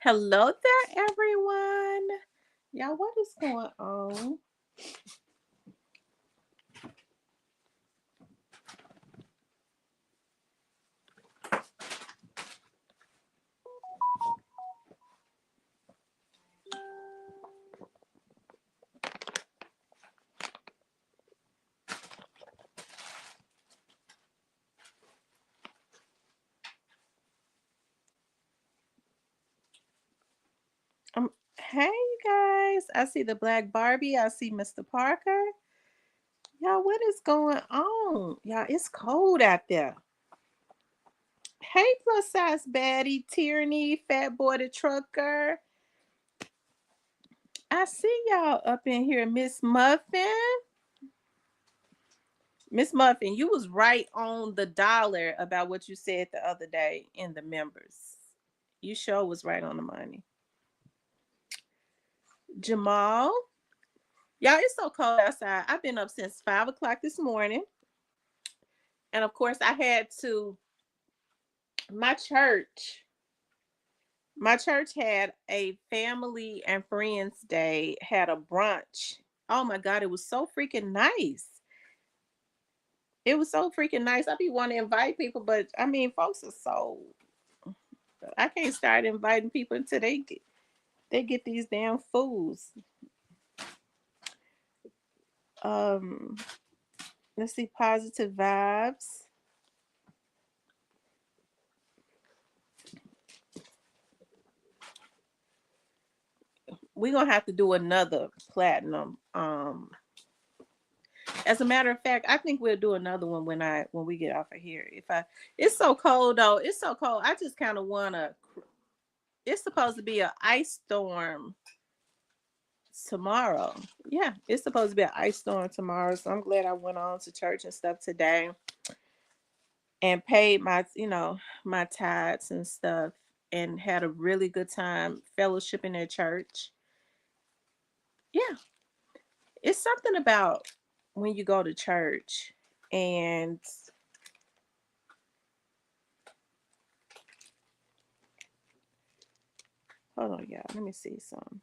Hello there, everyone. Y'all, what is going on? Um, hey, you guys. I see the Black Barbie. I see Mr. Parker. Y'all, what is going on? Y'all, it's cold out there. Hey, plus size baddie, Tierney, Fat Boy the Trucker. I see y'all up in here, Miss Muffin. Miss Muffin, you was right on the dollar about what you said the other day in the members. You sure was right on the money. Jamal, y'all, it's so cold outside. I've been up since 5 o'clock this morning. And of course, I had to, my church, my church had a family and friends day, had a brunch. Oh my God, it was so freaking nice. It was so freaking nice. I be wanting to invite people, but I mean, folks are so, I can't start inviting people until they get these damn fools. Um, let's see, positive vibes. We're gonna have to do another platinum. As a matter of fact, I think we'll do another one when we get off of here. If I It's so cold though. It's so cold. I just kind of wanna. It's supposed to be an ice storm tomorrow. Yeah, it's supposed to be an ice storm tomorrow. So I'm glad I went on to church and stuff today and paid my tithes and stuff and had a really good time fellowshipping at church. Yeah, it's something about when you go to church and hold on, y'all. Let me see some.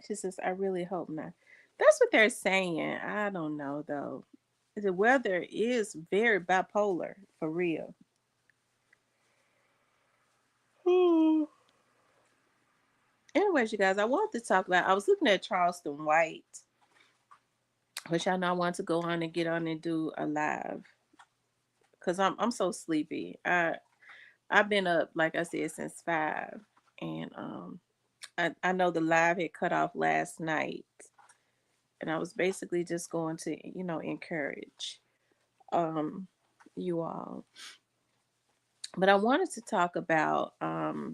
She says, I really hope not. That's what they're saying. I don't know though. The weather is very bipolar for real. Anyways, you guys, I wanted to talk about. I was looking at Charleston White, which I know I want to go on and get on and do a live because I'm so sleepy. I've been up like I said since 5, and I know the live had cut off last night, and I was basically just going to encourage um you all. But I wanted to talk about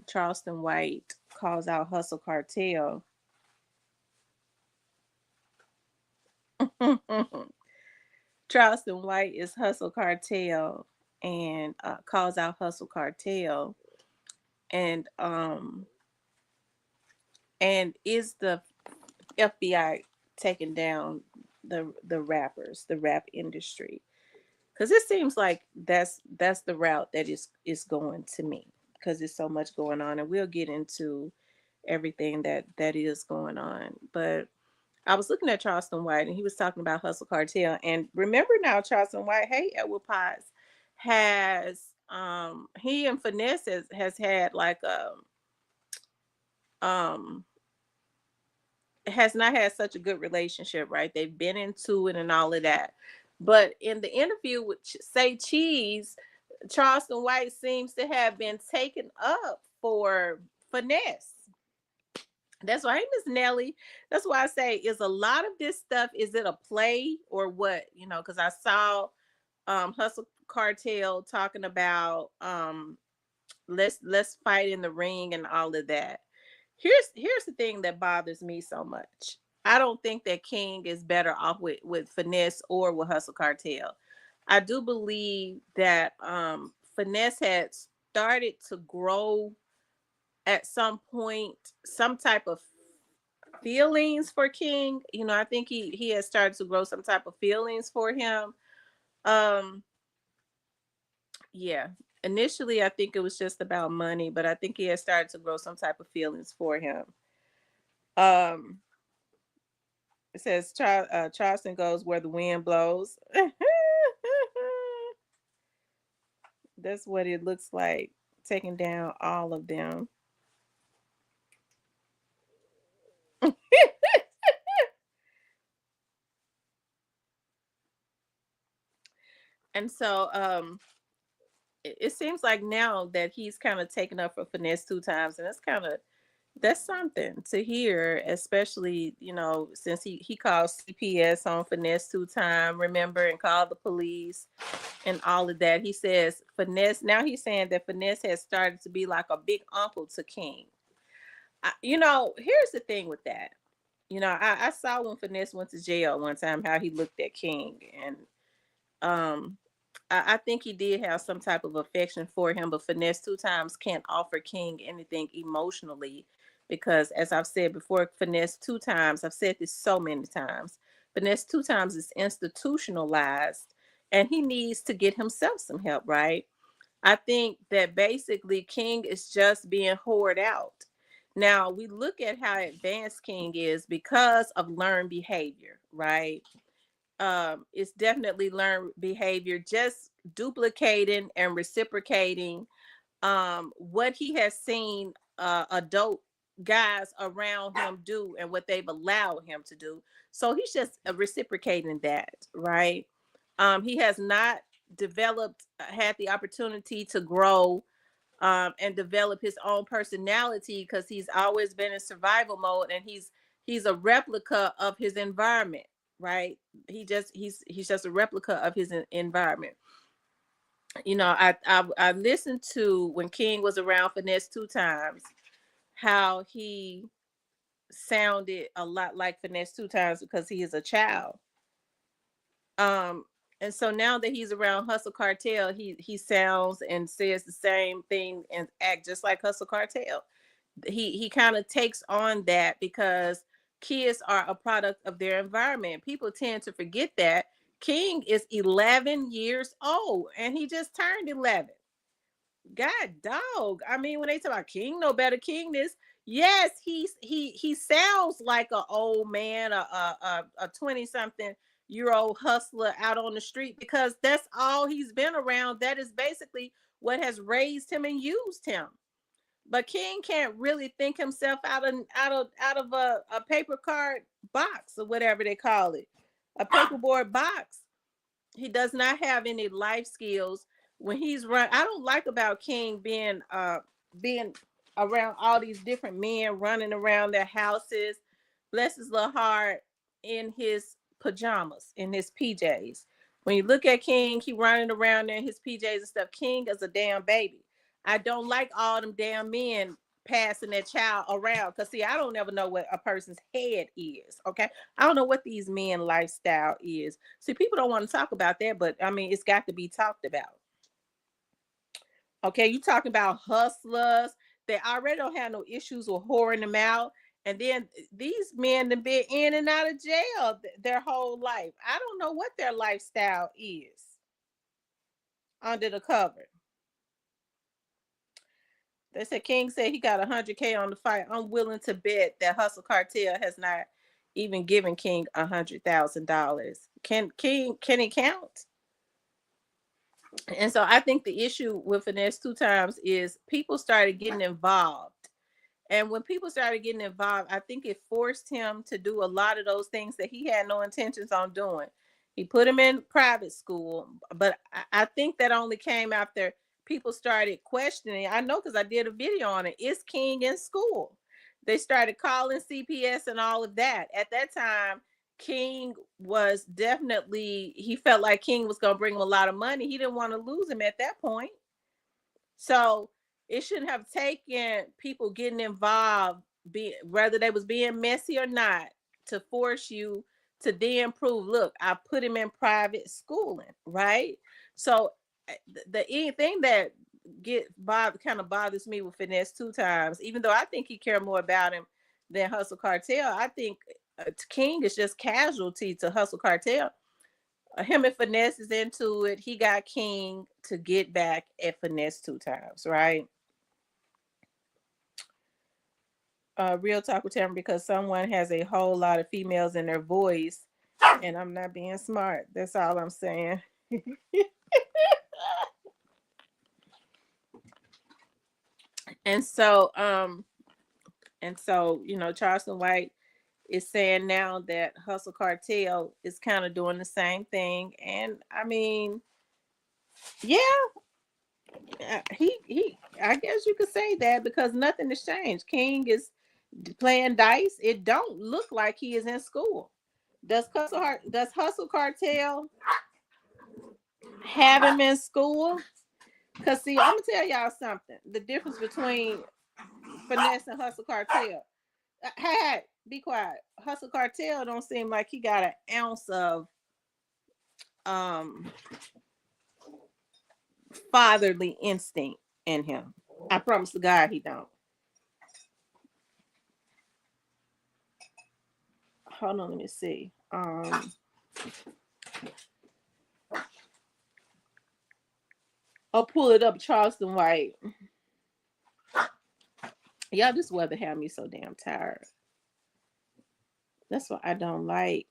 Charleston White calls out Hustle Cartel. Charleston White is Hustle Cartel and calls out Hustle Cartel and and is the FBI taking down the rappers, the rap industry? Because it seems like that's the route that is going to me because there's so much going on, and we'll get into everything that is going on. But I was looking at Charleston White, and he was talking about Hustle Cartel. And remember now, Charleston White, hey, Edward Potts has he and Finesse has had like um has not had such a good relationship, right? They've been into it and all of that. But in the interview with Say Cheese, Charleston White seems to have been taken up for Finesse. That's why, hey, Miss Nelly. That's why I say, is a lot of this stuff, is it a play or what? Because I saw Hustle Cartel talking about Let's fight in the ring and all of that. Here's the thing that bothers me so much. I don't think that King is better off with Finesse or with Hustle Cartel. I do believe that Finesse had started to grow at some point some type of feelings for King. You know, I think he has started to grow some type of feelings for him. Um yeah. Initially I think it was just about money, but I think he has started to grow some type of feelings for him. Um it says Charleston goes where the wind blows. That's what it looks like, taking down all of them. And so it seems like now that he's kind of taken up for Finesse two times, and that's something to hear, especially, you know, since he called CPS on Finesse two time, remember, and called the police and all of that. He says Finesse, now he's saying that Finesse has started to be like a big uncle to King. You know, here's the thing with that. You know, I saw when Finesse went to jail one time how he looked at King, and um I think he did have some type of affection for him, but Finesse two times can't offer King anything emotionally because, as I've said before, Finesse two times, I've said this so many times, Finesse two times is institutionalized and he needs to get himself some help, right? I think that basically King is just being hoarded out. Now, we look at how advanced King is because of learned behavior, right? It's definitely learned behavior, just duplicating and reciprocating what he has seen adult guys around him do and what they've allowed him to do. So he's just reciprocating that, right? He has not developed, had the opportunity to grow and develop his own personality because he's always been in survival mode, and he's a replica of his environment, right? He's just a replica of his environment. You know, I listened to when King was around Finesse two times, how he sounded a lot like Finesse two times because he is a child. Um, and so now that he's around Hustle Cartel, he sounds and says the same thing and act just like Hustle Cartel. He kind of takes on that because kids are a product of their environment. People tend to forget that King is 11 years old and he just turned 11. God dog. I mean, when they talk about King, no better King this. Yes, he sounds like an old man, a 20 something year old hustler out on the street because that's all he's been around. That is basically what has raised him and used him. But King can't really think himself out of a paper card box or whatever they call it, a paperboard box. He does not have any life skills when he's run. I don't like about King being around all these different men running around their houses. Bless his little heart, in his pajamas, in his PJs. When you look at King, he running around there in his PJs and stuff. King is a damn baby. I don't like all them damn men passing that child around because see, I don't ever know what a person's head is. Okay, I don't know what these men lifestyle is. See, people don't want to talk about that, but I mean, it's got to be talked about. Okay, you talking about hustlers? They already don't have no issues with whoring them out, and then these men have been in and out of jail their whole life. I don't know what their lifestyle is under the cover. They said King said he got 100K on the fight. I'm willing to bet that Hustle Cartel has not even given King $100,000. Can it count? And so I think the issue with Finesse two times is people started getting involved. And when people started getting involved, I think it forced him to do a lot of those things that he had no intentions on doing. He put him in private school, but I think that only came after people started questioning. I know because I did a video on it. Is King in school? They started calling CPS and all of that. At that time, King was definitely, he felt like King was going to bring him a lot of money. He didn't want to lose him at that point. So it shouldn't have taken people getting involved, whether they was being messy or not, to force you to then prove, look, I put him in private schooling, right? So the thing that kind of bothers me with Finesse two times, even though I think he cared more about him than Hustle Cartel, I think King is just casualty to Hustle Cartel. Him and Finesse is into it. He got King to get back at Finesse two times, right? Real talk with Tamara, because someone has a whole lot of females in their voice, and I'm not being smart. That's all I'm saying. And so, Charleston White is saying now that Hustle Cartel is kind of doing the same thing, and I mean, yeah, he I guess you could say that, because nothing has changed. King is playing dice. It don't look like he is in school. Does Hustle Cartel have him in school? Because see, I'm gonna tell y'all something. The difference between Finesse and Hustle Cartel. Hey, be quiet. Hustle Cartel don't seem like he got an ounce of fatherly instinct in him. I promise to God he don't. Hold on, let me see. I'll pull it up, Charleston White. Y'all, this weather had me so damn tired. That's why I don't like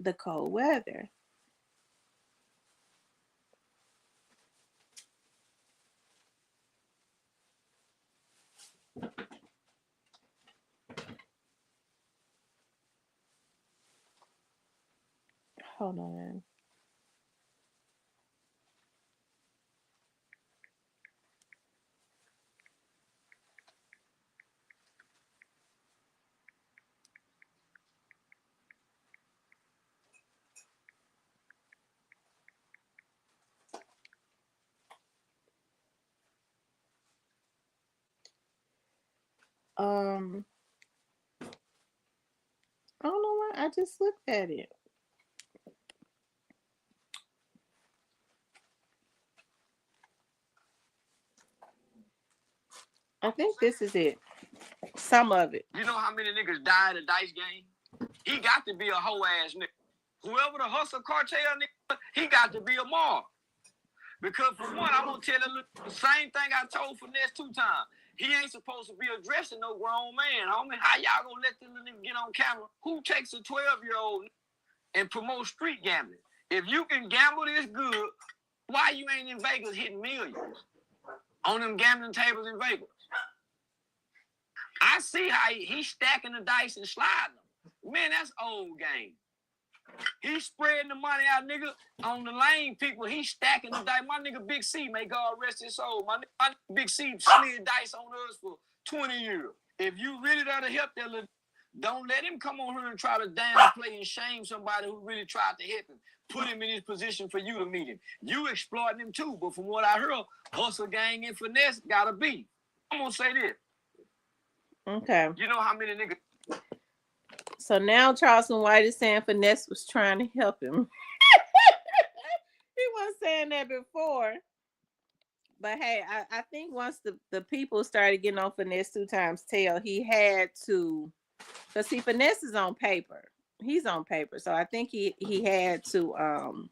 the cold weather. Hold on. I don't know why I just looked at it. I think this is it. Some of it. You know how many niggas died in a dice game? He got to be a hoe ass nigga. Whoever the Hustle Cartel nigga, he got to be a mob. Because for one, I'm gonna tell you the same thing I told Finesse two times. He ain't supposed to be addressing no grown man, homie. How y'all gonna let this little nigga get on camera? Who takes a 12-year-old and promote street gambling? If you can gamble this good, why you ain't in Vegas hitting millions on them gambling tables in Vegas? I see how he's stacking the dice and sliding them. Man, that's old game. He's spreading the money out, nigga, on the lame people. He's stacking the dice. My nigga Big C, may God rest his soul. My nigga Big C slid dice on us for 20 years. If you really got to help that little, don't let him come on here and try to downplay and shame somebody who really tried to help him. Put him in his position for you to meet him. You exploiting him too, but from what I heard, Hustle Gang and Finesse gotta be. I'm gonna say this. Okay. You know how many niggas. So now Charleston White is saying Finesse was trying to help him. He wasn't saying that before. But hey, I think once the people started getting on Finesse two times tail, he had to, because see, Finesse is on paper. He's on paper. So I think he had to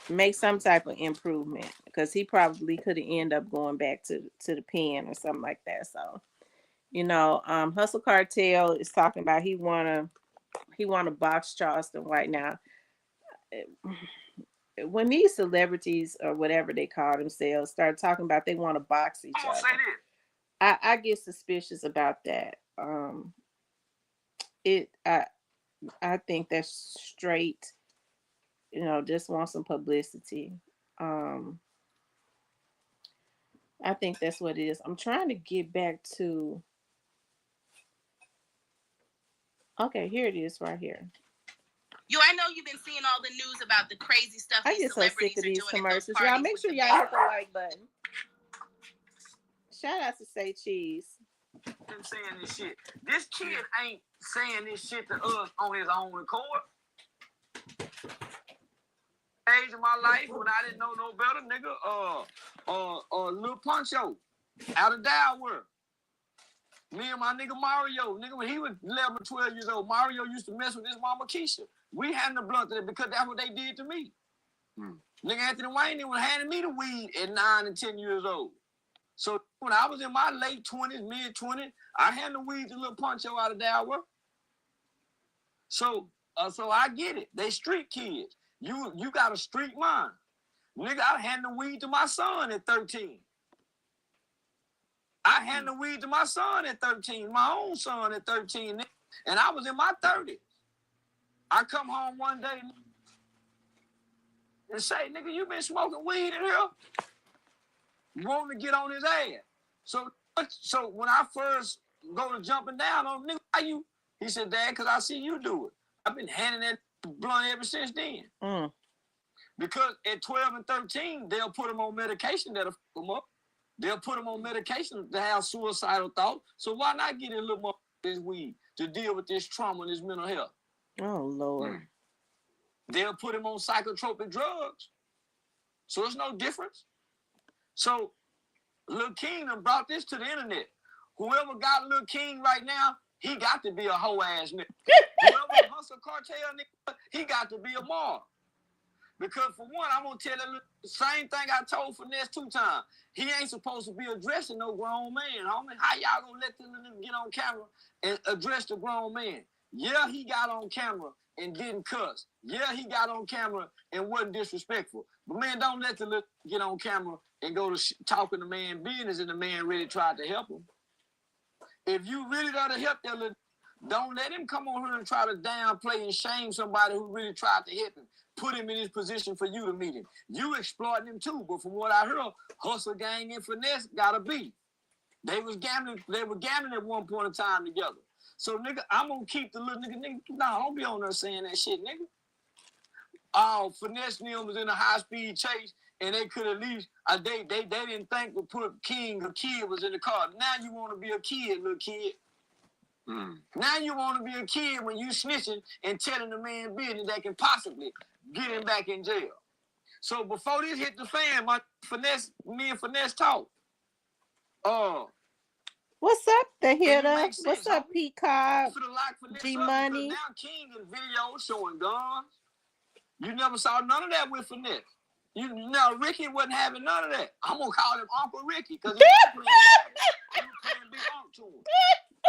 make some type of improvement, because he probably could have ended up going back to the pen or something like that. So, Hustle Cartel is talking about he wanna box Charleston White. Now, when these celebrities or whatever they call themselves start talking about they want to box each other, I get suspicious about that. I think that's straight, just want some publicity. I think that's what it is. I'm trying to get back to. Okay, here it is right here. I know you've been seeing all the news about the crazy stuff I these get so sick celebrities of these are doing commercials. at those Y'all make sure y'all hit the like button. Shout out to Say Cheese. I'm saying this shit. This kid ain't saying this shit to us on his own accord. Age of my life when I didn't know no better, nigga. Lil Poncho out of Dalworth. Me and my nigga Mario, nigga, when he was 11 or 12 years old, Mario used to mess with his mama Keisha. We had the blunt of it because that's what they did to me. Nigga Anthony Wayne, they was handing me the weed at 9 and 10 years old. So when I was in my late 20s, mid 20s, I handed the weed to Lil Poncho out of Dalworth. So I get it. They street kids. You got a street mind. Nigga, I handed the weed to my son at 13. I handed the weed to my son at 13, my own son at 13, and I was in my 30s. I come home one day and say, nigga, you been smoking weed in here? You want to get on his ass. So when I first go to jumping down on nigga, why you? He said, Dad, because I see you do it. I've been handing that blunt ever since then. Because at 12 and 13, they'll put them on medication that'll fuck them up. They'll put them on medication to have suicidal thoughts. So why not get a little more of this weed to deal with this trauma and this mental health? Oh, Lord. They'll put him on psychotropic drugs. So it's no difference. So Lil King done brought this to the internet. Whoever got Lil King right now, he got to be a hoe ass nigga. Whoever hustle cartel nigga, he got to be a mob. Because for one, I'm gonna tell you the same thing I told Finesse 2 times. He ain't supposed to be addressing no grown man, homie. How y'all gonna let this nigga get on camera and address the grown man? Yeah, he got on camera and didn't cuss. Yeah, he got on camera and wasn't disrespectful. But man, don't let the little get on camera and go to talking to man business and the man really tried to help him. If you really gotta help that little, don't let him come on here and try to downplay and shame somebody who really tried to help him. Put him in his position for you to meet him. You exploiting him too, but from what I heard, Hustle Gang and Finesse gotta be. They were gambling at one point in time together. So nigga, I'm gonna keep the little nigga, nah, don't be on there saying that shit, nigga. Oh, Finesse and them was in a high-speed chase, and they could at least, they didn't think to put King or Kid was in the car. Now you wanna be a kid, little kid. Now you want to be a kid when you snitching and telling the man business that can possibly get him back in jail. So before this hit the fan, me and Finesse talk. What's up, the hitter? Sense, What's up, Peacock? G Money. Now King in videos showing guns. You never saw none of that with Finesse. Ricky wasn't having none of that. I'm gonna call him Uncle Ricky because he was playing big unk to him.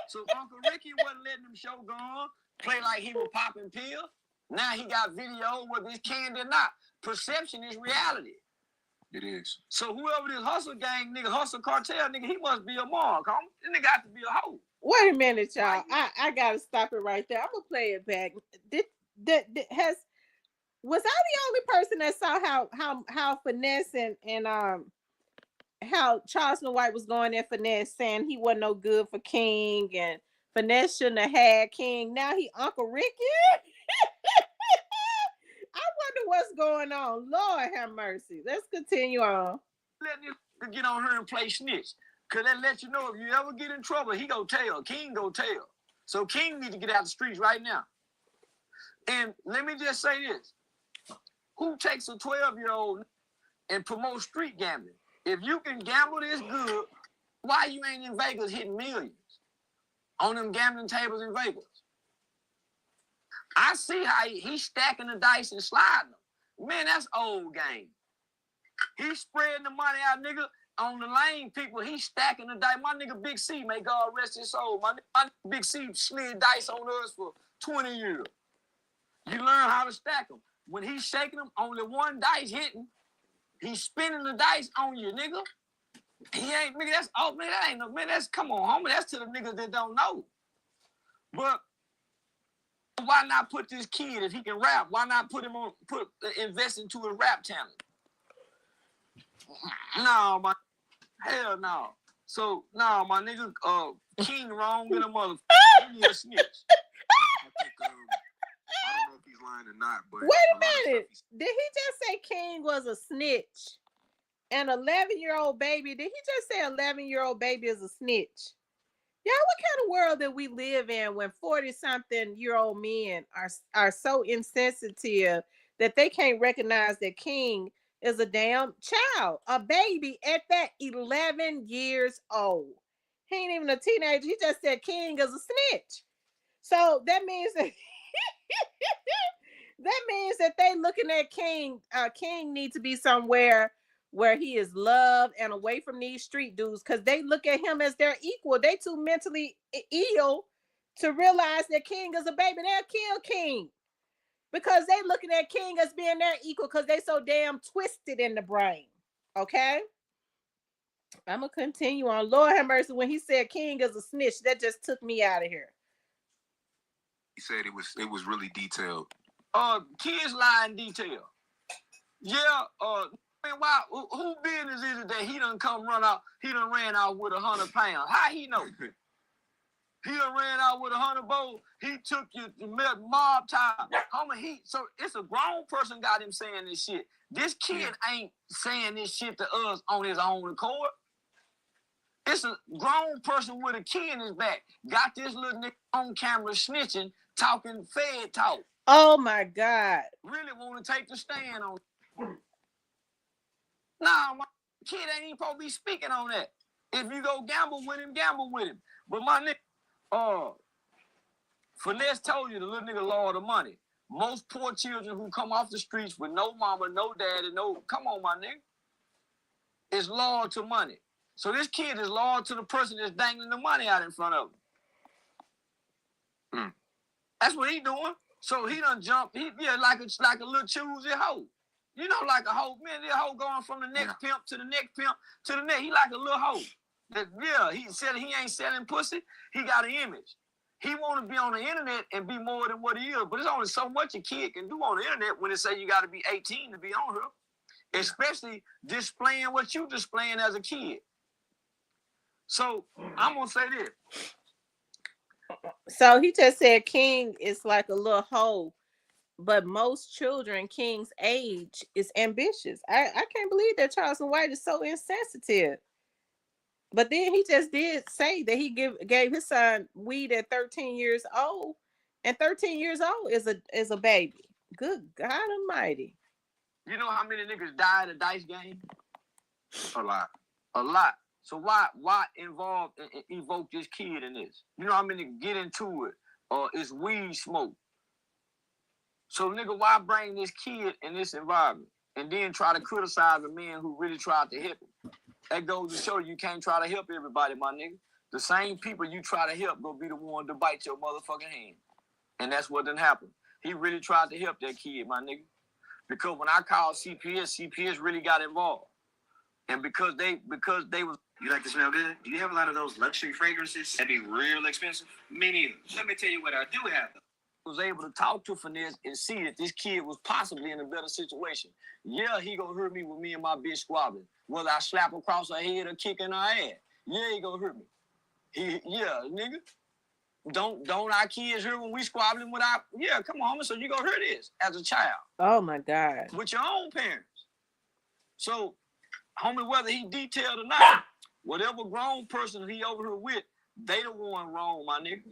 So Uncle Ricky wasn't letting him show gun, play like he was popping pills. Now he got video, whether it's canned or not. Perception is reality. It is. So whoever this hustle gang nigga, hustle cartel nigga, he must be a mark, homie. This nigga got to be a hoe. Wait a minute, y'all. I gotta stop it right there. I'm gonna play it back. Was I the only person that saw how Finesse and how Charleston White was going there, Finesse saying he wasn't no good for King and Finesse shouldn't have had King. Now he Uncle Ricky. I wonder what's going on. Lord have mercy. Let's continue on. Let him get on her and play snitch. Cause that let you know if you ever get in trouble, he go tell. King go tell. So King need to get out the streets right now. And let me just say this. Who takes a 12-year-old and promotes street gambling? If you can gamble this good, why you ain't in Vegas hitting millions on them gambling tables in Vegas? I see how he's stacking the dice and sliding them. Man, that's old game. He's spreading the money out, nigga, on the lane people. He's stacking the dice. My nigga Big C, may God rest his soul. My nigga Big C slid dice on us for 20 years. You learn how to stack them. When he's shaking them, only one dice hitting. He's spinning the dice on you, nigga. He ain't, nigga, that's, oh, man, that ain't no, man, that's, come on, homie, that's to the niggas that don't know. But why not put this kid, if he can rap, why not invest into his rap talent? No, my, hell no. So, no, my nigga, King wrong in a motherfucker. He a snitch. I think, I don't know if he's lying or not, but wait a minute. Did he just say King was a snitch An 11-year-old baby. Did he just say 11-year-old baby is a snitch? Y'all, what kind of world that we live in when 40-something-year-old men are so insensitive that they can't recognize that King is a damn child, a baby at that 11 years old. He ain't even a teenager. He just said King is a snitch. So that means that they looking at King. King needs to be somewhere where he is loved and away from these street dudes, because they look at him as their equal. They too mentally ill to realize that King is a baby. They'll kill King because they looking at King as being their equal because they so damn twisted in the brain. Okay? I'm going to continue on. Lord have mercy, when he said King is a snitch, that just took me out of here. He said it was really detailed. Kids lie in detail. Yeah, man, why? Who business is it that he done come run out? He done ran out with 100 pounds. How he know? He done ran out with 100 bowls. He took you to mob time. Homie, so it's a grown person got him saying this shit. This kid ain't saying this shit to us on his own accord. It's a grown person with a key in his back. Got this little nigga on camera snitching, talking Fed talk. Oh my God. Really want to take the stand on. Nah, my kid ain't even supposed to be speaking on that. If you go gamble with him, gamble with him. But my nigga, Finesse told you the little nigga lord of money. Most poor children who come off the streets with no mama, no daddy, come on, my nigga. It's lord to money. So this kid is lord to the person that's dangling the money out in front of him. That's what he doing. So he done jumped. Like a little choosy hoe. You know, like a hoe. Man, this hoe going from the next pimp to the next pimp to the next. He like a little hoe. He said he ain't selling pussy. He got an image. He want to be on the internet and be more than what he is. But there's only so much a kid can do on the internet when they say you got to be 18 to be on here. Especially displaying what you displaying as a kid. So I'm going to say this. So he just said King is like a little hoe, but most children King's age is ambitious. I can't believe that Charleston White is so insensitive. But then he just did say that he gave his son weed at 13 years old, and 13 years old is a baby. Good God Almighty! You know how many niggas die at a dice game? A lot. A lot. So why evoke this kid in this? You know how many get into it? It's weed smoke. So nigga, why bring this kid in this environment and then try to criticize a man who really tried to help him? That goes to show you can't try to help everybody, my nigga. The same people you try to help gonna be the one to bite your motherfucking hand. And that's what done happened. He really tried to help that kid, my nigga. Because when I called CPS really got involved. And because they was... You like to smell good? Do you have a lot of those luxury fragrances that be real expensive? Me neither. Let me tell you what I do have though. Was able to talk to Finesse and see that this kid was possibly in a better situation. Yeah, he gonna hurt me with me and my bitch squabbling. Whether I slap across her head or kick in her ass. Yeah, he gonna hurt me. Nigga. Don't our kids hear when we squabbling with our... Yeah, come on, homie, so you gonna hear this as a child. Oh my God. With your own parents. So, homie, whether he detailed or not, whatever grown person he over here with, they the one wrong, my nigga.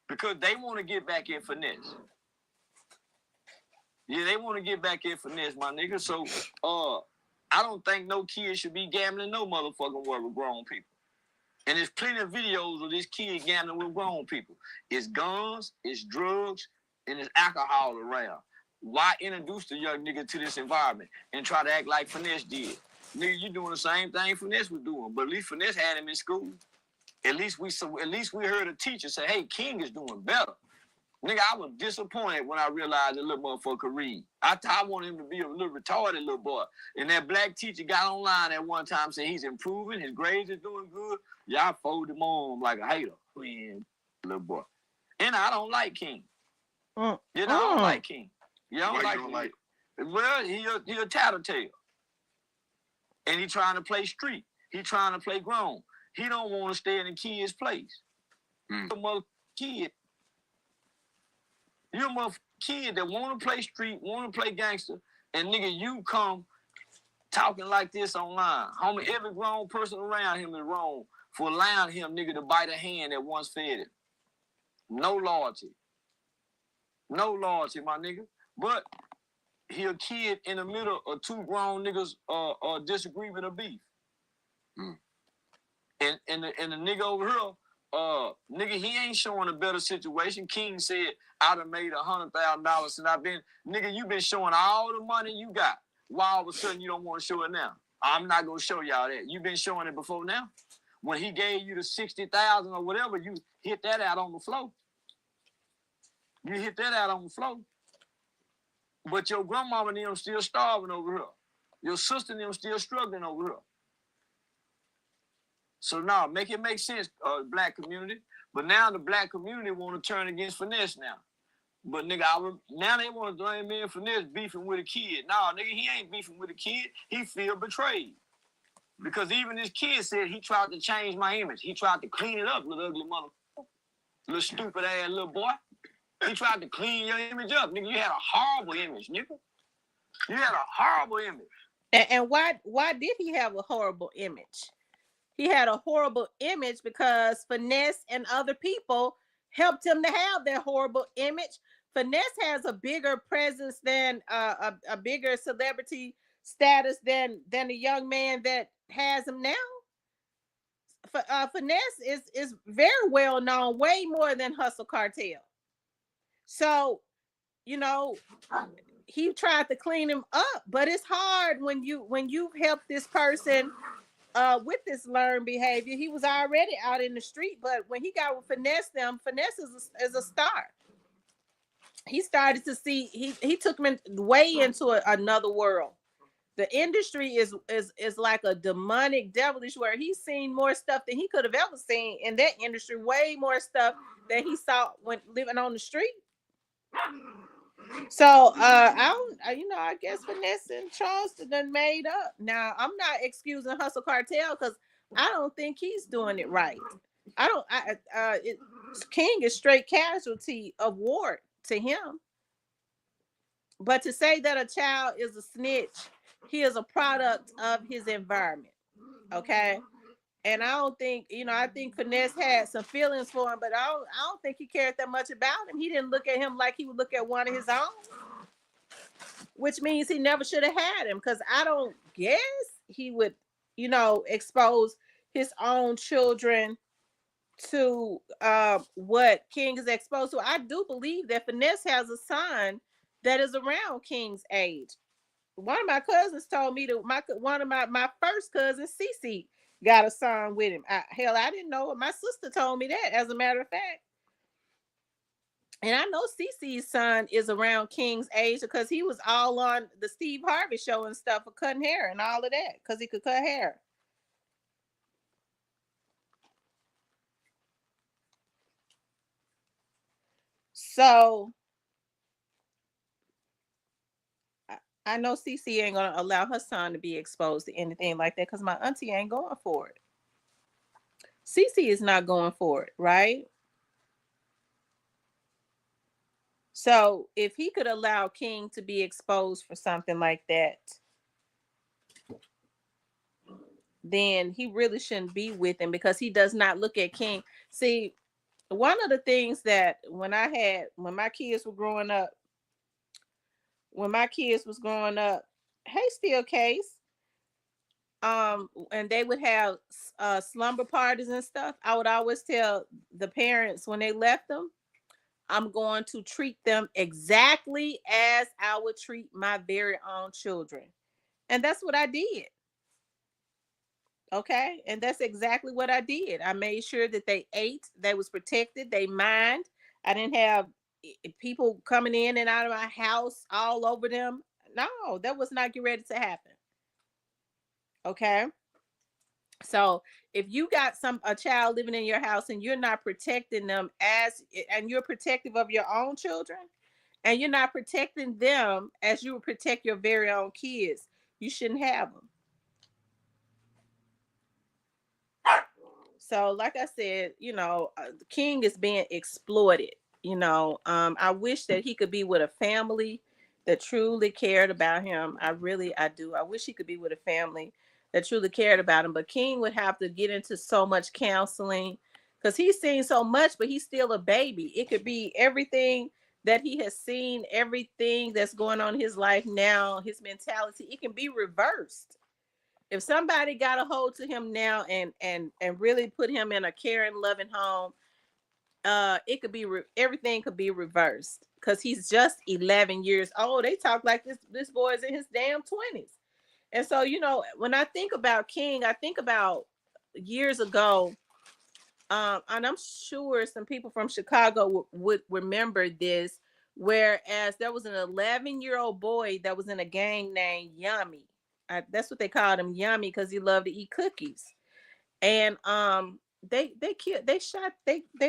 Because they want to get back in Finesse. Yeah, they want to get back in Finesse, my nigga. So, I don't think no kid should be gambling no motherfucking word with grown people. And there's plenty of videos of this kid gambling with grown people. It's guns, it's drugs, and it's alcohol around. Why introduce the young nigga to this environment and try to act like Finesse did? Nigga, you doing the same thing Finesse was doing, but at least Finesse had him in school. At least we heard a teacher say, "Hey, King is doing better." Nigga, I was disappointed when I realized the little motherfucker could read. I wanted him to be a little retarded little boy. And that black teacher got online at one time, said he's improving, his grades are doing good. Y'all folded him on like a hater, little boy. And I don't like King. I don't like King. You don't like him. Well, he a tattletale. And he trying to play street. He trying to play grown. He don't want to stay in the kid's place. You're a mother kid. You're a mother kid that want to play street, want to play gangster, and nigga, you come talking like this online. Homie, every grown person around him is wrong for allowing him, nigga, to bite a hand that once fed him. No loyalty. No loyalty, my nigga. But he a kid in the middle of two grown niggas disagreement or beef. Mm. And the nigga over here, nigga, he ain't showing a better situation. King said, I done made $100,000 since I've been, nigga, you been showing all the money you got. Why all of a sudden you don't want to show it now? I'm not gonna show y'all that. You been showing it before now. When he gave you the 60,000 or whatever, you hit that out on the floor. You hit that out on the floor. But your grandmama and them still starving over here. Your sister and them still struggling over here. So now, make it make sense, black community. But now the black community want to turn against Finesse now. But nigga, now they want to blame me and Finesse beefing with a kid. Nah, nigga, he ain't beefing with a kid. He feel betrayed. Because even this kid said he tried to change my image. He tried to clean it up, little ugly motherfucker. Little stupid ass little boy. He tried to clean your image up. Nigga, you had a horrible image, nigga. You had a horrible image. And why did he have a horrible image? He had a horrible image because Finesse and other people helped him to have that horrible image. Finesse has a bigger presence than a bigger celebrity status than the young man that has him now. Finesse is very well known, way more than Hustle Cartel. So, you know, he tried to clean him up, but it's hard when you've helped this person with this learned behavior. He was already out in the street, but when he got with Finesse is a star. He started to see, he took him way into another world. The industry is like a demonic, devilish, where he's seen more stuff than he could have ever seen in that industry. Way more stuff than he saw when living on the street. So I guess Finesse and Charleston done made up. Now I'm not excusing Hustle Cartel because I don't think he's doing it right. King is straight casualty of war to him. But to say that a child is a snitch, he is a product of his environment. Okay. And I don't think, I think Finesse had some feelings for him, but I don't think he cared that much about him. He didn't look at him like he would look at one of his own, which means he never should have had him, because I don't guess he would, expose his own children to what King is exposed to. I do believe that Finesse has a son that is around King's age. One of my cousins told me that one of my first cousins, Cece, got a son with him. I didn't know it. My sister told me that, as a matter of fact. And I know Cece's son is around King's age because he was all on the Steve Harvey show and stuff for cutting hair and all of that, because he could cut hair. So I know Cece ain't gonna allow her son to be exposed to anything like that, because my auntie ain't going for it. Cece is not going for it, right? So if he could allow King to be exposed for something like that, then he really shouldn't be with him, because he does not look at King. See, one of the things that when my kids was growing up, hey, Steel Case, and they would have slumber parties and stuff, I would always tell the parents when they left them, I'm going to treat them exactly as I would treat my very own children. And that's what I did. Okay. And that's exactly what I did. I made sure that they ate, they was protected, they mind. I didn't have people coming in and out of my house all over them. No, that was not get ready to happen. Okay. So if you got a child living in your house and you're not protecting them and you're protective of your own children, and you're not protecting them as you would protect your very own kids, you shouldn't have them. So like I said, King is being exploited. I wish that he could be with a family that truly cared about him. I do. I wish he could be with a family that truly cared about him. But King would have to get into so much counseling because he's seen so much, but he's still a baby. It could be everything that he has seen, everything that's going on in his life now, his mentality, it can be reversed. If somebody got a hold to him now and really put him in a caring, loving home, it could be everything could be reversed because he's just 11 years old. They talk like this boy is in his damn 20s. And so, you know, when I think about King, I think about years ago, and I'm sure some people from Chicago would remember this, whereas there was an 11-year-old boy that was in a gang named Yummy. That's what they called him, Yummy, because he loved to eat cookies. And they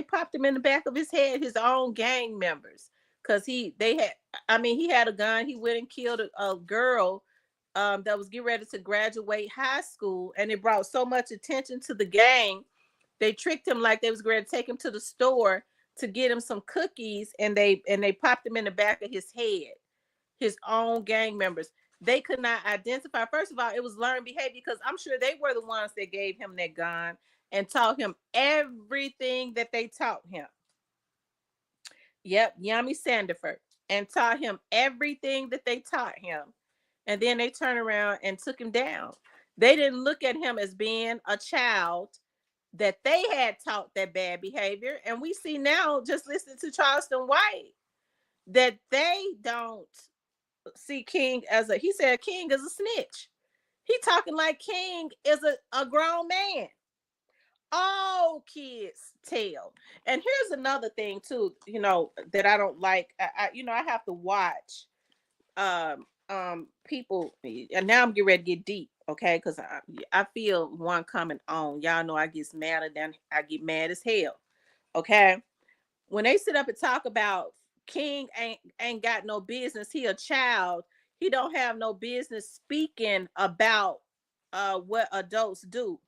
popped him in the back of his head, his own gang members, because he had a gun. He went and killed a girl that was getting ready to graduate high school, and it brought so much attention to the gang. They tricked him like they was going to take him to the store to get him some cookies, and they popped him in the back of his head. His own gang members. They could not identify. First of all, it was learned behavior because I'm sure they were the ones that gave him that gun and taught him everything that they taught him. Yep, Yummy Sandiford, and taught him everything that they taught him. And then they turned around and took him down. They didn't look at him as being a child that they had taught that bad behavior. And we see now, just listening to Charleston White, that they don't see King as he said King is a snitch. He talking like King is a grown man. All kids tell. And here's another thing too, you know, that I don't like. I have to watch people, and now I'm getting ready to get deep, okay? Because I feel one coming on. Y'all know I get madder than I get mad as hell. Okay. When they sit up and talk about King ain't got no business, he a child, he don't have no business speaking about what adults do.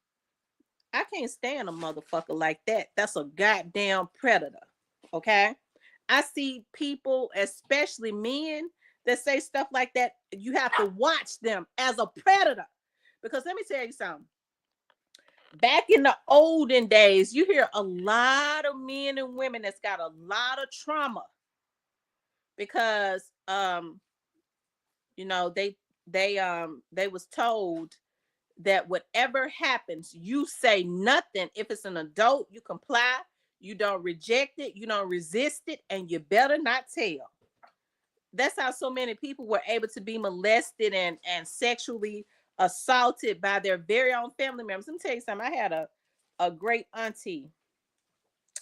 I can't stand a motherfucker like that. That's a goddamn predator. Okay. I see people, especially men, that say stuff like that. You have to watch them as a predator. Because let me tell you something. Back in the olden days, you hear a lot of men and women that's got a lot of trauma because you know, they was told that whatever happens, you say nothing. If it's an adult, you comply, you don't reject it, you don't resist it, and you better not tell. That's how so many people were able to be molested and sexually assaulted by their very own family members. Let me tell you something. I had a great auntie,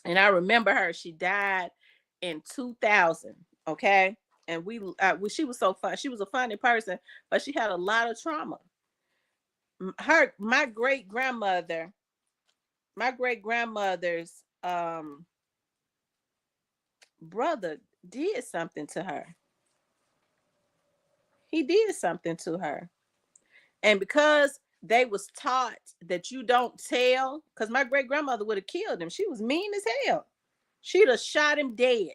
and I remember her. She died in 2000. Okay, and she was so fun. She was a funny person, but she had a lot of trauma. My great grandmother's brother did something to her. He did something to her. And because they was taught that you don't tell, because my great grandmother would have killed him. She was mean as hell. She'd have shot him dead.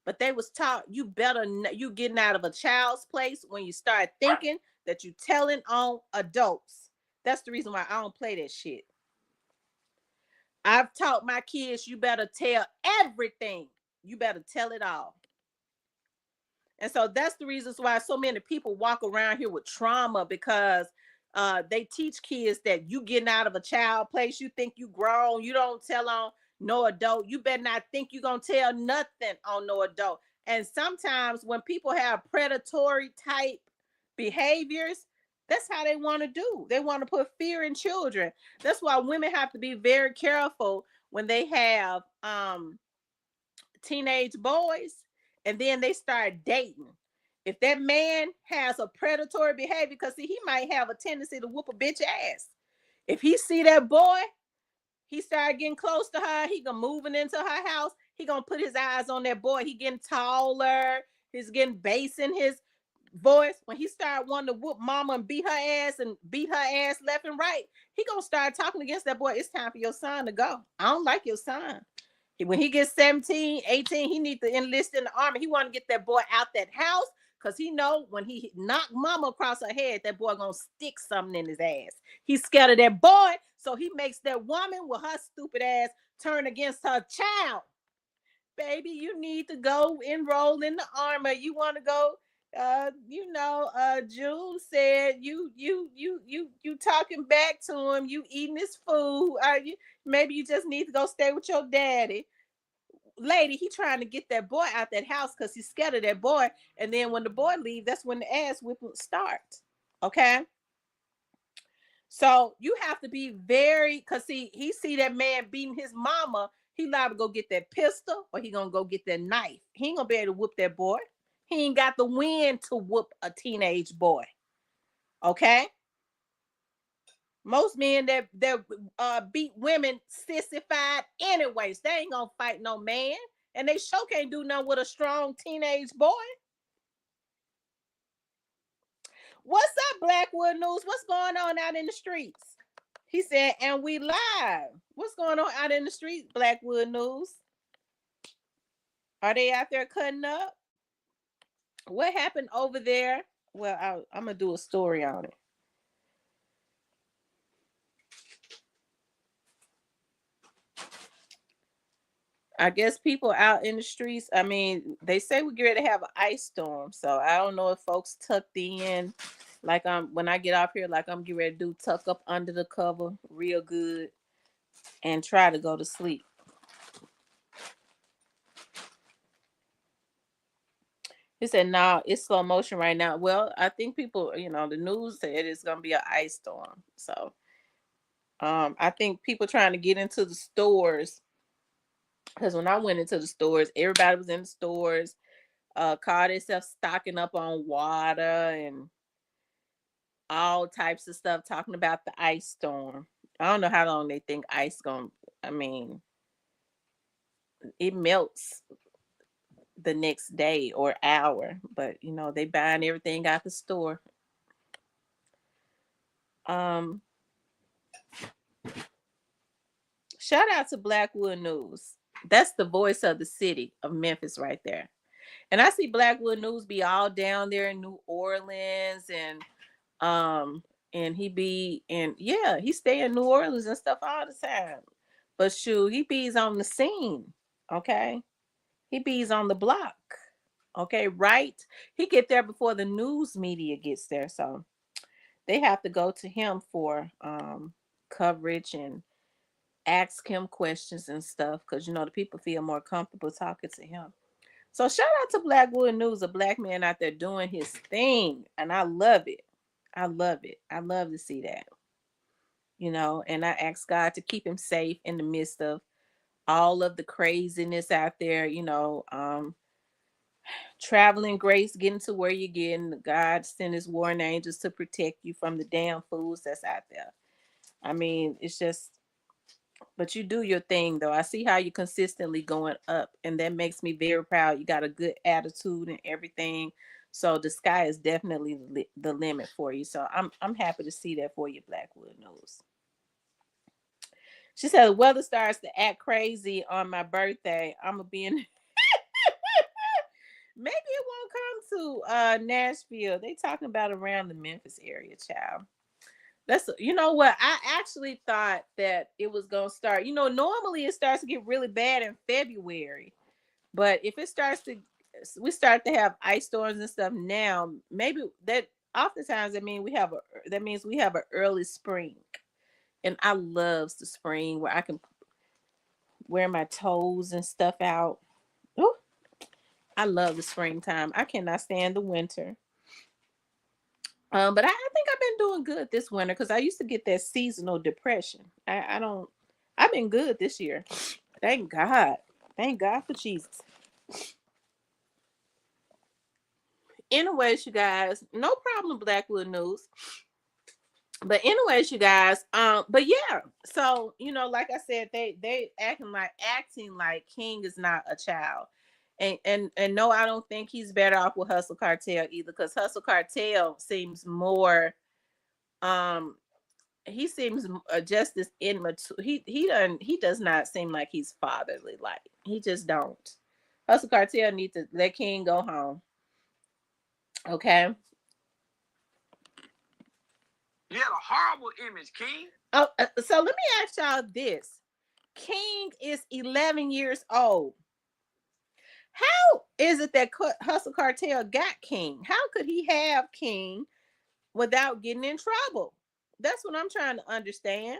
But they was taught you getting out of a child's place when you start thinking that you telling on adults. That's the reason why I don't play that shit. I've taught my kids you better tell everything. You better tell it all. And so that's the reasons why so many people walk around here with trauma, because they teach kids that you getting out of a child place, you think you grown, you don't tell on no adult. You better not think you're going to tell nothing on no adult. And sometimes when people have predatory type behaviors, that's how they want to do. They want to put fear in children. That's why women have to be very careful when they have teenage boys and then they start dating. If that man has a predatory behavior, because see, he might have a tendency to whoop a bitch ass. If he see that boy, he started getting close to her, he gonna moving into her house, he gonna put his eyes on that boy. He getting taller, he's getting bass in his voice. When he started wanting to whoop mama and beat her ass left and right, he gonna start talking against that boy. It's time for your son to go. I don't like your son. When he gets 17, 18, he needs to enlist in the army. He want to get that boy out that house because he know when he knock mama across her head, that boy gonna stick something in his ass. He's scared of that boy, so he makes that woman with her stupid ass turn against her child. Baby, you need to go enroll in the army. You want to go? June said you talking back to him. You eating his food. Maybe you just need to go stay with your daddy. Lady, he trying to get that boy out that house because he's scared of that boy. And then when the boy leave, that's when the ass whipping start. Okay. So you have to be very, because he see that man beating his mama. He liable to go get that pistol or he gonna go get that knife. He ain't gonna be able to whoop that boy. He ain't got the wind to whoop a teenage boy. Okay. Most men that beat women sissified anyways. They ain't gonna fight no man. And they sure can't do nothing with a strong teenage boy. What's up, Blackwood News? What's going on out in the streets? He said, and we live. What's going on out in the streets, Blackwood News? Are they out there cutting up? What happened over there? Well, I'm going to do a story on it. I guess people out in the streets, I mean, they say we're ready to have an ice storm. So I don't know if folks tucked in, like when I get off here, like I'm getting ready to do, tuck up under the cover real good and try to go to sleep. He said, no, it's slow motion right now. Well, I think people, the news said it's going to be an ice storm. So I think people trying to get into the stores, because when I went into the stores, everybody was in the stores, called themselves stocking up on water and all types of stuff, talking about the ice storm. I don't know how long they think ice it melts the next day or hour, but they buying everything out the store. Shout out to Blackwood News. That's the voice of the city of Memphis right there. And I see Blackwood News be all down there in New Orleans and he stay in New Orleans and stuff all the time. But shoot, he bees on the scene. Okay. He bees on the block. Okay, right? He get there before the news media gets there. So they have to go to him for coverage and ask him questions and stuff, because the people feel more comfortable talking to him. So shout out to Blackwood News, a black man out there doing his thing. And I love it. I love it. I love to see that. And I ask God to keep him safe in the midst of all of the craziness out there, traveling grace, getting to where you're getting. God send his warring angels to protect you from the damn fools that's out there. I mean, it's just, but you do your thing though. I see how you're consistently going up, and that makes me very proud. You got a good attitude and everything. So the sky is definitely the limit for you. So I'm happy to see that for you, Blackwood News. She said the weather starts to act crazy on my birthday. I'm gonna be in. Maybe it won't come to Nashville. They talking about around the Memphis area, child. You know what? I actually thought that it was gonna start. Normally it starts to get really bad in February, but if we start to have ice storms and stuff now. Maybe that oftentimes that means we have an early spring, and I loves the spring where I can wear my toes and stuff out. Ooh, I love the springtime. I cannot stand the winter. But I think I've been doing good this winter because I used to get that seasonal depression. I've been good this year. Thank God. Thank God for Jesus. Anyways, you guys, no problem, Blackwood News. But anyways, you guys, but yeah, so like I said, they acting like King is not a child. And no, I don't think he's better off with Hustle Cartel either, because Hustle Cartel seems more he seems just as immature. He does not seem like he's fatherly. Like he just don't. Hustle Cartel need to let King go home. Okay. You had a horrible image, King. Oh, so let me ask y'all this: King is 11 years old. How is it that Hustle Cartel got King? How could he have King without getting in trouble? That's what I'm trying to understand.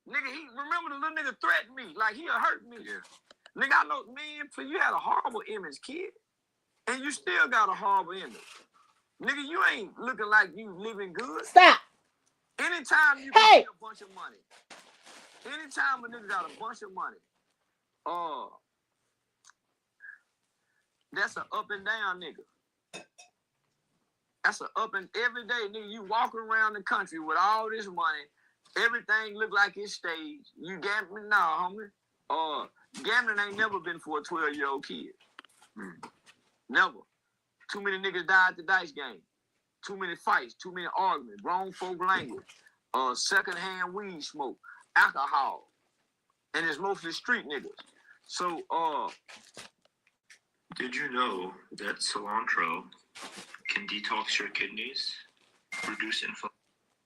Nigga, he remember the little nigga threatened me like he'll hurt me. Yeah. Nigga, I know, man, for you had a horrible image, kid. And you still got a horrible image. Nigga, you ain't looking like you living good. Stop. Anytime you can get a bunch of money, anytime a nigga got a bunch of money, that's an up and down nigga. That's an up and every day, nigga, you walking around the country with all this money, everything look like it's staged. You gambling? Nah, homie. Gambling ain't never been for a 12-year-old kid. Never. Too many niggas died at the dice game. Too many fights, too many arguments, grown folk language, secondhand weed smoke, alcohol. And it's mostly street niggas. So, Did you know that cilantro can detox your kidneys, reduce inflammation?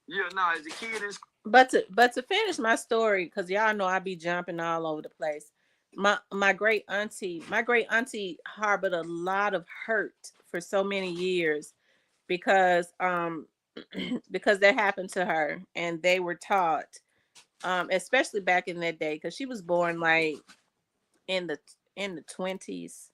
yeah, nah, as a kid in school. But to finish my story, because y'all know I be jumping all over the place. My great auntie harbored a lot of hurt for so many years because because that happened to her, and they were taught, especially back in that day, because she was born like in the 20s.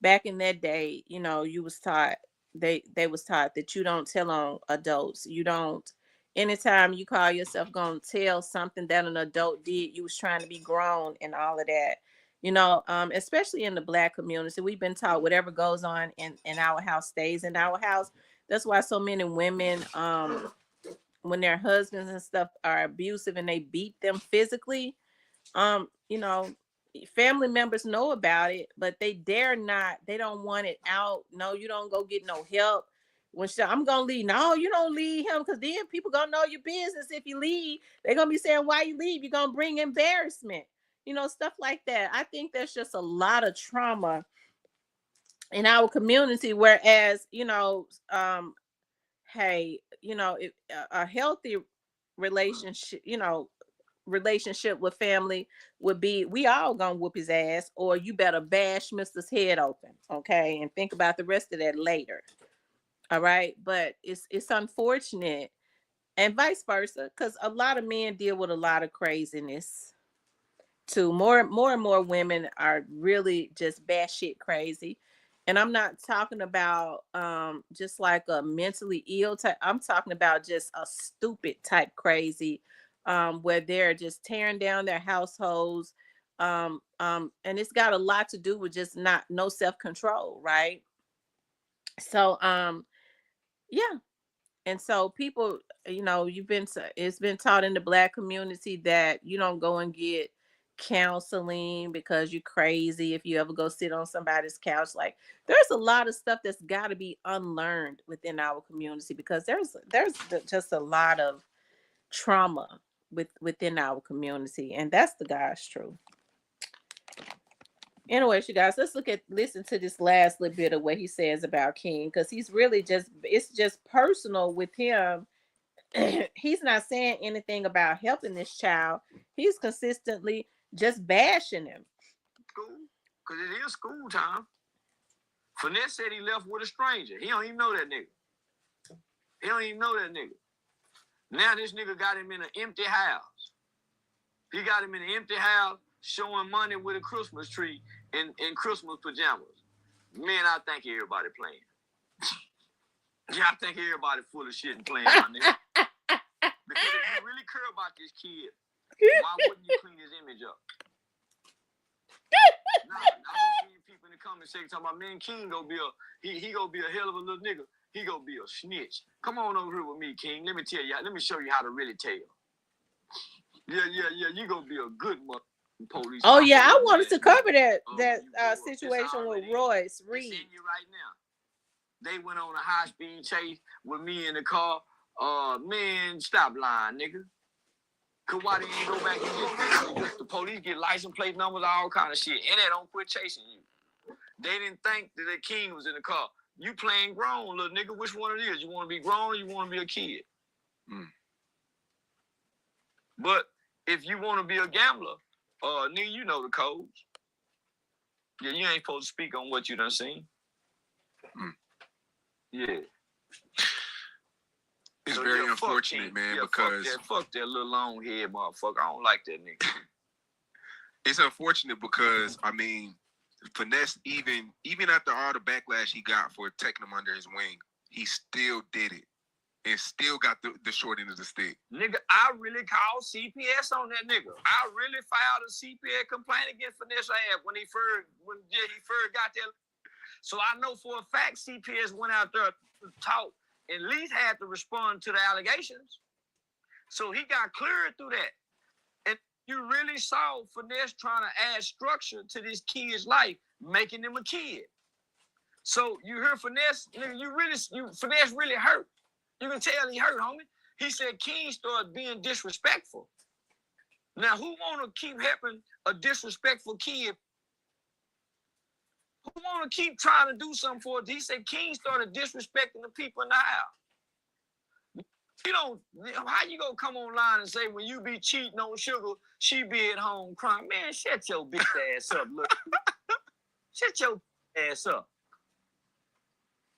Back in that day, you know, you was taught they was taught that you don't tell on adults. You don't. Anytime you call yourself gonna tell something that an adult did, you was trying to be grown and all of that. You know, especially in the Black community, we've been taught whatever goes on in our house stays in our house. That's why so many women, when their husbands and stuff are abusive and they beat them physically, you know, family members know about it, but they dare not. They don't want it out. No, you don't go get no help. When I'm gonna leave, no, you don't leave him, because then people gonna know your business. If you leave, they're gonna be saying why you leave. You're gonna bring embarrassment, you know, stuff like that. I think there's just a lot of trauma in our community. Whereas, you know, hey, you know, if a healthy relationship, you know, relationship with family would be, we all gonna whoop his ass, or you better bash Mister's head open, okay, and think about the rest of that later. All right, but it's unfortunate, and vice versa, because a lot of men deal with a lot of craziness too. More and more women are really just batshit crazy, and I'm not talking about just like a mentally ill type. I'm talking about just a stupid type crazy, where they're just tearing down their households, and it's got a lot to do with just no self-control, right? So yeah. And so people, you know, it's been taught in the Black community that you don't go and get counseling because you're crazy if you ever go sit on somebody's couch. Like, there's a lot of stuff that's got to be unlearned within our community, because there's just a lot of trauma within our community, and that's the God's truth. Anyways, you guys, let's listen to this last little bit of what he says about King, because he's really it's just personal with him. He's not saying anything about helping this child. He's consistently just bashing him. School, because it is school time. Finesse said he left with a stranger. He don't even know that nigga. He don't even know that nigga. Now this nigga got him in an empty house. He got him in an empty house, showing money with a Christmas tree in Christmas pajamas. Man, I think everybody playing. Yeah, I think everybody full of shit and playing, my nigga. Because if you really care about this kid, why wouldn't you clean his image up? Nah, I been seeing people in the comments talking about, man, King gonna be he gonna be a hell of a little nigga. He gonna be a snitch. Come on over here with me, King. Let me tell you. Let me show you how to really tell. Yeah. You gonna be a good mother. Police. Oh yeah, I wanted to cover that situation with Royce Reed. You right now. They went on a high-speed chase with me in the car. Man, stop lying, nigga. Cause why they ain't go back and get this? The police get license plate numbers, all kind of shit, and they don't quit chasing you. They didn't think that the king was in the car. You playing grown, little nigga. Which one it is? You want to be grown or you want to be a kid? But if you want to be a gambler, nigga, you know the codes. Yeah, you ain't supposed to speak on what you done seen. Yeah. It's So, very yeah, unfortunate, man, yeah, because fuck that little long head motherfucker. I don't like that nigga. it's unfortunate because I mean, Finesse even after all the backlash he got for taking him under his wing, he still did it and still got the short end of the stick. Nigga, I really called CPS on that nigga. I really filed a CPS complaint against Finesse when he first got there. So I know for a fact CPS went out there to talk, at least had to respond to the allegations. So he got cleared through that. And you really saw Finesse trying to add structure to this kid's life, making him a kid. So you hear Finesse, nigga, Finesse really hurt. You can tell he hurt, homie. He said King started being disrespectful. Now, who want to keep helping a disrespectful kid? Who want to keep trying to do something for it? He said King started disrespecting the people in the house. You don't, how you gonna come online and say when you be cheating on Sugar, she be at home crying? Man, shut your bitch ass up, look. Shut your ass up.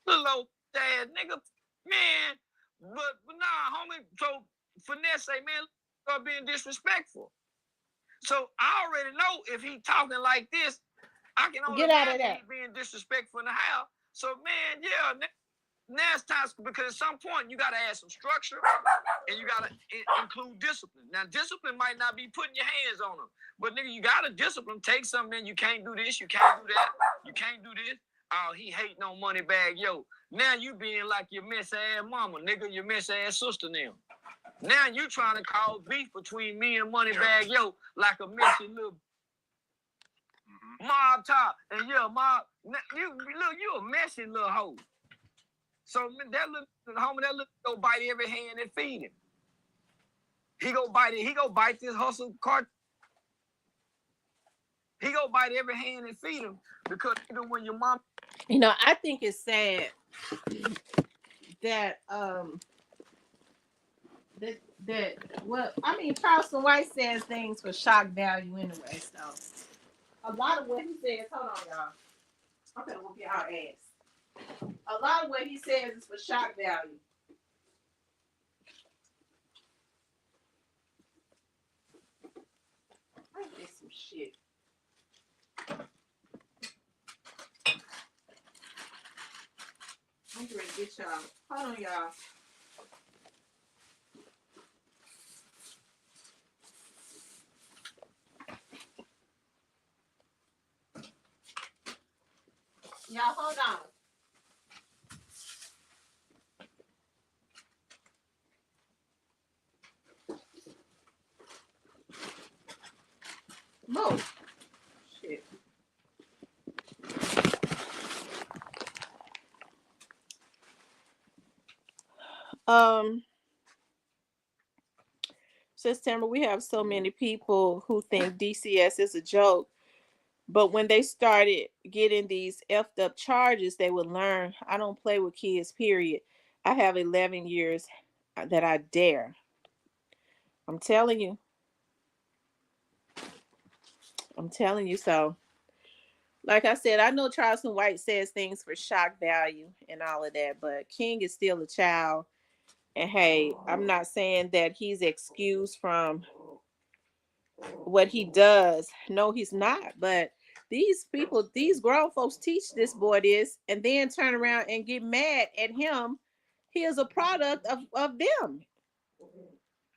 Little old ass nigga, man. But nah, homie, so Finesse say, man, start being disrespectful. So I already know if he talking like this, I can only get out of that. He being disrespectful in the house. So man, yeah, now it's time because at some point you gotta add some structure and you gotta include discipline. Now discipline might not be putting your hands on them, but nigga, you gotta discipline. Take something. You can't do this. You can't do that. You can't do this. Oh, he hating on money bag, yo. Now you being like your mess ass mama, nigga, your mess ass sister now. Now you trying to cause beef between me and money bag, yo, like a messy little mob top. And yeah, mob, you a messy little hoe. So that little homie, that little go bite every hand and feed him. He go bite this hustle cart. He go bite every hand and feed him because even when your mom. You know, I think it's sad that well, I mean, Charleston White says things for shock value anyway. So a lot of what he says, hold on, y'all. I'm gonna whoop y'all ass. A lot of what he says is for shock value. I think some shit. I'm gonna get y'all. Hold on, y'all. Y'all, hold on. Move. Shit. September, we have so many people who think DCS is a joke, but when they started getting these effed up charges, they would learn I don't play with kids, period. I have 11 years that I dare. I'm telling you. So. Like I said, I know Charleston White says things for shock value and all of that, but King is still a child. And hey, I'm not saying that he's excused from what he does. No, he's not. But these people, these grown folks teach this boy this and then turn around and get mad at him. He is a product of them.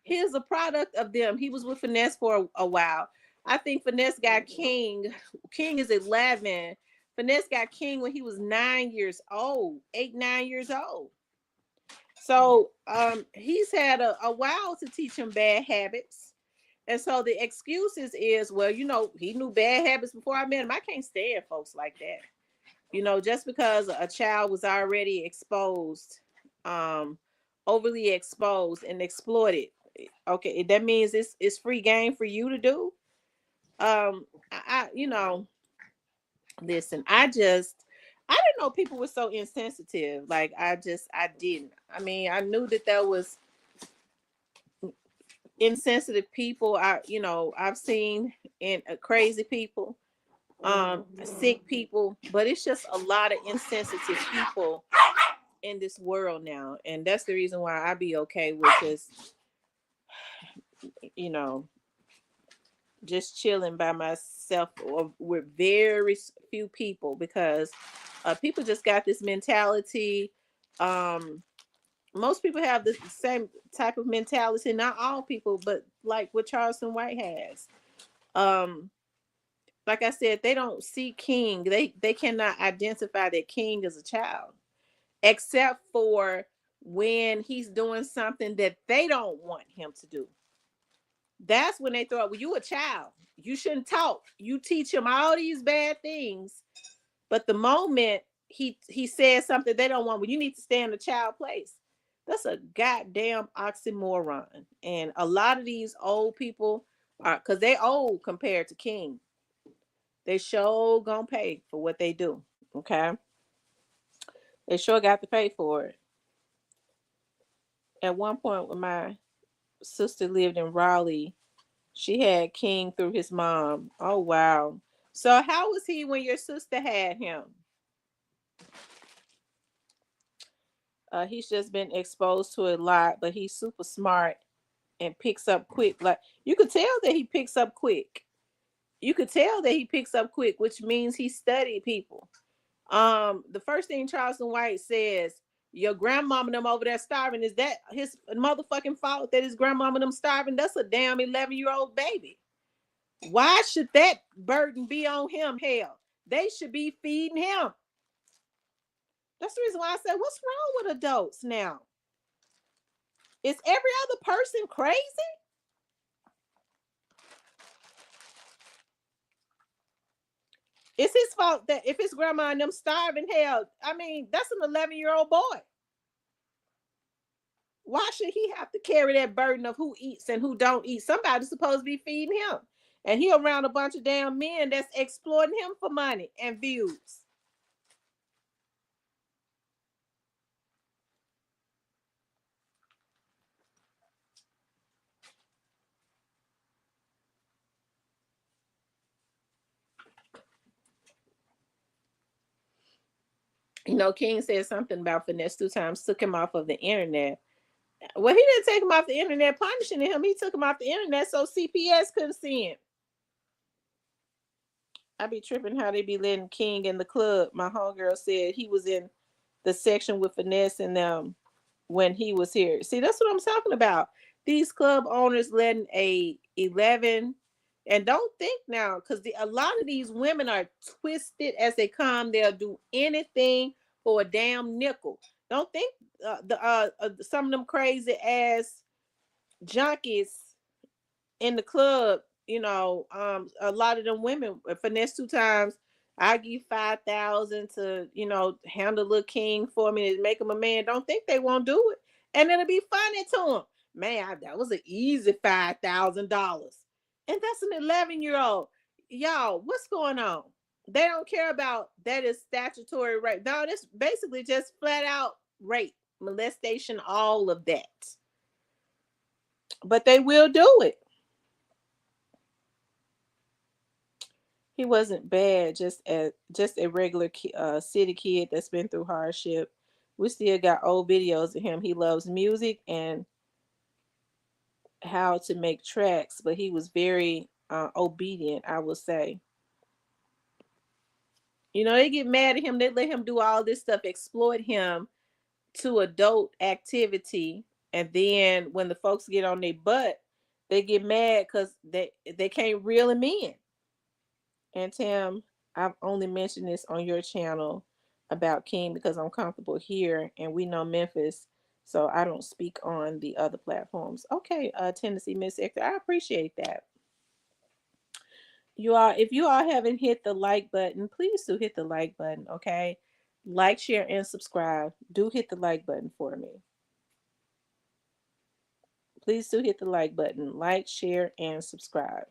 He is a product of them. He was with Finesse for a while. I think Finesse got King. King is 11. Finesse got King when he was 9 years old, 8, 9 years old. So he's had a while to teach him bad habits. And so the excuses is, well, you know, he knew bad habits before I met him. I can't stand folks like that. You know, just because a child was already exposed overly exposed and exploited. Okay, that means it's free game for you to do. I you know, listen, I didn't know people were so insensitive. Like I didn't. I mean, I knew that there was insensitive people. I've seen in crazy people, sick people, but it's just a lot of insensitive people in this world now, and that's the reason why I be okay with just, you know, just chilling by myself or with very few people, because people just got this mentality. Most people have the same type of mentality. Not all people, but like what Charleston White has. Um, like I said, they don't see King. They cannot identify that King is a child, except for when he's doing something that they don't want him to do. That's when they thought, well, you a child. You shouldn't talk. You teach him all these bad things. But the moment he says something they don't want, well, you need to stay in the child place. That's a goddamn oxymoron. And a lot of these old people are, because they old compared to King. They sure gonna pay for what they do. Okay. They sure got to pay for it. At one point when my sister lived in Raleigh, she had King through his mom. Oh wow. So how was he when your sister had him? He's just been exposed to a lot, but he's super smart and picks up quick. Like you could tell that he picks up quick. You could tell that he picks up quick, which means he studied people. The first thing Charleston White says, your grandmama them over there starving, is that his motherfucking fault that his grandmama them starving? That's a damn 11-year-old baby. Why should that burden be on him? Hell, they should be feeding him. That's the reason why I said, what's wrong with adults now? Is every other person crazy? It's his fault that if his grandma and them starving, hell, I mean, that's an 11-year-old boy. Why should he have to carry that burden of who eats and who don't eat? Somebody's supposed to be feeding him. And he around a bunch of damn men that's exploiting him for money and views. You know, King said something about Finesse 2 times, took him off of the internet. Well, he didn't take him off the internet punishing him. He took him off the internet so CPS couldn't see him. I be tripping how they be letting King in the club. My homegirl said he was in the section with Finesse and them when he was here. See, that's what I'm talking about. These club owners letting a 11, and don't think now, because a lot of these women are twisted as they come. They'll do anything for a damn nickel. Don't think some of them crazy ass junkies in the club, a lot of them women Finesse 2 times. I give 5,000 to, handle little King for me to make him a man. Don't think they won't do it, and it'll be funny to him. Man, that was an easy $5,000, and that's an 11-year-old. Y'all, what's going on? They don't care about that is statutory rape. No, this basically just flat out rape, molestation, all of that. But they will do it. He wasn't bad, just a regular city kid that's been through hardship. We still got old videos of him. He loves music and how to make tracks, but he was very obedient, I would say. They get mad at him. They let him do all this stuff, exploit him to adult activity, and then when the folks get on their butt, they get mad because they can't reel him in. And Tim, I've only mentioned this on your channel about King because I'm comfortable here and we know Memphis, so I don't speak on the other platforms. Okay, Tennessee Miss Hector, I appreciate that. If you all haven't hit the like button, please do hit the like button, okay? Like, share, and subscribe. Do hit the like button for me. Please do hit the like button. Like, share, and subscribe.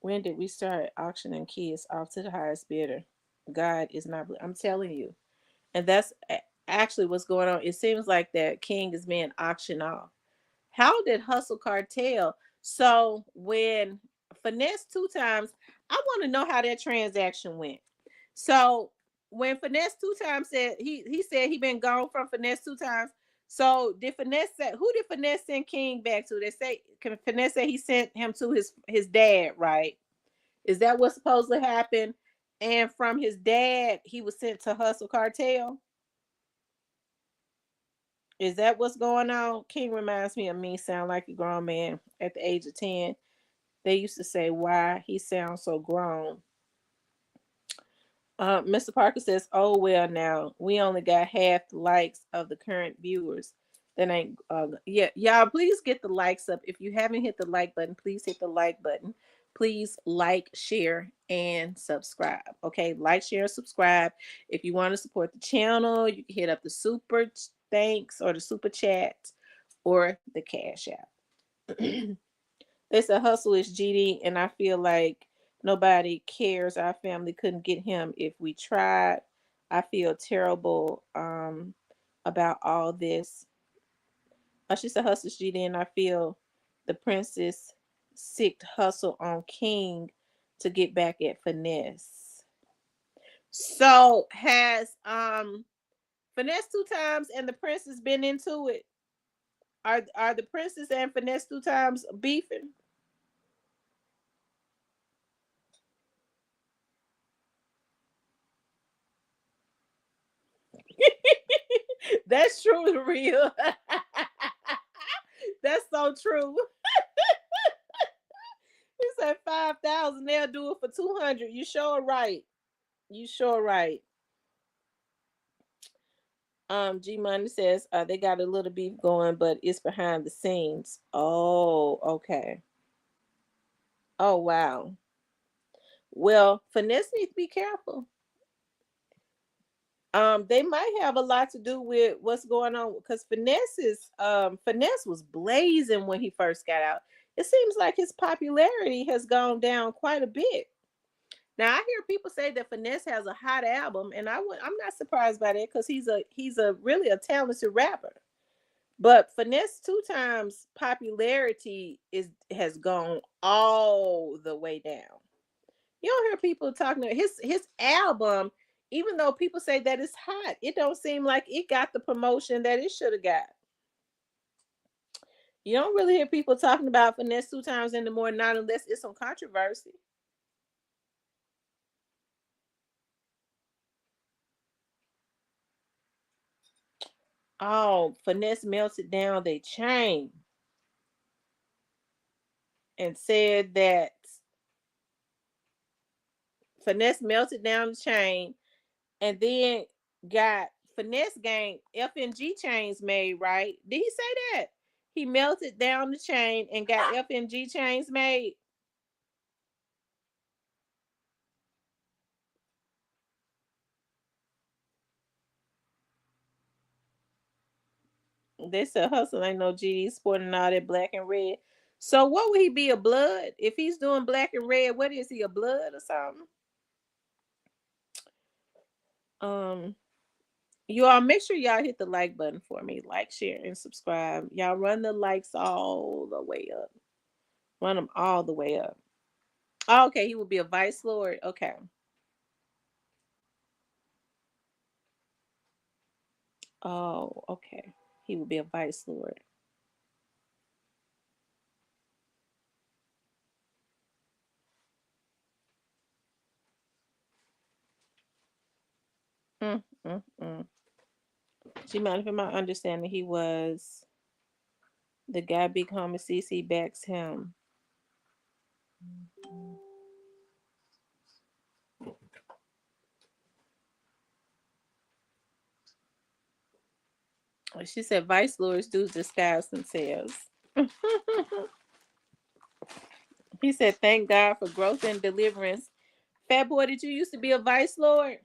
When did we start auctioning kids off to the highest bidder? God is not. I'm telling you, and that's actually what's going on. It seems like that King is being auctioned off. How did Hustle Cartel? So when Finesse 2 times, I want to know how that transaction went. So when Finesse 2 times said he said he been gone from Finesse 2 times. So did Finesse say, who did Finesse send King back to? They say Finesse said he sent him to his dad, right? Is that what's supposed to happen? And from his dad, he was sent to Hustle Cartel. Is that what's going on? King reminds me of me, sound like a grown man at the age of 10. They used to say, why he sounds so grown. Mr. Parker says, oh, well, now we only got half the likes of the current viewers. That ain't, yeah, y'all, please get the likes up. If you haven't hit the like button, please hit the like button. Please like, share, and subscribe. Okay, like, share, subscribe. If you want to support the channel, you can hit up the super thanks or the super chat or the cash app. They said hustle is GD, and I feel like nobody cares. Our family couldn't get him if we tried. I feel terrible about all this. She said hustle is GD, and I feel the princess sick hustle on King to get back at Finesse. So has Finesse 2 times and the princess been into it? Are the princess and Finesse 2 times beefing? That's true, real. That's so true. He said 5,000. They'll do it for 200. You sure right. You sure right. G Money says they got a little beef going, but it's behind the scenes. Oh, okay. Oh, wow. Well, Finesse needs to be careful. They might have a lot to do with what's going on because Finesse was blazing when he first got out. It seems like his popularity has gone down quite a bit. Now I hear people say that Finesse has a hot album, and I'm not surprised by that because he's a really a talented rapper. But Finesse 2 times popularity has gone all the way down. You don't hear people talking about his album, even though people say that it's hot, it don't seem like it got the promotion that it should have got. You don't really hear people talking about Finesse 2 times anymore, not unless it's some controversy. Oh, Finesse melted down their chain and said that Finesse melted down the chain and then got Finesse gang FNG chains made, right? Did he say that? He melted down the chain and got FNG chains made. They said hustle ain't no GD sporting all that black and red. So what would he be, a blood? If he's doing black and red, what is he, a blood or something? You all make sure y'all hit the like button for me. Like, share, and subscribe. Y'all run the likes all the way up. Run them all the way up. Oh, okay, he will be a vice lord. Okay. Oh, okay. He will be a vice lord. Mm, mm, mm. Do you mind if my understanding he was the guy Big Homie CC backs him? She said vice lords do disguise themselves. He said, thank God for growth and deliverance. Fat Boy, did you used to be a vice lord?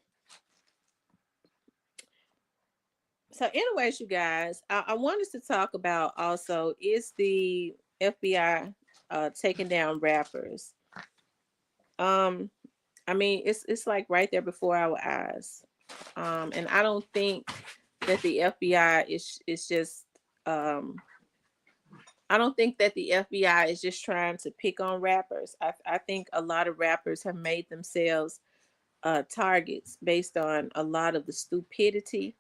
So, anyways, you guys, I wanted to talk about also is the FBI taking down rappers. Um, I mean, it's like right there before our eyes. And I don't think that the FBI is just I don't think that the FBI is just trying to pick on rappers. I think a lot of rappers have made themselves targets based on a lot of the stupidity.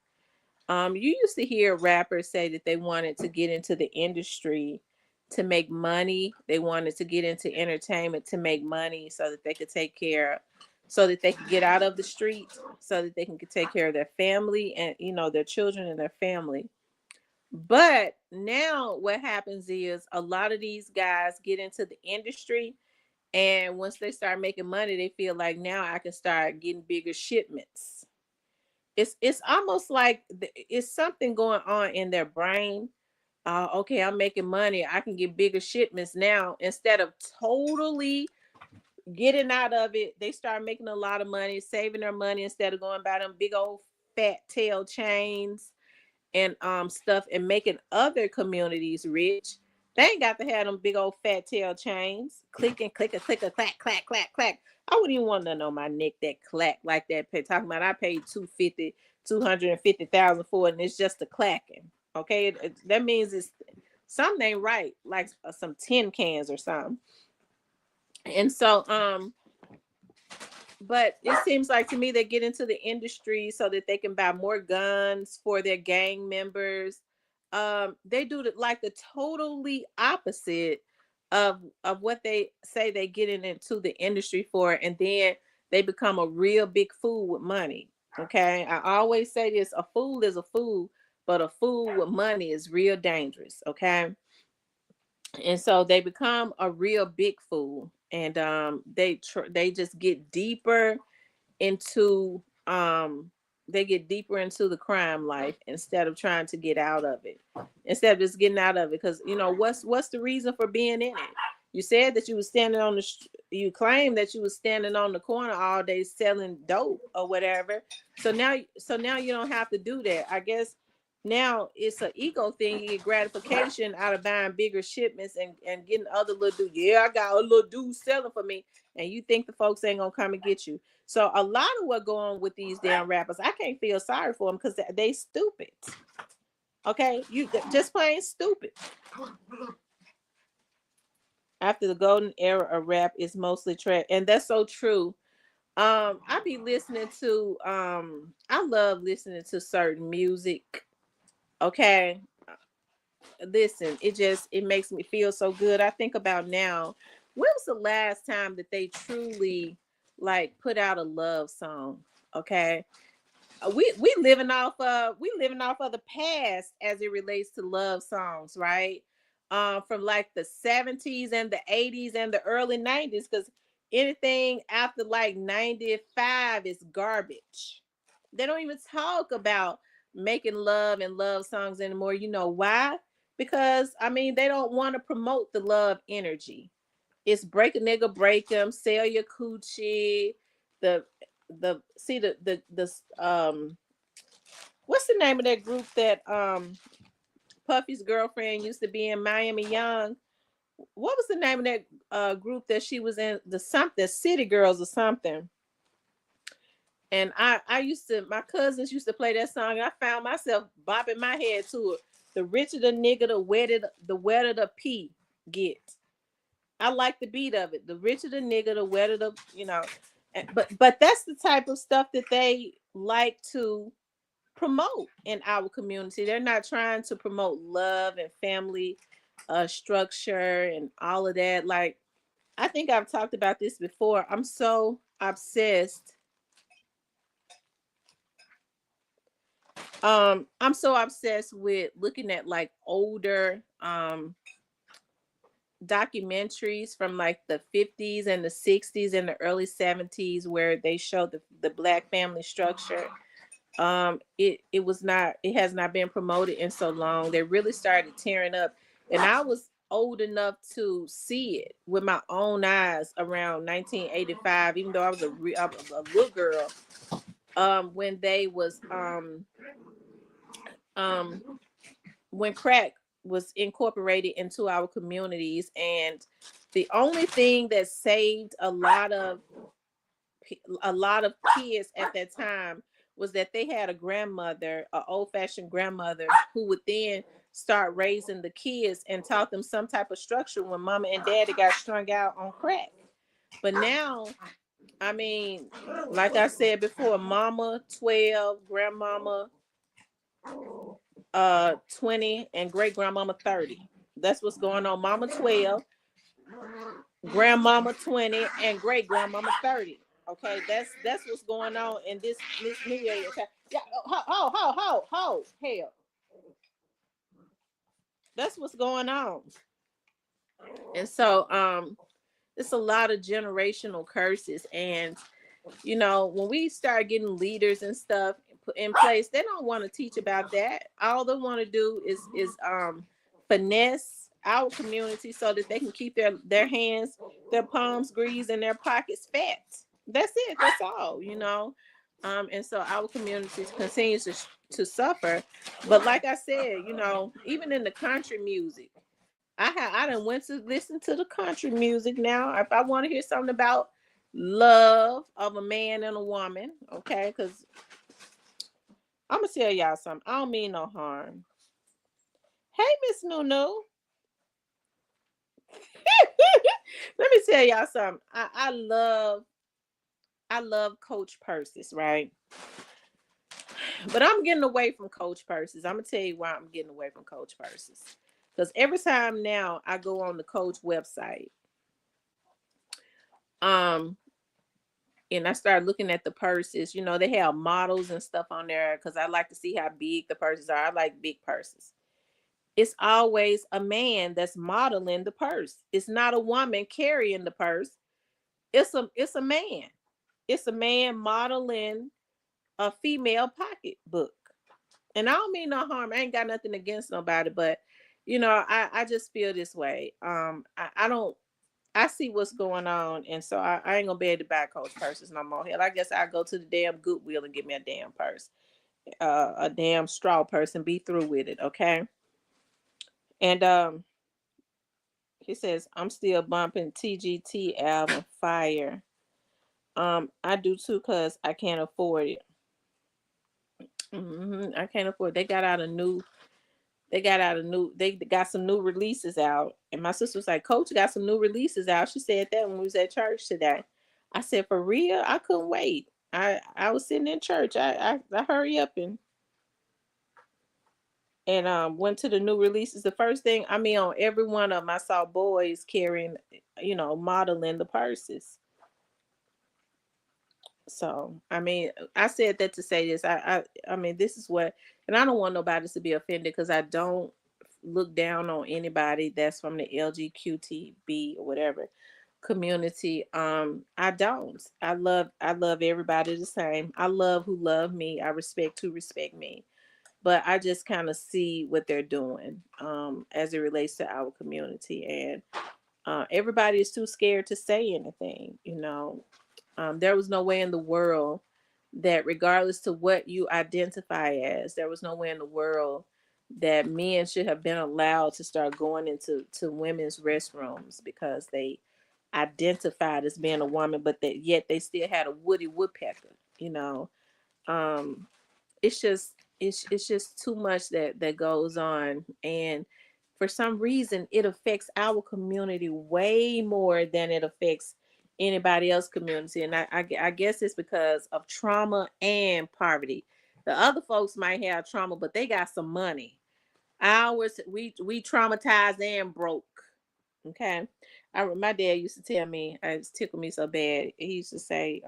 You used to hear rappers say that they wanted to get into the industry to make money. They wanted to get into entertainment to make money so that they could take care, so that they could get out of the street, so that they can take care of their family and their children and their family. But now what happens is a lot of these guys get into the industry, and once they start making money, they feel like now I can start getting bigger shipments. It's almost like it's something going on in their brain. Okay, I'm making money. I can get bigger shipments now. Instead of totally getting out of it, they start making a lot of money, saving their money instead of going by them big old fat tail chains and stuff and making other communities rich. They ain't got to have them big old fat tail chains. Clicking, clicker, clicker, clack, clack, clack, clack. I wouldn't even want to know my neck that clack like that. Talking about I paid 250,000 for it, and it's just a clacking. Okay, that means it's something ain't right, like some tin cans or something. And so but it seems like to me they get into the industry so that they can buy more guns for their gang members. They do like the totally opposite of what they say they getting into the industry for, and then they become a real big fool with money. Okay, I always say this: a fool is a fool, but a fool with money is real dangerous. Okay, and so they become a real big fool, and they just get deeper into the crime life instead of trying to get out of it, instead of just getting out of it. Because what's the reason for being in it? You said that you was standing on you claimed that you was standing on the corner all day selling dope or whatever. So now you don't have to do that. I guess now it's an ego thing. You get gratification out of buying bigger shipments and getting other little dudes. Yeah, I got a little dude selling for me, and you think the folks ain't gonna come and get you. So a lot of what go on with these damn rappers, I can't feel sorry for them because they stupid. Okay, you just plain stupid. After the golden era of rap is mostly trash, and that's so true. I be listening to I love listening to certain music. Okay, listen, it makes me feel so good. I think about now, when was the last time that they truly like put out a love song? Okay, we living off of the past as it relates to love songs, right? From like the 70s and the 80s and the early 90s, because anything after like 95 is garbage. They don't even talk about making love and love songs anymore. You know why? Because I mean they don't want to promote the love energy. It's break a nigga, break him, sell your coochie. The see the what's the name of that group that Puffy's girlfriend used to be in, Miami Young? What was the name of that group that she was in? The City Girls or something. And I used to, my cousins used to play that song, and I found myself bopping my head to it. The richer the nigga, the wetter the pee get. I like the beat of it. The richer the nigga, the wetter the, but that's the type of stuff that they like to promote in our community. They're not trying to promote love and family structure and all of that. Like, I think I've talked about this before. I'm so obsessed. I'm so obsessed with looking at like older documentaries from like the 50s and the 60s and the early 70s where they show the black family structure. It has not been promoted in so long. They really started tearing up, and I was old enough to see it with my own eyes around 1985, even though I was a little girl. When they was um when crack was incorporated into our communities, and the only thing that saved a lot of kids at that time was that they had a grandmother, an old-fashioned grandmother, who would then start raising the kids and taught them some type of structure when mama and daddy got strung out on crack. But now, I mean, like I said before, mama 12, grandmama 20, and great grandmama 30. That's what's going on. Mama 12, grandmama 20, and great grandmama 30. Okay, that's what's going on in this new area. Okay, yeah, hell, that's what's going on. And so it's a lot of generational curses. And when we start getting leaders and stuff put in place, they don't want to teach about that. All they want to do is finesse our community so that they can keep their hands, their palms greased, and their pockets fat. That's it. That's all. And so our community continues to suffer. But like I said, even in the country music, I done went to listen to the country music now. If I want to hear something about love of a man and a woman, okay, because I'm gonna tell y'all something. I don't mean no harm. Hey, Miss Nunu. Let me tell y'all something. I love Coach Purses, right? But I'm getting away from Coach Purses. I'm gonna tell you why I'm getting away from Coach Purses. Because every time now I go on the Coach website, and I started looking at the purses. They have models and stuff on there because I like to see how big the purses are. I like big purses. It's always a man that's modeling the purse. It's not a woman carrying the purse. It's a man. It's a man modeling a female pocketbook. And I don't mean no harm. I ain't got nothing against nobody, but I just feel this way. I don't. I see what's going on, and so I ain't gonna be able to buy Coach purses no more. Hell, I guess I'll go to the damn Goodwill and get me a damn purse, a damn straw purse, and be through with it. Okay. And he says I'm still bumping TGT album Fire. I do too, cause I can't afford it. I can't afford it. They got some new releases out. And my sister was like, Coach got some new releases out. She said that when we was at church today. I said, for real? I couldn't wait. I was sitting in church. I hurry up and went to the new releases. The first thing, on every one of them, I saw boys carrying, modeling the purses. So, I said that to say this. This is what, and I don't want nobody to be offended because I don't look down on anybody that's from the LGQTB or whatever community. I don't. I love everybody the same. I love who love me. I respect who respect me. But I just kind of see what they're doing as it relates to our community, and everybody is too scared to say anything. There was no way in the world that, regardless to what you identify as, there was no way in the world that men should have been allowed to start going into women's restrooms because they identified as being a woman, but that yet they still had a Woody Woodpecker. Um, it's just too much that goes on, and for some reason it affects our community way more than it affects anybody else community. And I guess it's because of trauma and poverty. The other folks might have trauma, but they got some money. Ours, we traumatized and broke. Okay. My dad used to tell me, it tickled me so bad. He used to say,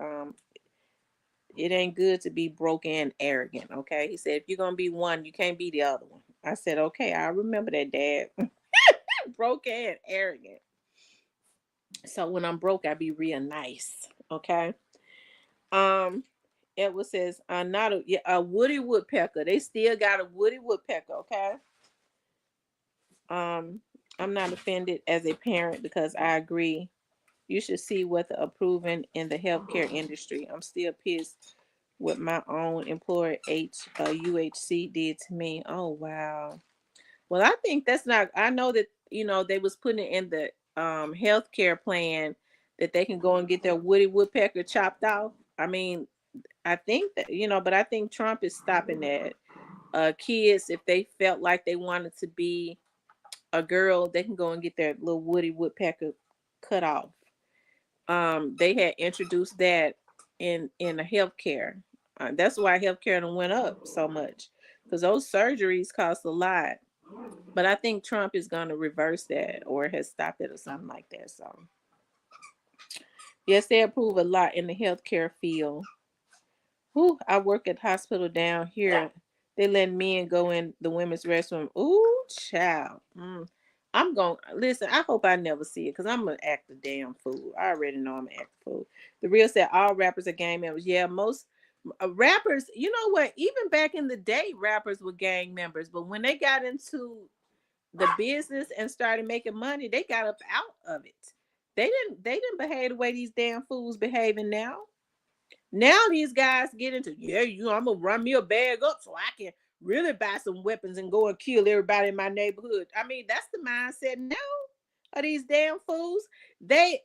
it ain't good to be broke and arrogant. Okay. He said, if you're gonna be one, you can't be the other one. I said, okay, I remember that, Dad. Broke and arrogant. So when I'm broke, I be real nice. Okay. Edward says, not a Woody Woodpecker. They still got a Woody Woodpecker. Okay. I'm not offended as a parent because I agree. You should see what the approving in the healthcare industry. I'm still pissed what my own employer UHC did to me. Oh wow. Well, I think that's not. I know that they was putting it in the healthcare plan that they can go and get their Woody Woodpecker chopped off. I mean, I think that but I think Trump is stopping that. Kids, if they felt like they wanted to be a girl, they can go and get their little Woody Woodpecker cut off. They had introduced that in the healthcare. That's why healthcare done went up so much because those surgeries cost a lot. But I think Trump is going to reverse that or has stopped it or something like that. So yes, they approve a lot in the healthcare field. Whew, I work at hospital down here. They let men go in the women's restroom. Ooh, child. I'm going to listen. I hope I never see it because I'm going to act a damn fool. I already know I'm going to act a fool. The real said all rappers are gang members. Yeah, most rappers, you know what? Even back in the day, rappers were gang members. But when they got into the business and started making money, they got up out of it. They didn't behave the way these damn fools behaving now. Now these guys get into, I'm gonna run me a bag up so I can really buy some weapons and go and kill everybody in my neighborhood. I mean, that's the mindset now of these damn fools. They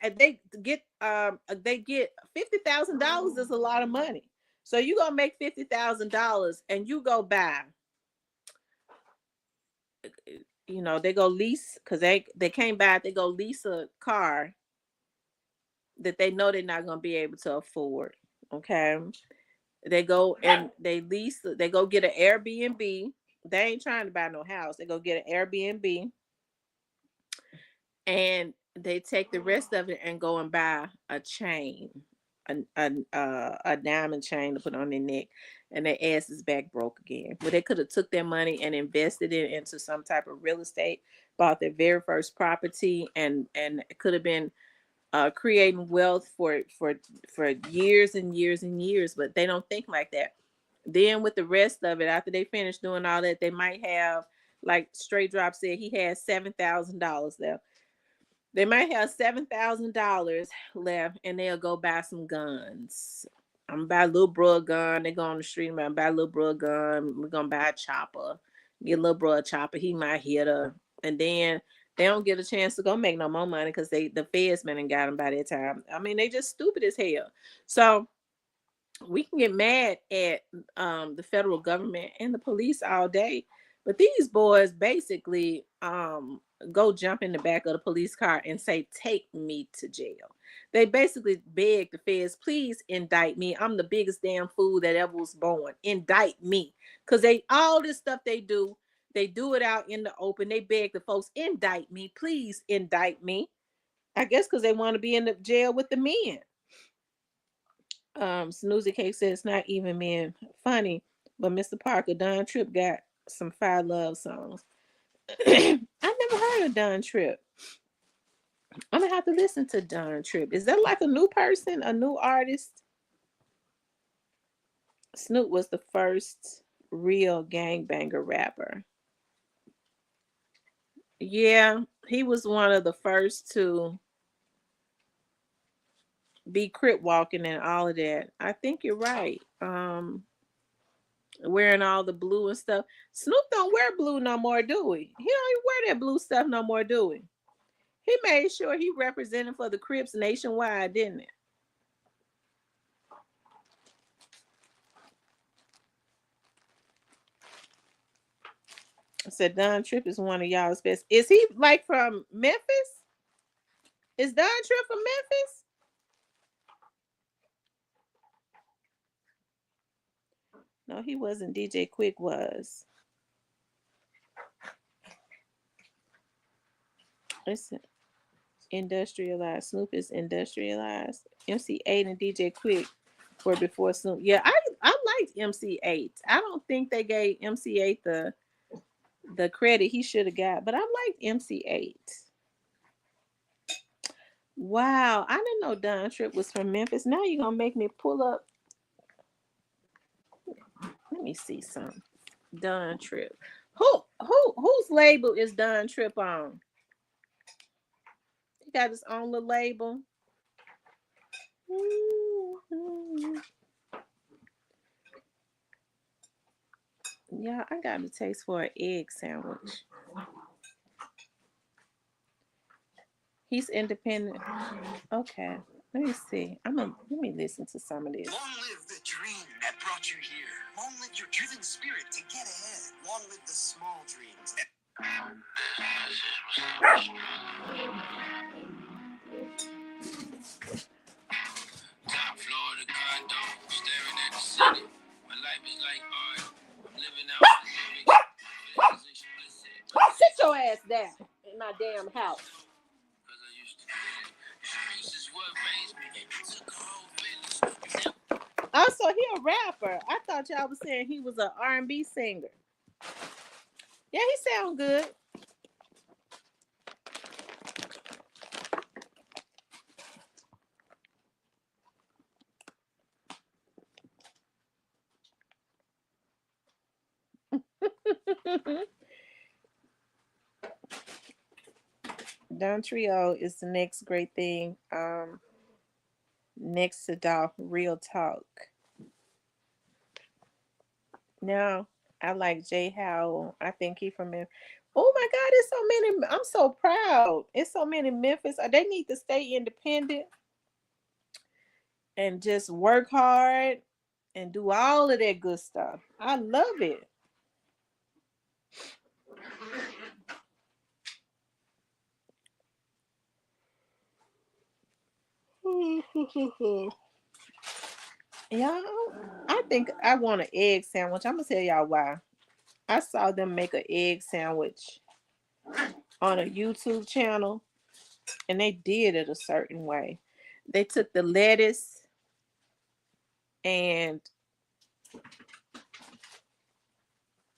get $50,000 is a lot of money. So you gonna make $50,000 and you go buy, they go lease because they can't buy it. They go lease a car that they know they're not gonna be able to afford. Okay. They go and they go get an Airbnb. They ain't trying to buy no house. They go get an Airbnb and they take the rest of it and go and buy a chain, a diamond chain to put on their neck, and their ass is back broke again. But they could have took their money and invested it into some type of real estate, bought their very first property, and it could have been creating wealth for years and years and years. But they don't think like that. Then with the rest of it, after they finish doing all that, they might have, like Straight Drop said, he has $7,000 left. They might have $7,000 left, and they'll go buy some guns. I'm gonna buy a little bro a gun. They go on the street and buy a little bro a gun. We're gonna buy a chopper. Get a little bro a chopper. He might hit her, and then they don't get a chance to go make no more money because the feds men and got them by that time. I mean, they just stupid as hell. So we can get mad at the federal government and the police all day, but these boys basically go jump in the back of the police car and say, "Take me to jail." They basically beg the feds, "Please indict me. I'm the biggest damn fool that ever was born. Indict me." Because all this stuff they do it out in the open. They beg the folks, "Indict me. Please indict me." I guess because they want to be in the jail with the men. Snoozy Cake says it's not even men funny, but Mr. Parker, Don Tripp got some fire love songs. I never heard of Don Tripp. I'm gonna have to listen to Don Tripp. Is that like a new person, a new artist? Snoop was the first real gangbanger rapper. Yeah, he was one of the first to be crip walking and all of that. I think you're right. Wearing all the blue and stuff. Snoop don't wear blue no more, do he? He don't even wear that blue stuff no more, do he? He made sure he represented for the Crips nationwide, didn't it? I said Don Tripp is one of y'all's best. Is he like from Memphis? Is Don Tripp from Memphis? No, he wasn't. DJ Quick was. Listen, industrialized. Snoop is industrialized. MC8 and DJ Quick were before Snoop. Yeah, I liked MC8. I don't think they gave MC8 the credit he should have got, but I liked MC8. Wow, I didn't know Don Tripp was from Memphis. Now you're gonna make me pull up. Let me see some. Don Tripp. Whose label is Don Tripp on? got his own little label. Yeah, I got a taste for an egg sandwich. He's independent. Okay, let me see. Let me listen to some of this. Long live the dream that brought you here. Long live your driven spirit to get ahead. Long live the small dreams that. Top floor of the condo, staring at the city. My life is like art. I'm living out the Sit your ass down in my damn house. because I used to do it. This is what raised me. Took a whole village. Also, he a rapper. I thought y'all was saying he was an R&B singer. Yeah, he sound good. Don Trio is the next great thing. Next to Dolph, Real Talk. Now, I like Jay Howell. I think he from Memphis. Oh my God, it's so many. I'm so proud. It's so many Memphis. They need to stay independent and just work hard and do all of that good stuff. I love it. Y'all, I think I want an egg sandwich. I'm gonna tell y'all why. I saw them make an egg sandwich on a YouTube channel, and they did it a certain way. They took the lettuce and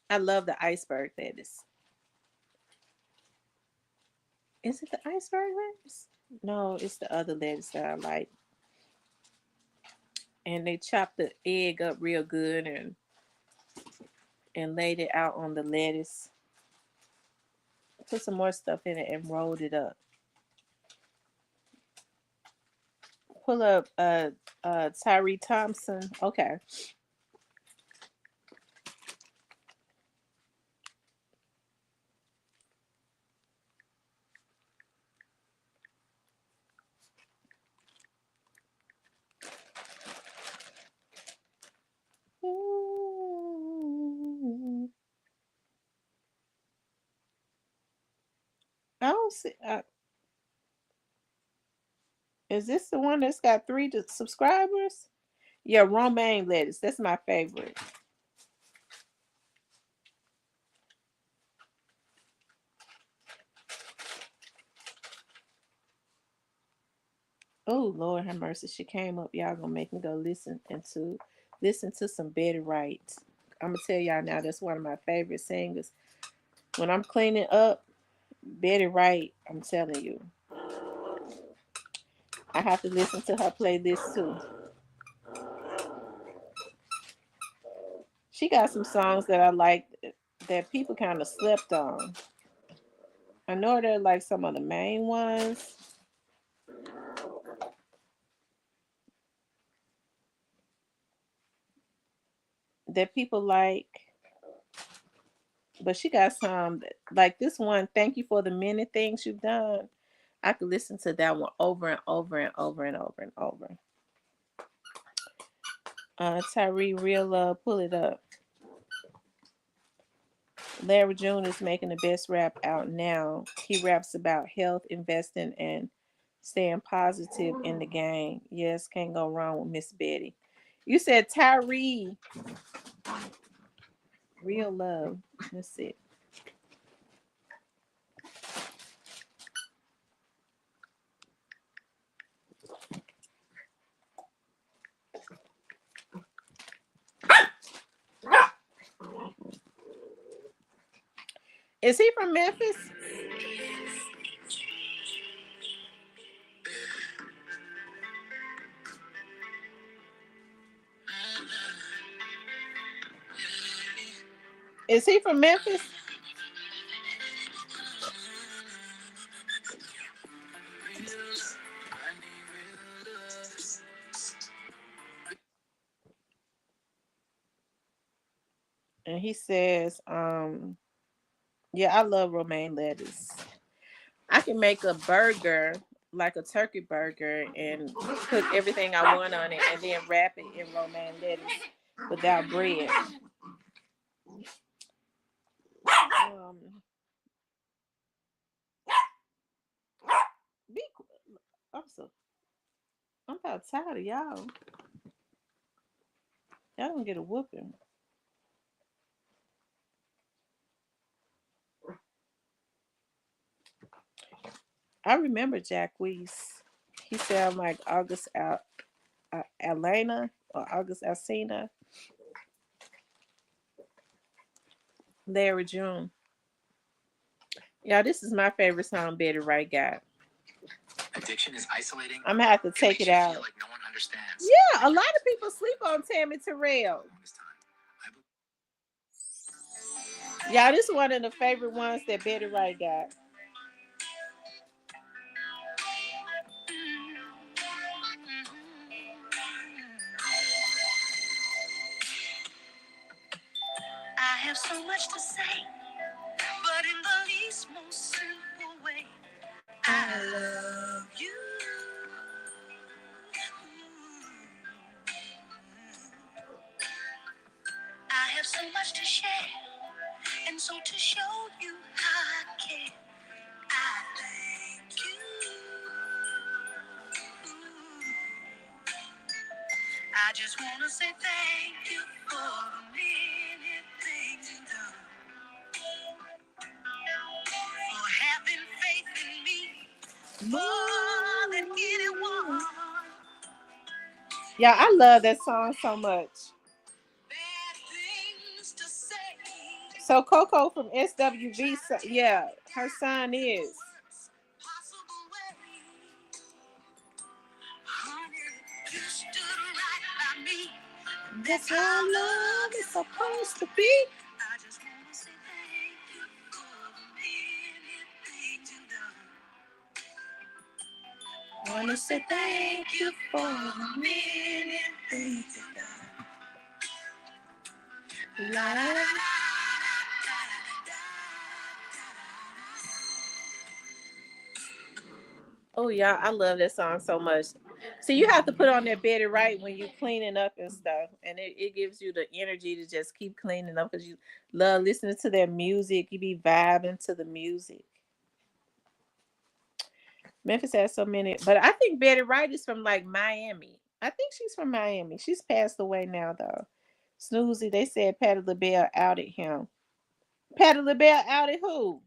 I love the iceberg lettuce. Is it the iceberg lettuce? No, it's the other lettuce that I like. And they chopped the egg up real good and laid it out on the lettuce. Put some more stuff in it and rolled it up. Pull up Tyree Thompson. Okay. I don't see. Is this the one that's got 3 subscribers? Yeah, romaine lettuce. That's my favorite. Oh Lord have mercy. She came up. Y'all gonna make me go listen to some Betty Wright. I'm gonna tell y'all now that's one of my favorite singers. When I'm cleaning up, Betty Wright, I'm telling you. I have to listen to her playlist too. She got some songs that I like that people kind of slept on. I know they're like some of the main ones. That people like. But she got some like this one, Thank You for the Many Things You've Done. I could listen to that one over and over and over and over and over. Tyree, Real Love, Pull It Up. Larry June is making the best rap out now. He raps about health, investing, and staying positive in the game. Yes, can't go wrong with Miss Betty. You said Tyree. Real Love. Let's see. Is he from Memphis? Is he from Memphis? And he says, yeah, I love romaine lettuce. I can make a burger, like a turkey burger, and put everything I want on it and then wrap it in romaine lettuce without bread. Um, be, I'm about tired of y'all. Y'all don't get a whooping. I remember Jack Weiss. He sounded like August Alena or August Alsina. Larry June. Yeah, this is my favorite song Betty Wright got. Addiction is isolating. I'm gonna have to take it out. Like no one understands. Yeah, a lot of people sleep on Tammy Terrell. Y'all, this is one of the favorite ones that Betty Wright got. I have so much to say, but in the least most simple way, I love you. I have so much to share, and so to show you how I care, I thank you. I just want to say thank you for the many things you've done, for having faith in me more than anyone. Yeah, I love that song so much. Bad things to say. So Coco from SWV, yeah, her son is. Possible way. Honey, you stood right by me. That's how love is supposed to be. I just want to say thank you for the many things you've done. I want to say thank you for the many things you've done. La, la, la. Oh yeah, I love that song so much. So you have to put on that Betty Wright when you cleaning up and stuff, and it gives you the energy to just keep cleaning up because you love listening to their music. You be vibing to the music. Memphis has so many, but I think Betty Wright is from like Miami. I think she's from Miami. She's passed away now though. Snoozy, they said Patti LaBelle outed him. Patti LaBelle outed who?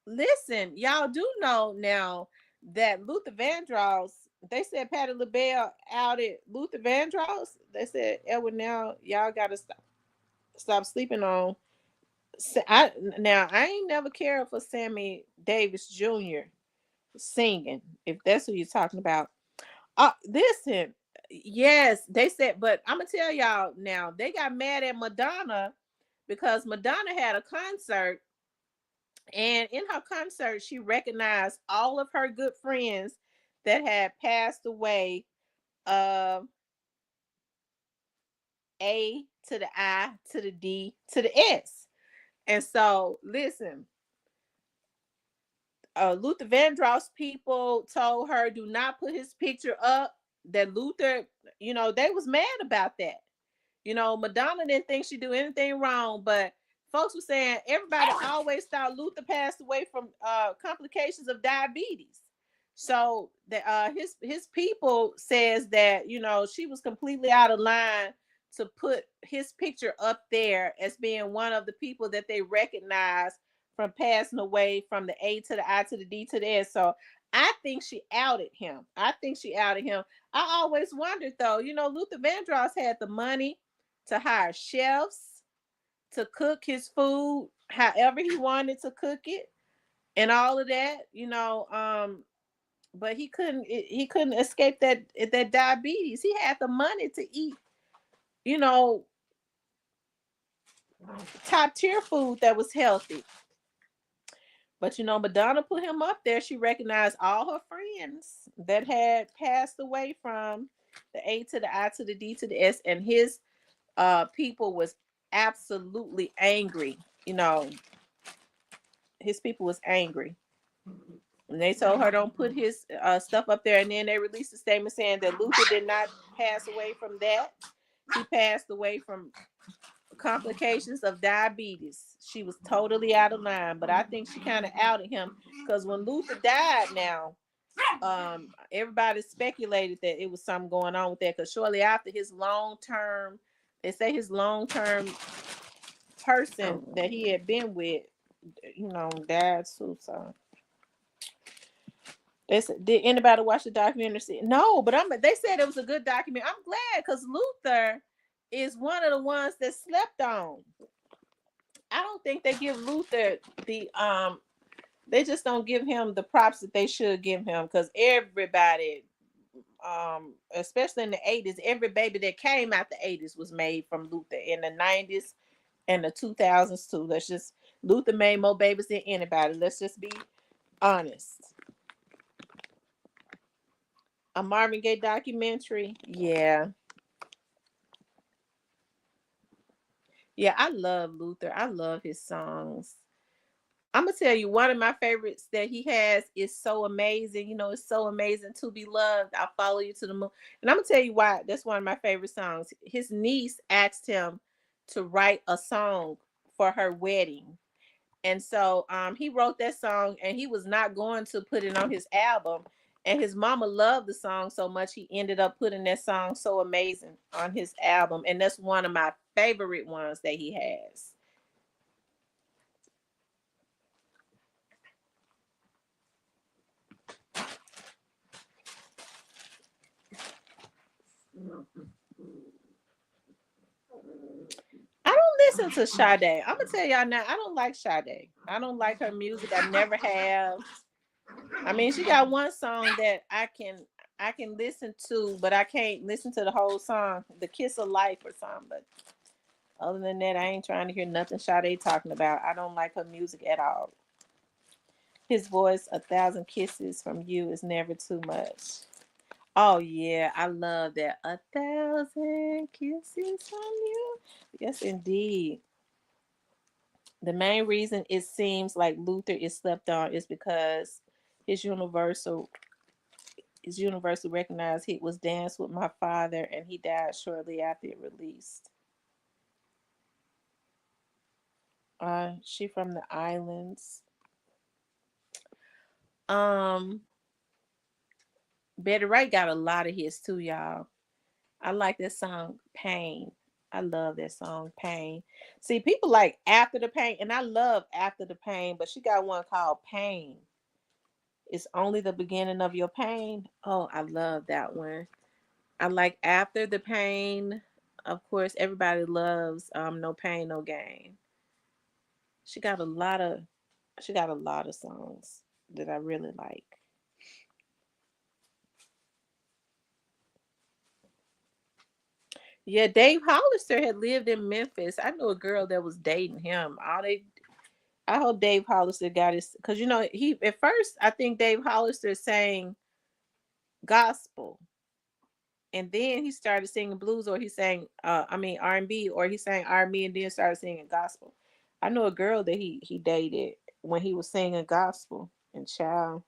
Listen, y'all do know now that Luther Vandross, they said Patti LaBelle outed Luther Vandross. They said, Edward, now y'all gotta stop sleeping on. I ain't never cared for Sammy Davis Jr. singing, if that's who you're talking about. Listen, yes, they said, but I'm gonna tell y'all now, they got mad at Madonna because Madonna had a concert, and in her concert, she recognized all of her good friends that had passed away. Uh, A to the I to the D to the S. And so, listen, Luther Vandross people told her do not put his picture up. That Luther, they was mad about that. Madonna didn't think she do anything wrong, but folks were saying everybody always thought Luther passed away from complications of diabetes. So the his people says that she was completely out of line to put his picture up there as being one of the people that they recognize from passing away from the A to the I to the D to the S. So I think she outed him. I always wondered though, Luther Vandross had the money to hire chefs to cook his food however he wanted to cook it and all of that, but he couldn't escape that diabetes. He had the money to eat, top tier food that was healthy. But Madonna put him up there. She recognized all her friends that had passed away from The A to the I to the D to the S, and his people was absolutely angry. You know, his people was angry. And they told her don't put his stuff up there, and then they released a statement saying that Luther did not pass away from that. He passed away from complications of diabetes. She was totally out of line, but I think she kind of outed him because when Luther died, now everybody speculated that it was something going on with that because shortly after his long-term, they say his long-term person that he had been with, you know, died too. So they said, did anybody watch the documentary? No, but they said it was a good documentary. I'm glad because Luther is one of the ones that slept on. I don't think they give Luther the they just don't give him the props that they should give him because everybody, especially in the 80s, every baby that came out the 80s was made from Luther. In the 90s and the 2000s too. Let's just, Luther made more babies than anybody. Let's just be honest. A Marvin Gaye documentary, yeah. Yeah, I love Luther. I love his songs. I'm gonna tell you, one of my favorites that he has is So Amazing. You know, it's so amazing to be loved. I'll follow you to the moon. And I'm gonna tell you why that's one of my favorite songs. His niece asked him to write a song for her wedding. And so he wrote that song and he was not going to put it on his album. And his mama loved the song so much he ended up putting that song So Amazing on his album. And that's one of my favorite ones that he has. I don't listen to Sade. I'm gonna tell y'all now, I don't like Sade. I don't like her music. I never have. I mean, she got one song that I can listen to, but I can't listen to the whole song, The Kiss of Life or something. But other than that, I ain't trying to hear nothing Sade talking about. I don't like her music at all. His voice, 1,000 Kisses from You is never too much. Oh yeah, I love that. 1,000 kisses from you. Yes, indeed. The main reason it seems like Luther is slept on is because his universal recognized hit was Dance with My Father, and he died shortly after it released. She from the islands. Betty Wright got a lot of hits too, y'all. I like that song Pain. I love that song Pain. See, people like After the Pain, and I love After the Pain, but she got one called Pain. It's only the beginning of your pain. Oh, I love that one. I like After the Pain. Of course, everybody loves No Pain, No Gain. She got a lot of songs that I really like. Yeah, Dave Hollister had lived in Memphis. I knew a girl that was dating him. I hope Dave Hollister got his, because you know he at first I think Dave Hollister sang gospel, and then he started singing blues, or he sang R&B, or he sang R&B and then started singing gospel. I know a girl that he dated when he was singing gospel, and child,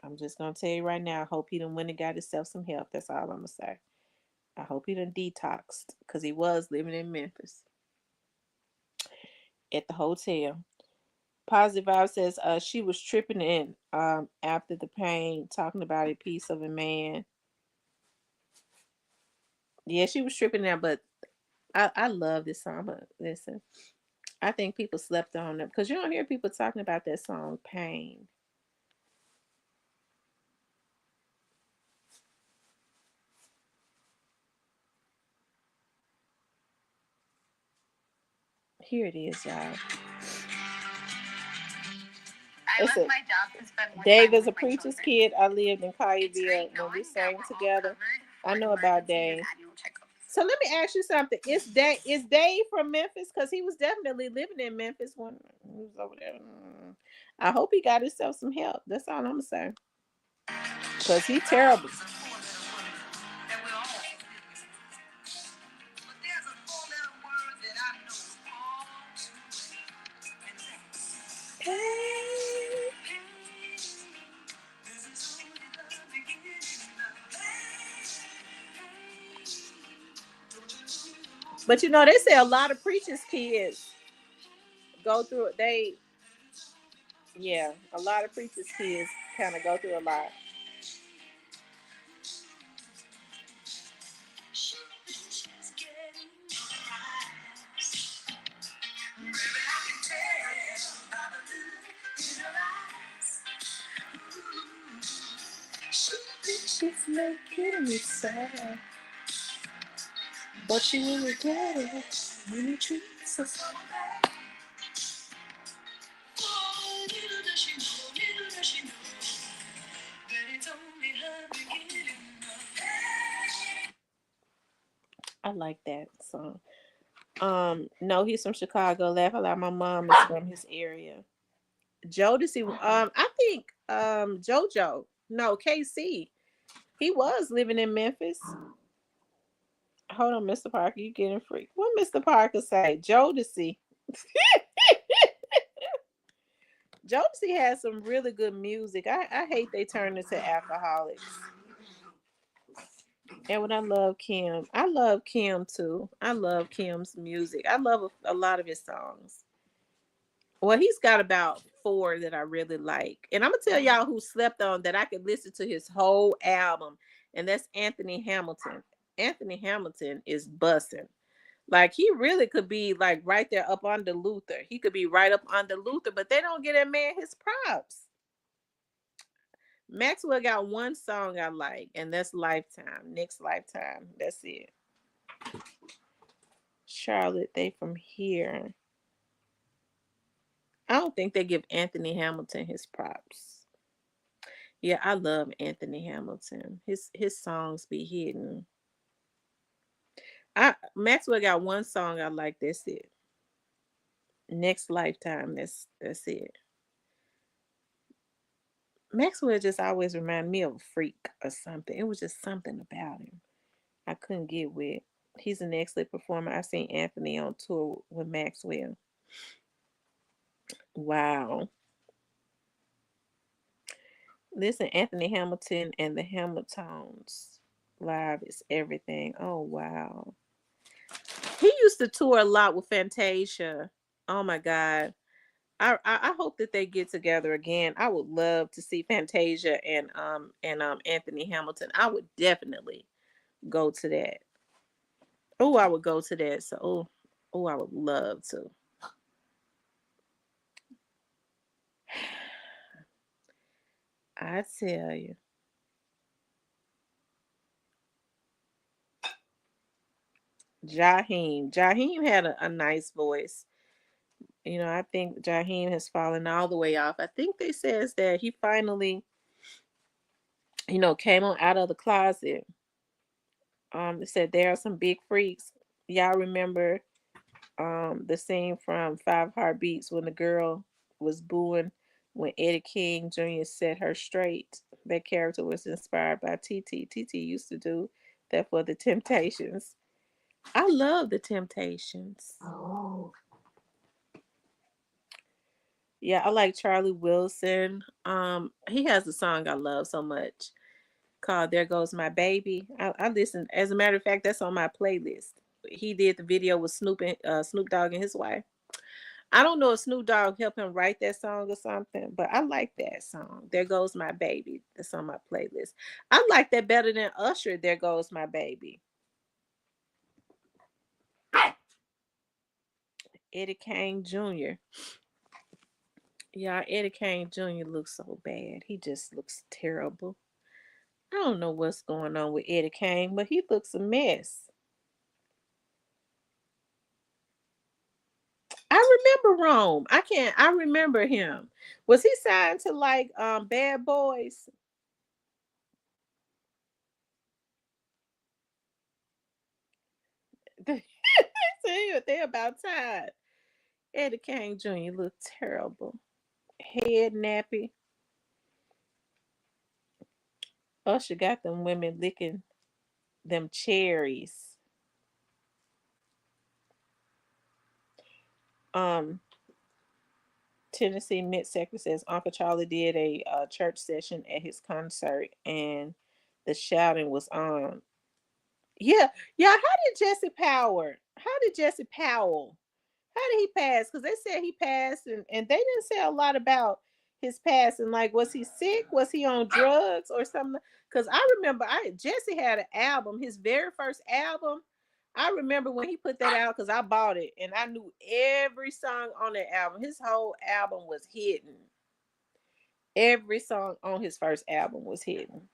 I'm just gonna tell you right now, I hope he done went and got himself some help. That's all I'm gonna say. I hope he done detoxed because he was living in Memphis at the hotel. Positive Vibe says she was tripping in After the Pain, talking about a piece of a man. Yeah, she was tripping there, but I love this song. But listen, I think people slept on it because you don't hear people talking about that song Pain. Here it is, y'all. Listen, Dave is a preacher's kid. I lived in Collierville when we sang together. I know about Dave. So let me ask you something. Is Dave from Memphis? Because he was definitely living in Memphis when he was over there. I hope he got himself some help. That's all I'm gonna say. Cause he terrible. There's a four-letter word that we all use. But there's a four-letter word that I know all too well. And that's pain. This is only the beginning of pain. But you know, they say a lot of preachers' kids go through it. Yeah, a lot of preachers' kids kind of go through a lot. She's making me sad, but she will regret it when you treat us so bad. Oh, little does she know that it's only her beginning of pain. I like that song. No, he's from Chicago. Laugh a lot. My mom is from his area. Jodeci. I think JoJo. No, KC. He was living in Memphis. Hold on, Mr. Parker, you getting free. What Mr. Parker say? Jodeci. Jodeci has some really good music. I hate they turn into alcoholics. And when I love Kim, I love Kim too. I love Kim's music. I love a lot of his songs. Well, he's got about 4 that I really like. And I'm going to tell y'all who slept on that I could listen to his whole album. And that's Anthony Hamilton. Anthony Hamilton is bussing. Like, he really could be like right there up under Luther. He could be right up under Luther, but they don't get that man his props. Maxwell got one song I like, and that's Lifetime. Next Lifetime. That's it. Charlotte, they from here. I don't think they give Anthony Hamilton his props. Yeah, I love Anthony Hamilton. His songs be hidden. Maxwell got one song I like. That's it. Next Lifetime. That's it. Maxwell just always reminded me of a freak or something. It was just something about him I couldn't get with. He's an excellent performer. I've seen Anthony on tour with Maxwell. Wow. Listen, Anthony Hamilton and the Hamiltons live is everything. Oh, wow. He used to tour a lot with Fantasia. Oh my God. I hope that they get together again. I would love to see Fantasia and Anthony Hamilton. I would definitely go to that. Oh, I would go to that. So I would love to. I tell you. Jaheim had a nice voice. You know, I think Jaheim has fallen all the way off. I think they says that he finally, came on out of the closet. They said there are some big freaks. Y'all remember the scene from Five Heartbeats when the girl was booing when Eddie King Jr. set her straight. That character was inspired by TT. TT used to do that for the Temptations. I love the Temptations. Oh. Yeah, I like Charlie Wilson. He has a song I love so much called "There Goes My Baby." I listen. As a matter of fact, that's on my playlist. He did the video with Snoop Dogg and his wife. I don't know if Snoop Dogg helped him write that song or something, but I like that song. "There Goes My Baby." That's on my playlist. I like that better than Usher. "There Goes My Baby." Eddie Kane Jr. Yeah, Eddie Kane Jr. looks so bad. He just looks terrible. I don't know what's going on with Eddie Kane, but he looks a mess. I remember Rome. I remember him. Was he signed to like Bad Boys? They about tired. Eddie Kane Jr. looked terrible. head nappy. Usher got them women licking them cherries. Um, Tennessee Met Secretary says Uncle Charlie did a church session at his concert, and the shouting was on. Yeah, yeah. How did Jesse Powell? How did he pass? Because they said he passed, and they didn't say a lot about his passing. Like, was he sick? Was he on drugs or something? Because I remember, Jesse had an album, his very first album. I remember when he put that out because I bought it and I knew every song on that album. His whole album was hidden. Every song on his first album was hidden.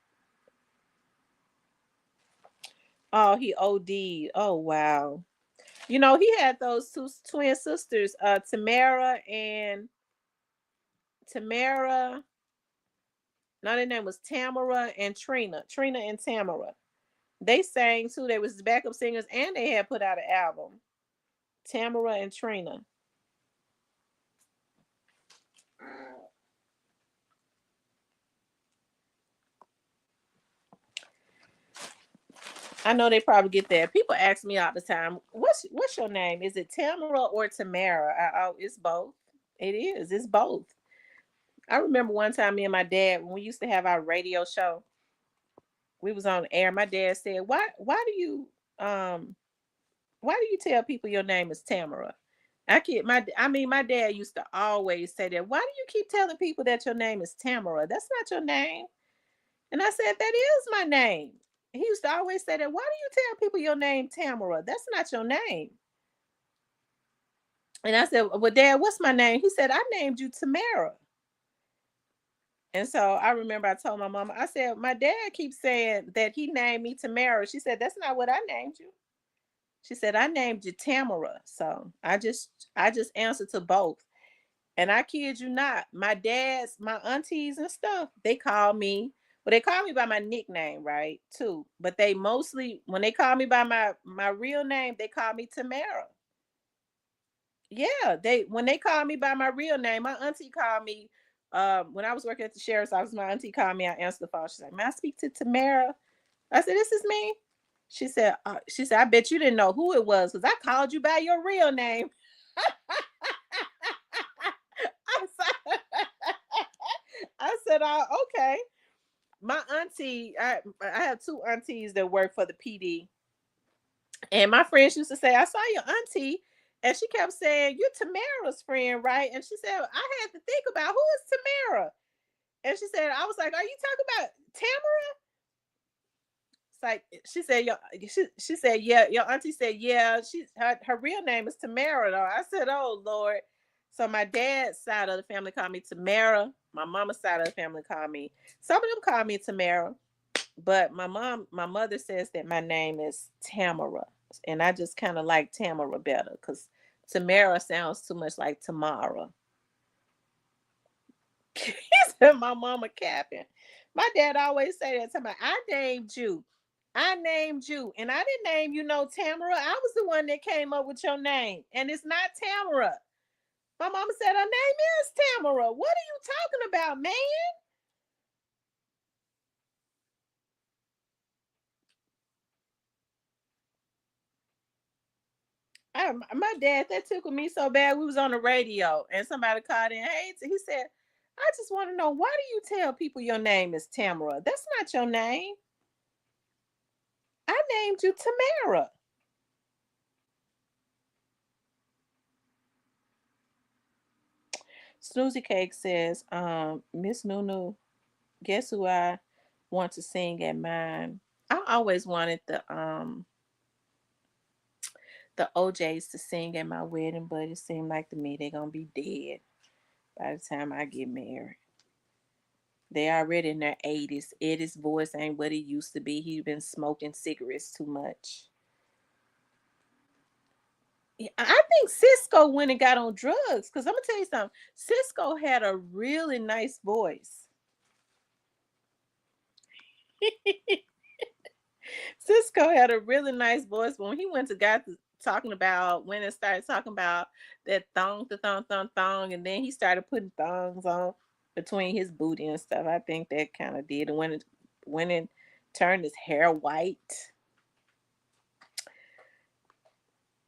Oh, he OD'd. Oh, wow. You know, he had those two twin sisters, Tamara and Tamara. No, their name was Tamara and Trina. Trina and Tamara. They sang too. They was backup singers and they had put out an album. Tamara and Trina. I know they probably get that. People ask me all the time, what's your name? Is it Tamara or Tamara? It's both. It is. It's both. I remember one time me and my dad, when we used to have our radio show, we was on air. My dad said, why do you tell people your name is Tamara? My dad used to always say that. Why do you keep telling people that your name is Tamara? That's not your name. And I said, that is my name. He used to always say that. Why do you tell people your name Tamara? That's not your name. And I said, well, Dad, what's my name? He said, I named you Tamara. And so I remember I told my mama, I said, my dad keeps saying that he named me Tamara. She said, that's not what I named you. She said, I named you Tamara. So I just answered to both. And I kid you not, my aunties and stuff, they call me by my nickname, right? Too. But they mostly, when they call me by my real name, they call me Tamara. Yeah, when they call me by my real name, my auntie called me. When I was working at the sheriff's office, my auntie called me. I answered the phone. She's like, "May I speak to Tamara?" I said, "This is me." She said, "I bet you didn't know who it was because I called you by your real name." I said, okay. My auntie, I have two aunties that work for the PD. And my friends used to say, I saw your auntie. And she kept saying, you're Tamara's friend, right? And she said, I had to think about who is Tamara. And she said, I was like, are you talking about Tamara? It's like, she said, yeah, your auntie said, yeah, her real name is Tamara, though. I said, oh, Lord. So my dad's side of the family called me Tamara. My mama's side of the family called me. Some of them call me Tamara. But my mother says that my name is Tamara. And I just kind of like Tamara better because Tamara sounds too much like Tamara. He said my mama capping. My dad always say that to me. I named you. And I didn't name you no Tamara. I was the one that came up with your name. And it's not Tamara. My mama said her name is Tamara. What are you talking about, man? My dad, that tickled me so bad. We was on the radio and somebody called in. Hey, he said, I just want to know, why do you tell people your name is Tamara? That's not your name. I named you Tamara. Snoozy Cake says, Miss Nunu, guess who I want to sing at mine? I always wanted the OJs to sing at my wedding, but it seemed like to me they're gonna be dead by the time I get married. They already in their 80s. Eddie's voice ain't what it used to be. He's been smoking cigarettes too much. I think Cisco went and got on drugs. Because I'm going to tell you something. Cisco had a really nice voice. Cisco had a really nice voice. But when he went to talking about when it started talking about that thong, the thong, thong, thong, and then he started putting thongs on between his booty and stuff. I think that kind of did. And when it turned his hair white,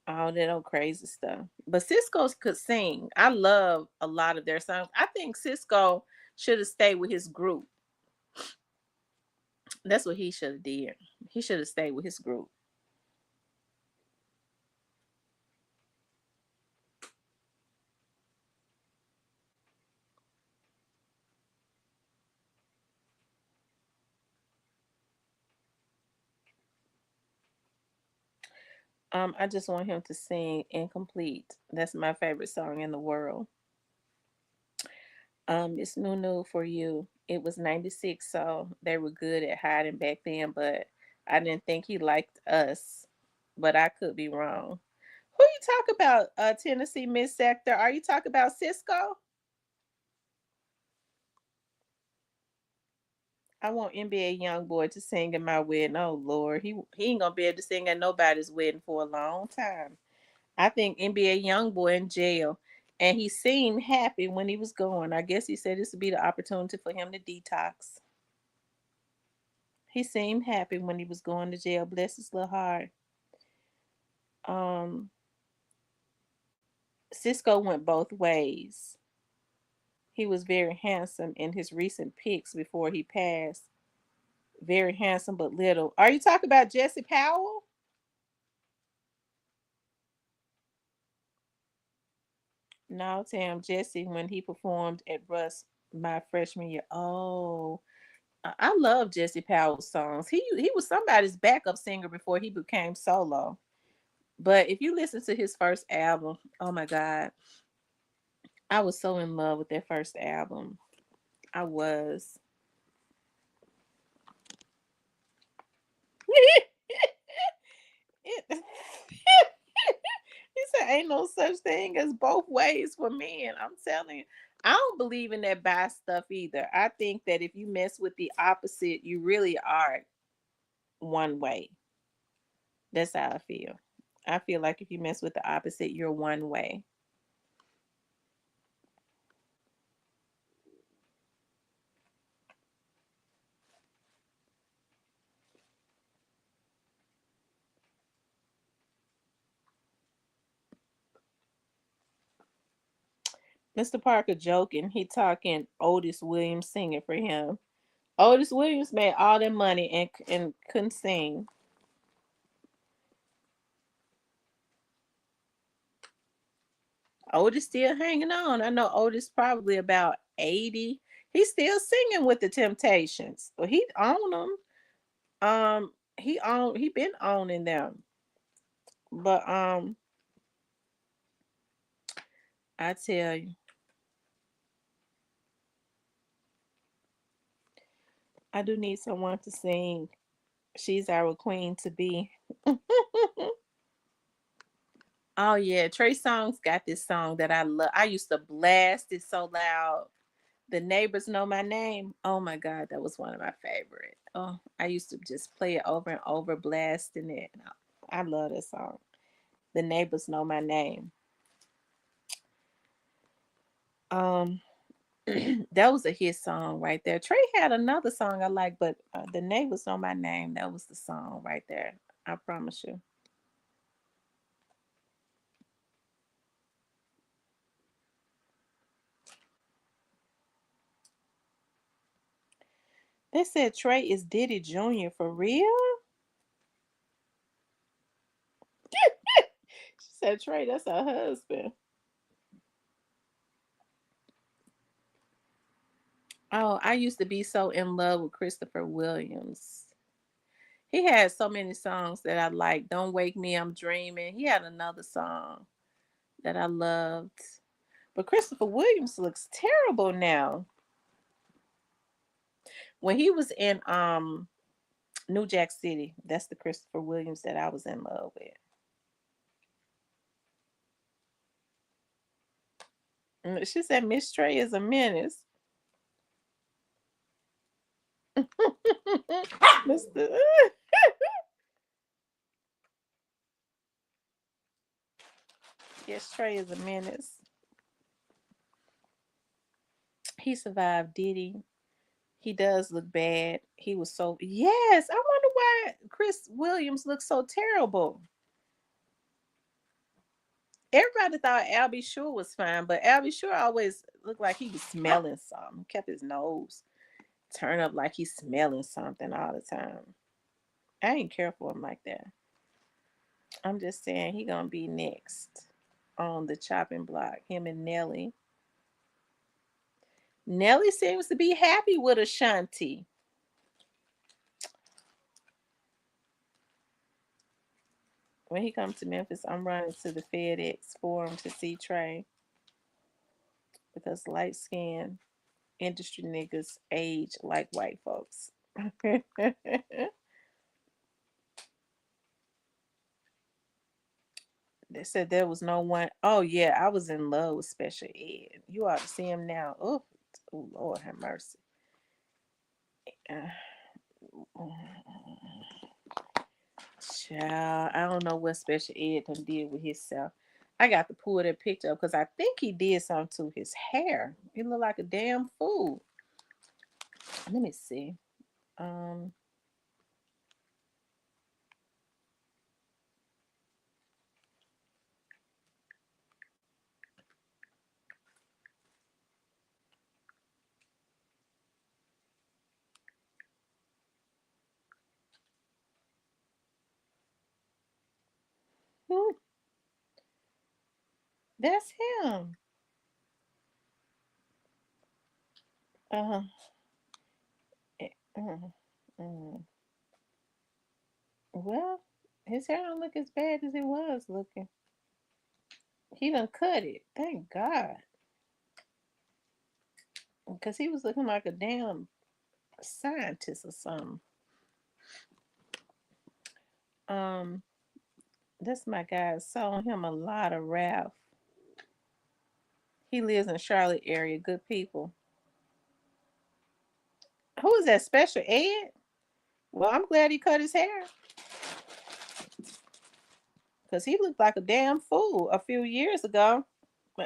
all that old crazy stuff. But Cisco could sing. I love a lot of their songs. I think Cisco should have stayed with his group. That's what he should have did. He should have stayed with his group. I just want him to sing Incomplete. That's my favorite song in the world. It's New for You. It was 96, so they were good at hiding back then, but I didn't think he liked us. But I could be wrong. Who you talk about, Tennessee Miss Sector? Are you talking about Cisco? I want NBA Youngboy to sing at my wedding. Oh Lord, he ain't gonna be able to sing at nobody's wedding for a long time. I think NBA Youngboy in jail, and he seemed happy when he was going. I guess he said this would be the opportunity for him to detox. He seemed happy when he was going to jail. Bless his little heart. Um, Cisco went both ways. He was very handsome in his recent pics before he passed. Very handsome but little. Are you talking about Jesse Powell? No, Tam, Jesse when he performed at Russ my freshman year. Oh, I love Jesse Powell's songs. He was somebody's backup singer before he became solo. But if you listen to his first album, oh my God, I was so in love with that first album. I was. It- he said, "Ain't no such thing as both ways for men." I'm telling you, I don't believe in that bi stuff either. I think that if you mess with the opposite, you really are one way. That's how I feel. I feel like if you mess with the opposite, you're one way. Mr. Parker joking, he talking Otis Williams singing for him. Otis Williams made all that money and couldn't sing. Otis still hanging on. I know Otis probably about 80. He's still singing with the Temptations. Well, he own them. He been owning them. But I tell you, I do need someone to sing. She's our queen to be. Oh yeah, Trey Songz got this song that I love. I used to blast it so loud. The Neighbors Know My Name. Oh my God, that was one of my favorite. Oh, I used to just play it over and over, blasting it. I love that song. The Neighbors Know My Name. Um, that was a hit song right there. Trey had another song I like, but The Neighbors Know My Name. That was the song right there. I promise you. They said Trey is Diddy Jr. for real? She said Trey, that's her husband. Oh, I used to be so in love with Christopher Williams. He had so many songs that I like. Don't Wake Me, I'm Dreaming. He had another song that I loved. But Christopher Williams looks terrible now. When he was in New Jack City, that's the Christopher Williams that I was in love with. She said Miss Trey is a menace. Mr. Yes, Trey is a menace. He survived Diddy. He does look bad. He was so yes. I wonder why Chris Williams looks so terrible. Everybody thought Albie Shore was fine, but Albie Shore always looked like he was smelling something. Kept his nose turned up like he's smelling something all the time. I ain't care for him like that. I'm just saying he gonna be next on the chopping block. Him and Nelly. Nelly seems to be happy with Ashanti. When he comes to Memphis, I'm running to the FedEx Forum to see Trey because light skinned industry niggas age like white folks. They said there was no one. Oh yeah, I was in love with Special Ed. You ought to see him now. Oh, Lord have mercy. Child, I don't know what Special Ed done did with himself. I got to pull that picture up because I think he did something to his hair. He looked like a damn fool. Let me see. Um, that's him. Uh, uh, uh. Well, his hair don't look as bad as it was looking. He done cut it. Thank God. Because he was looking like a damn scientist or something. Um, that's my guy. I saw him a lot of Ralph. He lives in Charlotte area. Good people. Who is that? Special Ed? Well, I'm glad he cut his hair. Because he looked like a damn fool a few years ago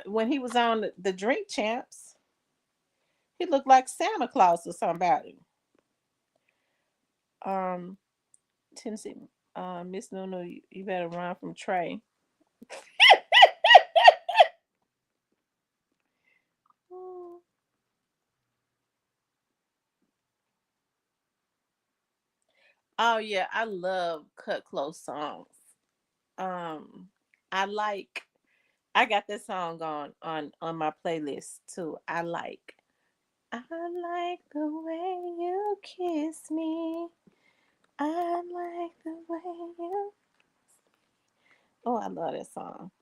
when he was on the Drink Champs. He looked like Santa Claus or somebody. Um, Tennessee, Miss Nunu, you better run from Trey. Oh yeah, I love cut close songs. Um, I like. I got this song on my playlist too. I like. I like the way you kiss me. I like the way you. Oh, I love that song.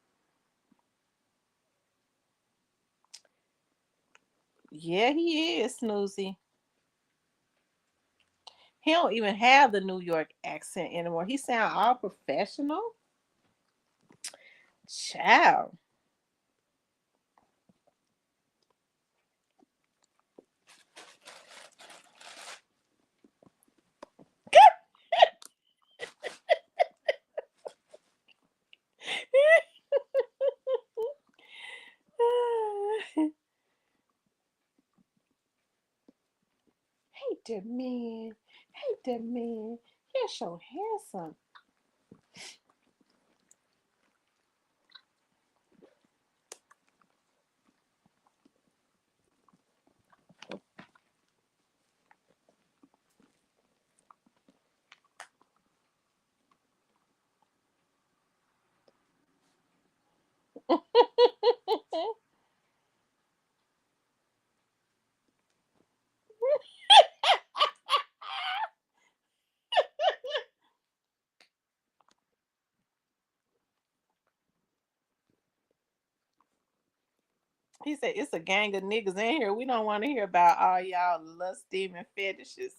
Yeah, he is Snoozy. He don't even have the New York accent anymore. He sound all professional. Ciao. Hey, the man. Hey, the man. You're so handsome. He said, it's a gang of niggas in here. We don't want to hear about all y'all lust demon fetishes.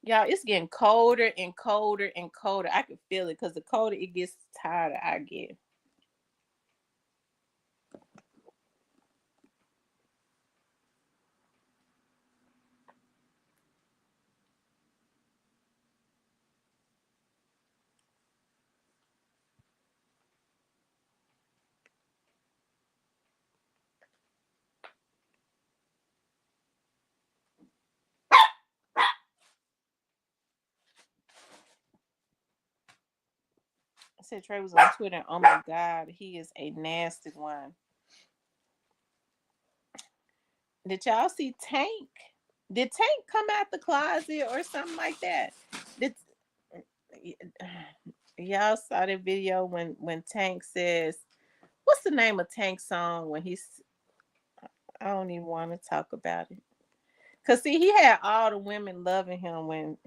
Y'all, it's getting colder and colder and colder. I can feel it because the colder it gets, the tighter I get. said Trey was on Twitter. Oh my God, he is a nasty one. Did y'all see Tank? Did Tank come out the closet or something like that? Did y'all saw the video when Tank says, "What's the name of Tank's song?" When he's, I don't even want to talk about it. Cause see, he had all the women loving him when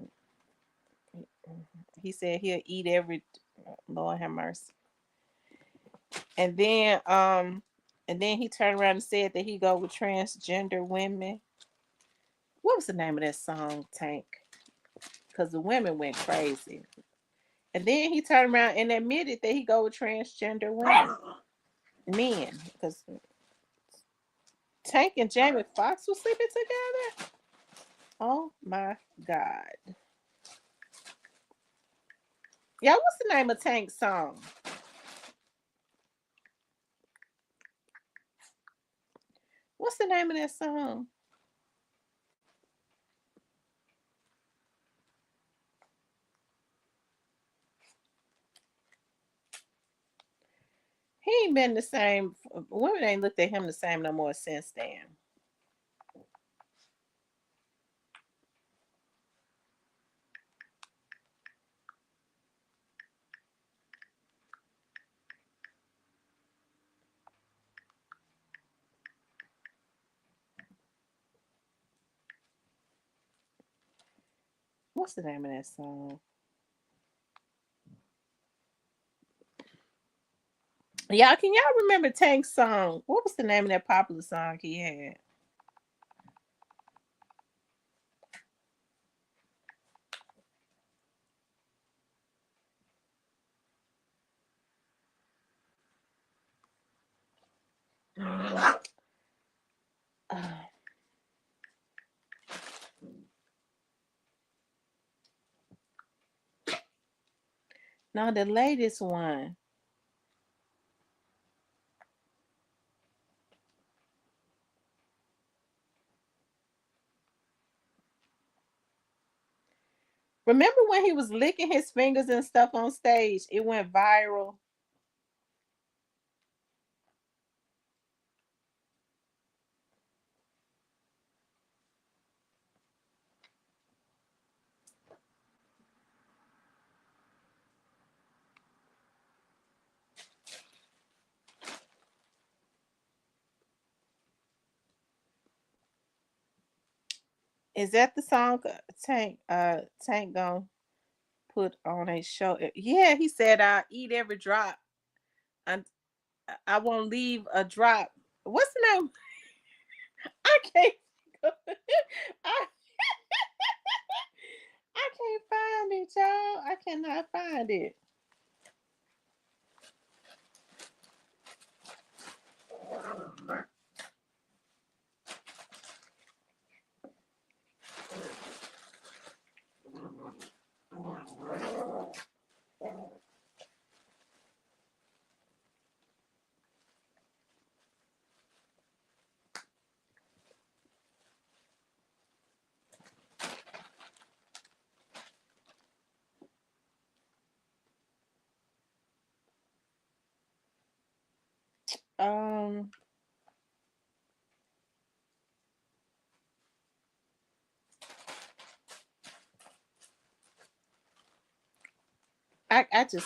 he said he'll eat every. Lord have mercy. And then he turned around and said that he go with transgender women. What was the name of that song, Tank? Because the women went crazy. And then he turned around and admitted that he go with transgender women, men. Because Tank and Jamie Foxx was sleeping together. Oh my God. Yeah, what's the name of Tank's song? What's the name of that song? He ain't been the same. Women ain't looked at him the same no more since then. What's the name of that song? Y'all, can y'all remember Tank's song? What was the name of that popular song he had? No, the latest one. Remember when he was licking his fingers and stuff on stage? It went viral. Is that the song Tank gonna put on a show? Yeah, he said I eat every drop. I, I won't leave a drop. What's the name? I can't. I, I can't find it, y'all. I cannot find it. Um,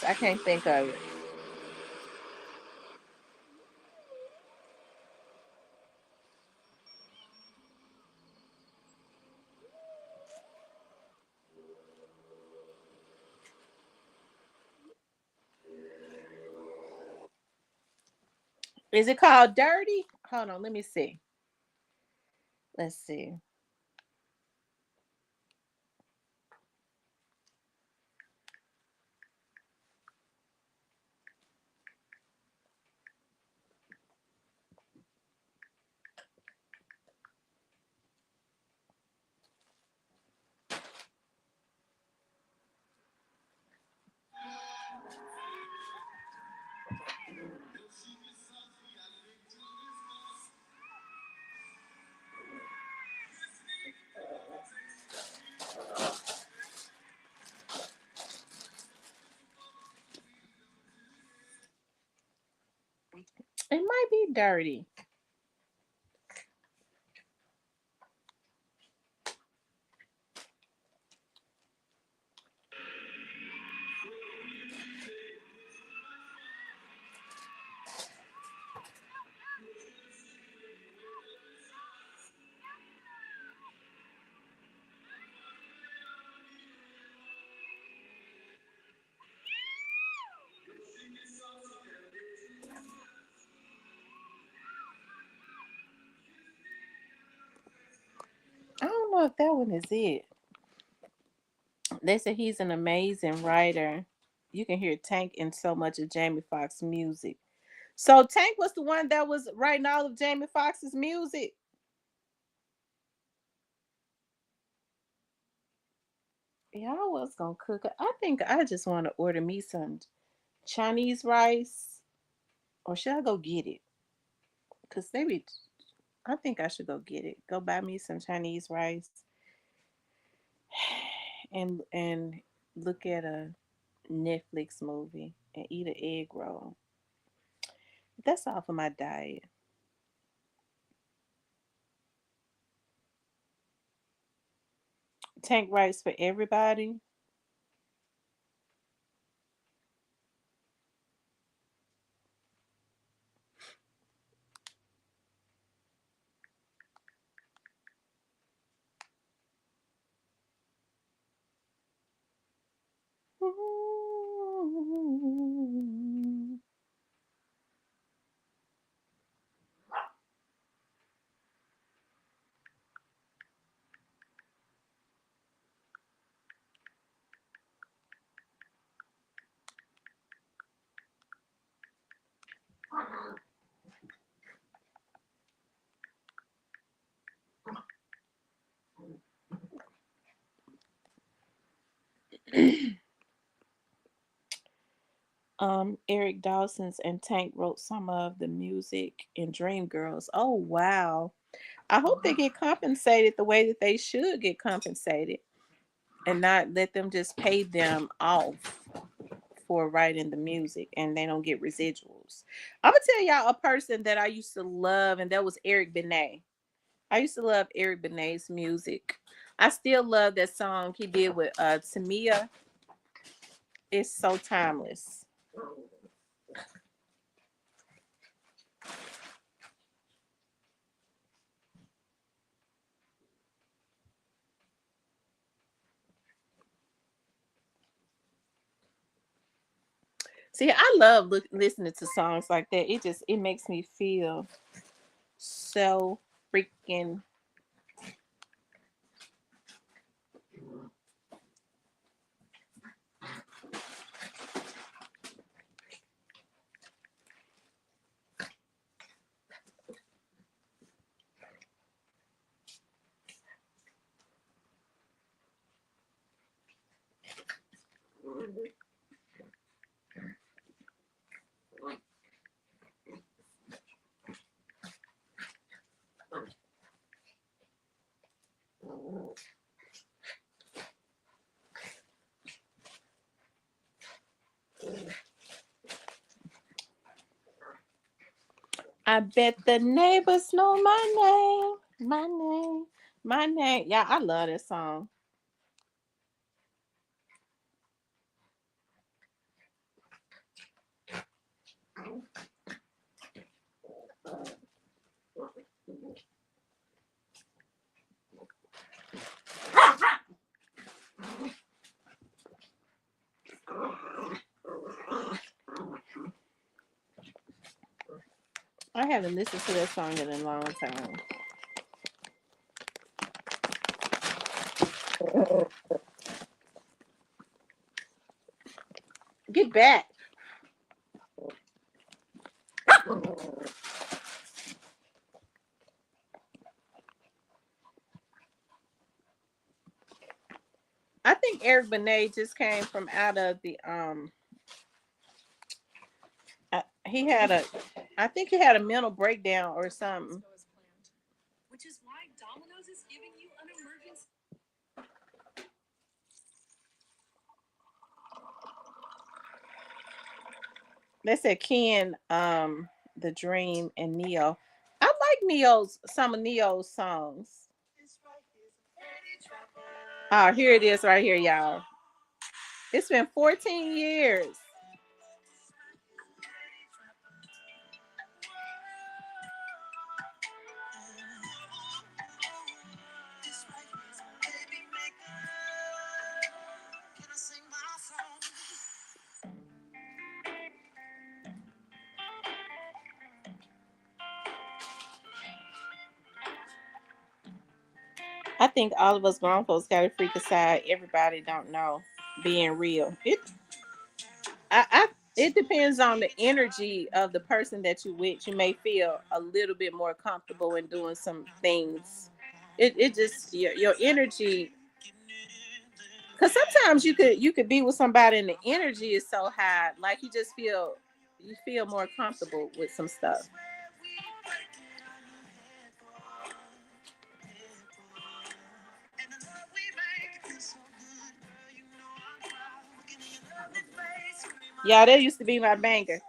I can't think of it. Is it called Dirty? Hold on, let me see. Let's see. It might be dirty. I don't know if that one is it. They said he's an amazing writer. You can hear Tank in so much of Jamie Foxx's music. So Tank was the one that was writing all of Jamie Foxx's music. Yeah, I was gonna cook it. I think I just want to order me some Chinese rice, or should I go get it? Cause maybe I think I should go get it. Go buy me some Chinese rice, and look at a Netflix movie and eat an egg roll. That's all for my diet. Tank rice for everybody. Eric Dawson's and Tank wrote some of the music in Dreamgirls. Oh wow. I hope they get compensated the way that they should get compensated and not let them just pay them off for writing the music and they don't get residuals. I'm gonna tell y'all a person that I used to love, and that was Eric Benet. I used to love Eric Benet's music. I still love that song he did with Tamia. It's so timeless. See, I love listening to songs like that. It makes me feel so freaking. I bet the neighbors know my name, my name, my name. Yeah, I love this song. I haven't listened to that song in a long time. Get back. I think Eric Benet just came from out of the he had a I think he had a mental breakdown or something. Which is why Domino's is giving you an emergency. They said Ken The Dream, and Neo. I like some of Neo's songs. Oh, here it is right here, y'all. It's been 14 years. I think all of us grown folks got a freak aside. Everybody don't know being real. It depends on the energy of the person that you with. You may feel a little bit more comfortable in doing some things. It just your energy. Because sometimes you could be with somebody and the energy is so high, like you feel more comfortable with some stuff. Yeah, that used to be my banger.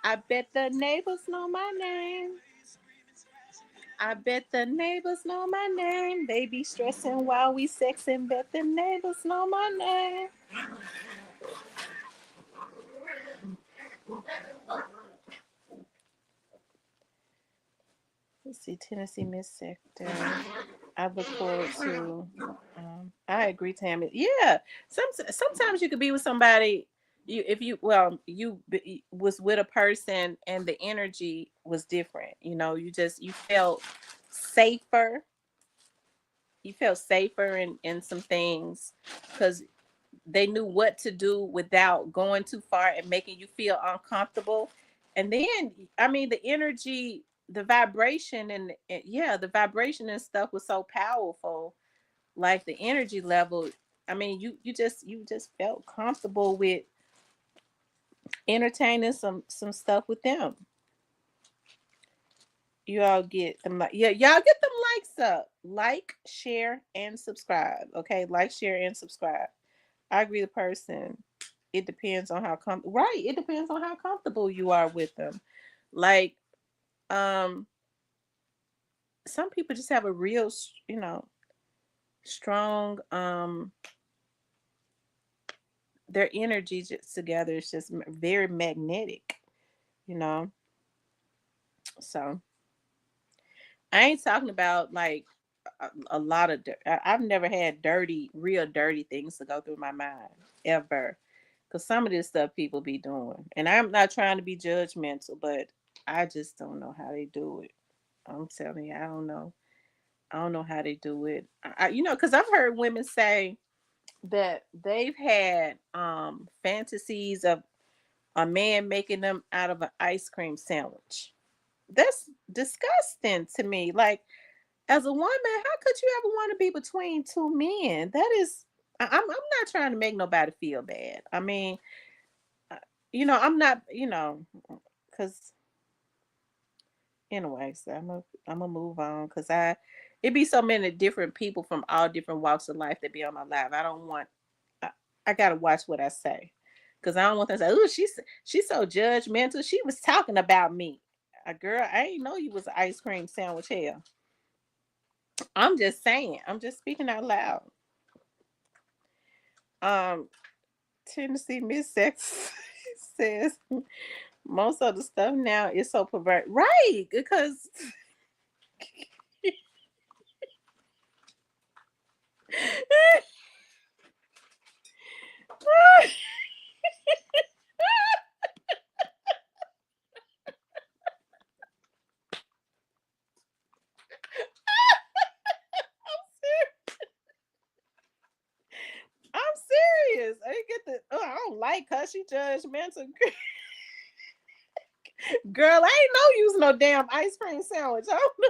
I bet the neighbors know my name. I bet the neighbors know my name. They be stressing while we sexing. Bet the neighbors know my name. Let's see, Tennessee Miss Sector. I look forward to. I agree, Tammy. Yeah, sometimes you could be with somebody. You was with a person and the energy was different. You felt safer. You felt safer in some things because they knew what to do without going too far and making you feel uncomfortable. And then, I mean, the energy, the vibration, the vibration and stuff was so powerful. Like the energy level, I mean, you just felt comfortable with entertaining some stuff with them. You all get them y'all get them likes up. Like, share, and subscribe. Okay, like, share, and subscribe. I agree the person. It depends on how it depends on how comfortable you are with them. Like, some people just have a real, strong, their energy just together is just very magnetic, you know. So I ain't talking about like a lot of I've never had real dirty things to go through my mind ever. Because some of this stuff people be doing. And I'm not trying to be judgmental, but I just don't know how they do it. I'm telling you, I don't know. I don't know how they do it. Because I've heard women say that they've had fantasies of a man making them out of an ice cream sandwich. That's disgusting to me. Like, as a woman, how could you ever want to be between two men? That is, I'm not trying to make nobody feel bad. I mean, I'm not, because anyway, so I'm gonna move on because it be so many different people from all different walks of life that be on my live. I don't want, I gotta watch what I say because I don't want them to say, "Oh, she's so judgmental. She was talking about me." Girl, I ain't know you was an ice cream sandwich. Hell, I'm just saying. I'm just speaking out loud. Um, Tennessee Miss Sex says most of the stuff now is so pervert, right? Because I'm serious. I didn't get the. Oh, I don't like her. She judgmental. Girl, I ain't know you was no damn ice cream sandwich. I don't know.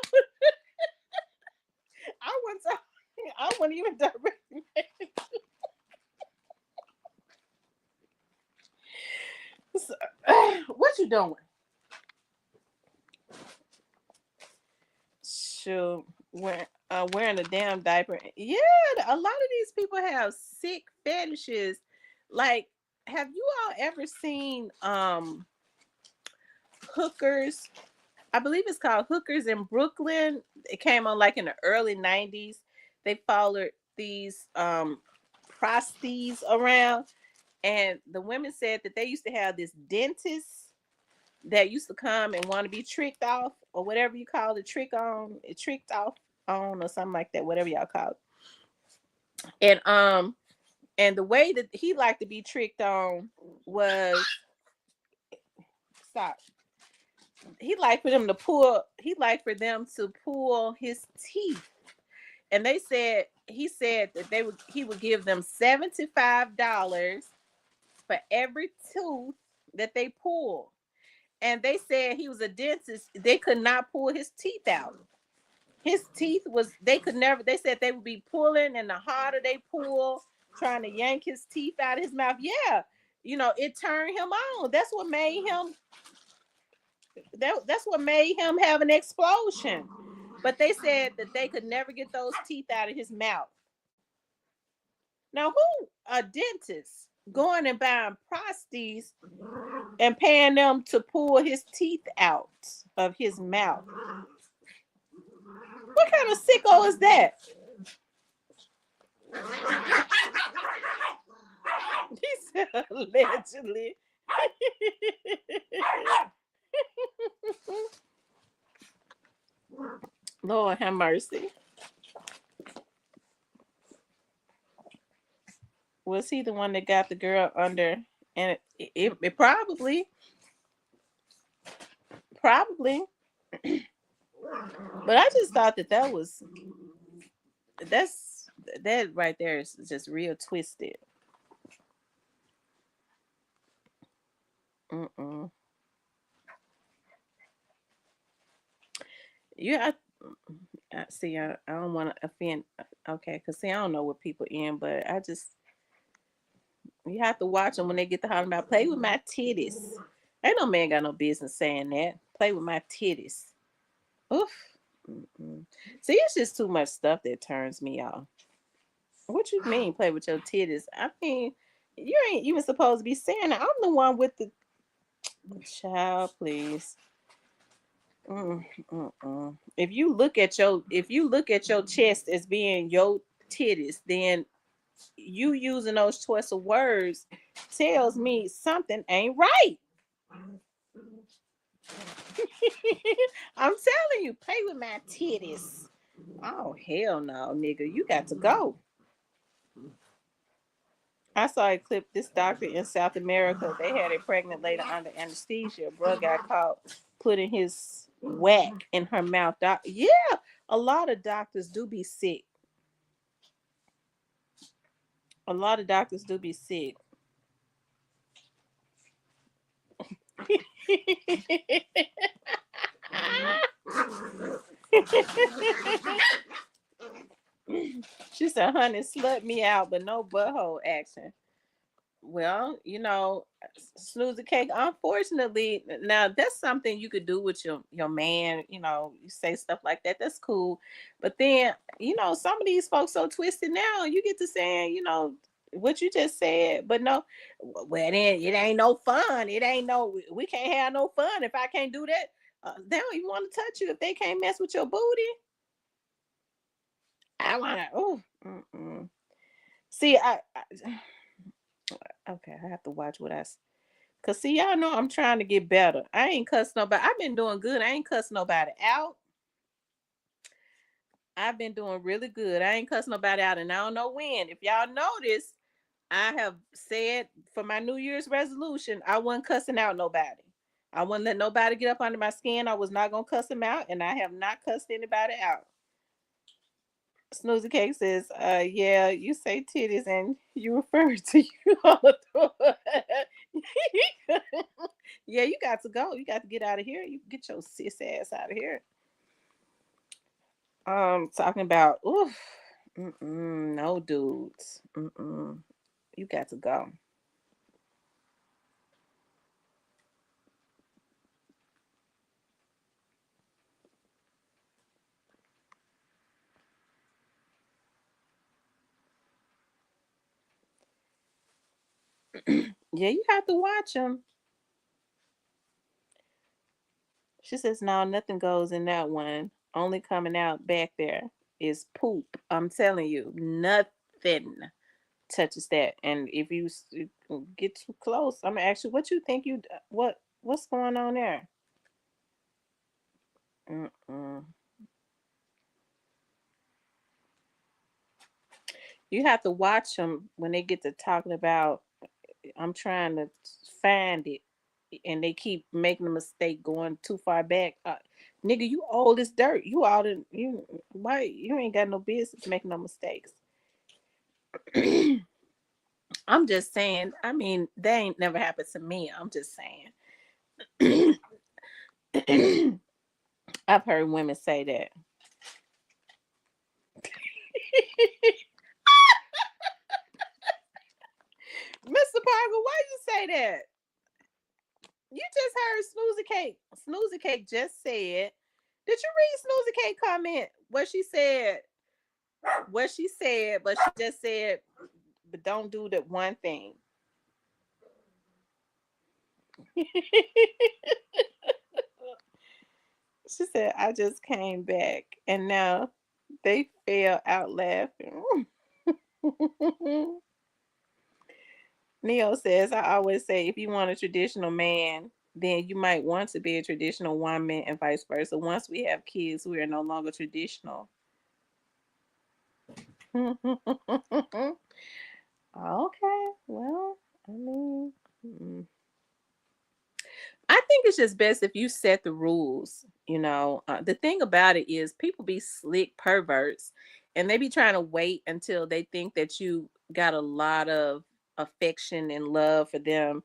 I wouldn't. I wouldn't even direct. So, what you doing? Shoot, wearing a damn diaper. Yeah, a lot of these people have sick fetishes. Like, have you all ever seen Hookers. I believe it's called Hookers in Brooklyn. It came on like in the early 90s. They followed these prosties around, and the women said that they used to have this dentist that used to come and want to be tricked off, or whatever you call it, tricked off on, or something like that, whatever y'all call it. And the way that he liked to be tricked on was, stop. He liked for them to pull his teeth. And he said that he would give them $75 for every tooth that they pull. And they said he was a dentist. They could not pull his teeth out. His teeth they said they would be pulling, and the harder they pull, trying to yank his teeth out of his mouth. Yeah. It turned him on. That's what made him have an explosion. But they said that they could never get those teeth out of his mouth. Now, who a dentist going and buying prosties and paying them to pull his teeth out of his mouth? What kind of sicko is that? He said allegedly. Lord have mercy. Was he the one that got the girl under? And it probably. But I just thought that that right there is just real twisted. Yeah, I see. I don't want to offend. Okay, because see, I don't know what people in, but you have to watch them when they get to hollering about play with my titties. Ain't no man got no business saying that. Play with my titties. Oof. See, it's just too much stuff that turns me off. What you mean, play with your titties? I mean, you ain't even supposed to be saying that. I'm the one with the child, please. If you look at your chest as being your titties, then you using those choice of words tells me something ain't right. I'm telling you, play with my titties. Oh hell no, nigga, you got to go. I saw a clip. This doctor in South America, they had a pregnant lady under anesthesia. Bro got caught putting his whack in her mouth. Yeah, a lot of doctors do be sick. A lot of doctors do be sick. She said, honey, slut me out, but no butthole action. Well, snooze cake. Unfortunately, now that's something you could do with your man. You say stuff like that. That's cool. But then, some of these folks so twisted now. You get to saying, what you just said. But no, well then it ain't no fun. It ain't no. We can't have no fun if I can't do that. They don't even want to touch you if they can't mess with your booty. I wanna. Oh. See, okay, I have to watch what cause see, y'all know I'm trying to get better. I ain't cussed nobody. I've been doing good. I ain't cussed nobody out. I've been doing really good. I ain't cussed nobody out, and I don't know when. If y'all notice, I have said for my New Year's resolution, I wasn't cussing out nobody. I wouldn't let nobody get up under my skin. I was not gonna cuss them out, and I have not cussed anybody out. Snoozy Cake says, yeah, you say titties and you refer to you all the time. Yeah, you got to go. You got to get out of here. You get your sis ass out of here. Talking about, no dudes. You got to go. Yeah, you have to watch them. She says, no, nothing goes in that one. Only coming out back there is poop. I'm telling you, nothing touches that. And if you get too close, I'm gonna ask you, what you think what's going on there? Mm-mm. You have to watch them when they get to talking about. I'm trying to find it, and they keep making a mistake going too far back. Nigga, you old as dirt. You out in you. Why you ain't got no business making no mistakes? I'm just saying. I mean, that ain't never happened to me. I'm just saying. I've heard women say that. Mr. Parker, why you say that? You just heard Snoozy Cake. Snoozy Cake just said. Did you read Snoozy Cake comment? What she said? What she said, but she just said, but don't do that one thing. She said, I just came back and now they fell out laughing. Neo says, I always say if you want a traditional man, then you might want to be a traditional woman and vice versa. Once we have kids, we are no longer traditional. Okay, well, I mean, I think it's just best if you set the rules. The thing about it is people be slick perverts and they be trying to wait until they think that you got a lot of affection and love for them.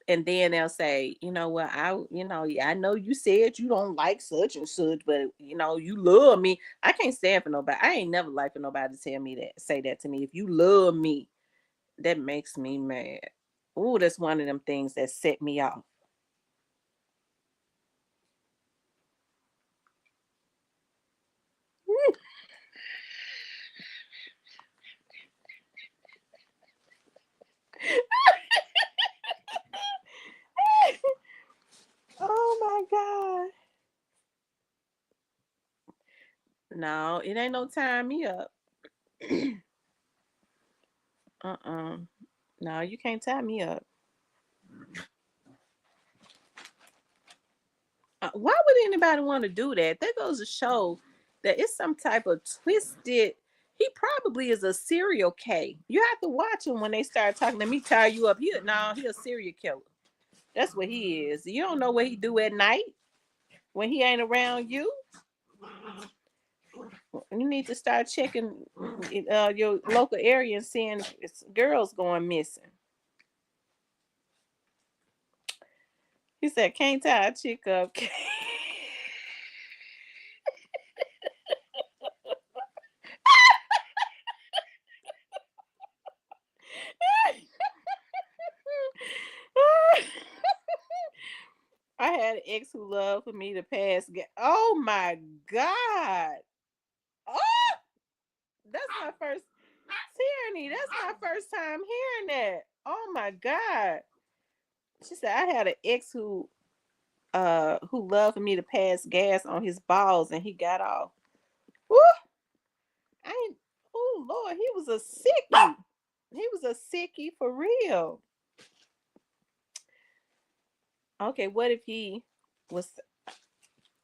And then they'll say, you know what, yeah, I know you said you don't like such and such, but you love me. I can't stand for nobody. I ain't never like for nobody to tell me that, say that to me. If you love me, that makes me mad. Ooh, that's one of them things that set me off. Oh my God. No, it ain't no time me up. Uh-uh. No, you can't tie me up. Why would anybody want to do that? That goes to show that it's some type of twisted. He probably is a serial K. You have to watch him when they start talking. Let me tie you up. He a serial killer. That's what he is. You don't know what he do at night when he ain't around you. You need to start checking your local area and seeing if girls going missing. He said, "Can't tie a chick up." I had an ex who loved for me to pass. Oh my God! Oh, that's my first tyranny. That's my first time hearing that. Oh my God! She said I had an ex who loved for me to pass gas on his balls and he got off. Woo! I ain't. Oh Lord, he was a sickie. He was a sickie for real. Okay, what if he was?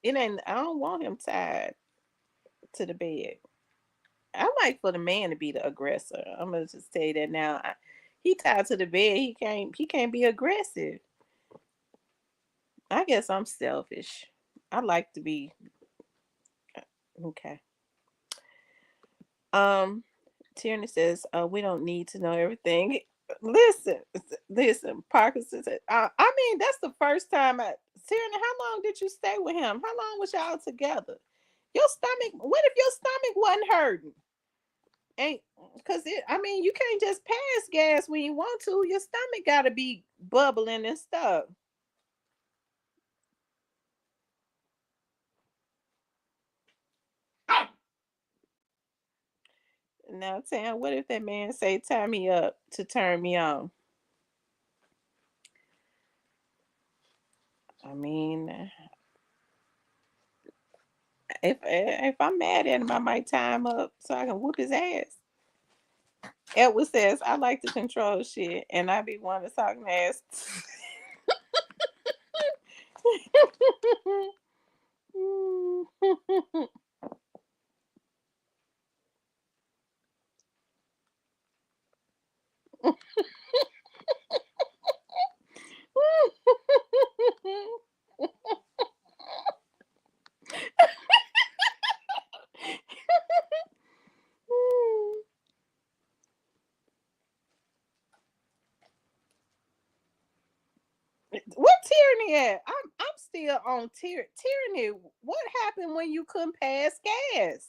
It ain't. I don't want him tied to the bed. I like for the man to be the aggressor. I'm gonna just tell you that now. He tied to the bed. He can't. He can't be aggressive. I guess I'm selfish. I like to be okay. Um, Tierney says, we don't need to know everything. Listen, listen. Parker says, I mean, that's the first time. Tierney, how long did you stay with him? How long was y'all together? Your stomach. What if your stomach wasn't hurting? Ain't because I mean, you can't just pass gas when you want to. Your stomach got to be bubbling and stuff. Now, Tam, what if that man say, "Tie me up" to turn me on? I mean, if I'm mad at him, I might tie him up so I can whoop his ass. Edward says, I like to control shit, and I be wanting to talk nasty. What tyranny at? I'm still on tyranny. What happened when you couldn't pass gas?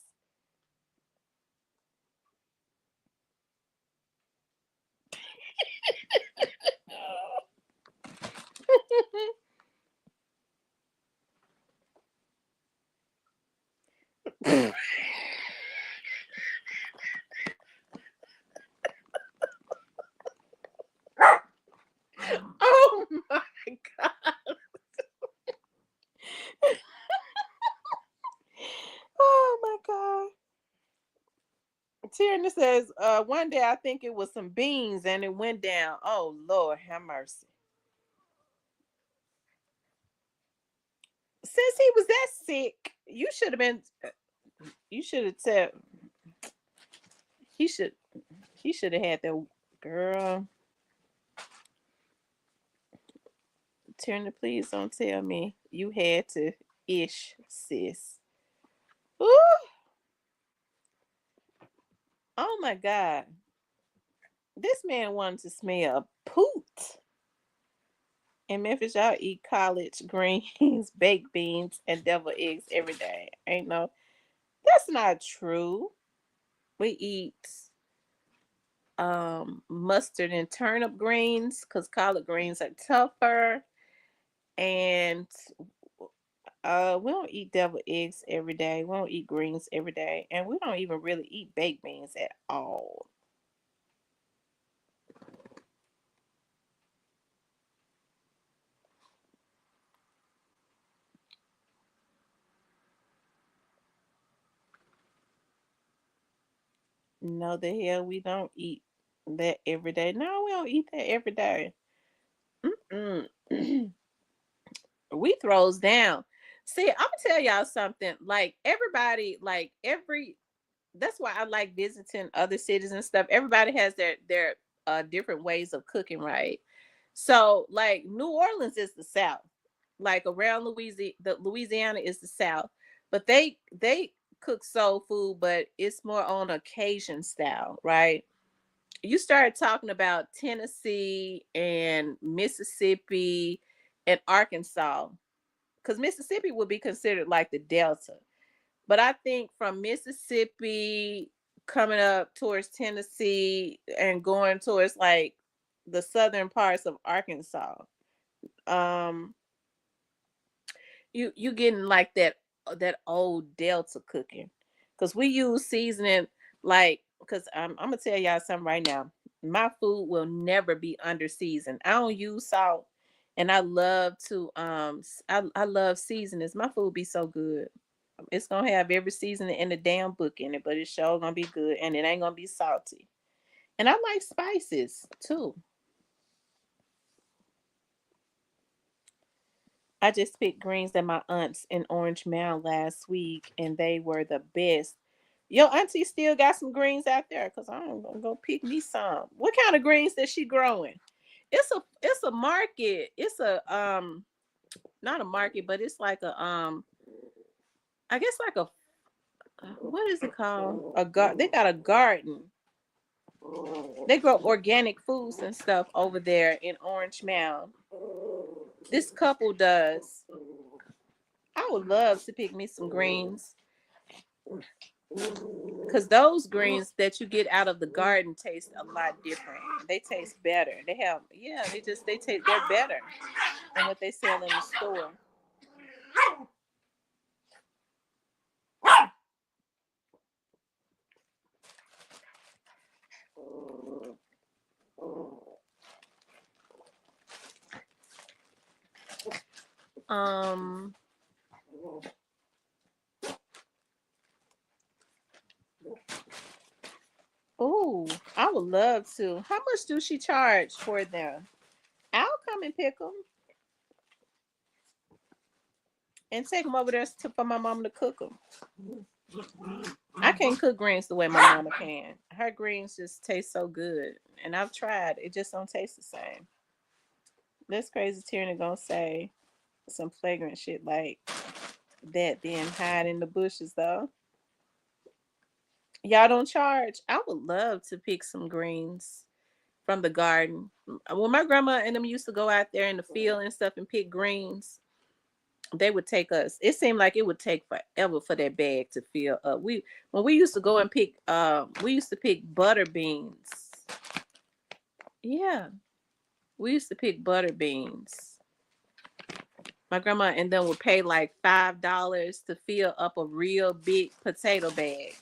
Oh my god. Oh my god. Tyranny says, one day I think it was some beans and it went down. Oh Lord, have mercy. Since he was that sick, you should have been. You should have said he should. He should have had that girl. Tyranny, please don't tell me you had to ish, sis. Ooh. Oh my god. This man wanted to smell poot. In Memphis, y'all eat collard greens, baked beans, and deviled eggs every day. Ain't no, that's not true. We eat mustard and turnip greens because collard greens are tougher. And we don't eat deviled eggs every day. We don't eat greens every day. And we don't even really eat baked beans at all. No, the hell we don't eat that every day. No, we don't eat that every day. Mm-mm. We throws down. See, I'm gonna tell y'all something. Like everybody, like every. That's why I like visiting other cities and stuff. Everybody has their different ways of cooking, right? So, like New Orleans is the South. Like around Louisiana is the South, but they cook soul food, but it's more on occasion style, right? You started talking about Tennessee and Mississippi and Arkansas, because Mississippi would be considered like the Delta. But I think from Mississippi coming up towards Tennessee and going towards like the southern parts of Arkansas, um, you getting like that old Delta cooking, because we use seasoning like, because I'm gonna tell y'all something right now. My food will never be under seasoned. I don't use salt, and I love to I love seasonings. My food be so good. It's gonna have every seasoning in the damn book in it, but it's sure gonna be good, and it ain't gonna be salty. And I like spices too. I just picked greens at my aunt's in Orange Mound last week, and they were the best. Your auntie still got some greens out there, cause I'm gonna go pick me some. What kind of greens is she growing? It's a market. It's a not a market, but it's like a I guess like a what is it called? They got a garden. They grow organic foods and stuff over there in Orange Mound. This couple does. I would love to pick me some greens, because those greens that you get out of the garden taste a lot different. They taste better. They have, yeah, they're better than what they sell in the store. Um. Oh, I would love to. How much do she charge for them? I'll come and pick them and take them over there for my mom to cook them. I can't cook greens the way my mama can. Her greens just taste so good, and I've tried. It just don't taste the same. This crazy Tierney gonna say some flagrant shit like that being hide in the bushes though. Y'all don't charge. I would love to pick some greens from the garden. When my grandma and them used to go out there in the field and stuff and pick greens, they would take us. It seemed like it would take forever for that bag to fill up. When we used to go and pick we used to pick butter beans. Yeah. We used to pick butter beans. My grandma and them would pay like $5 to fill up a real big potato bag.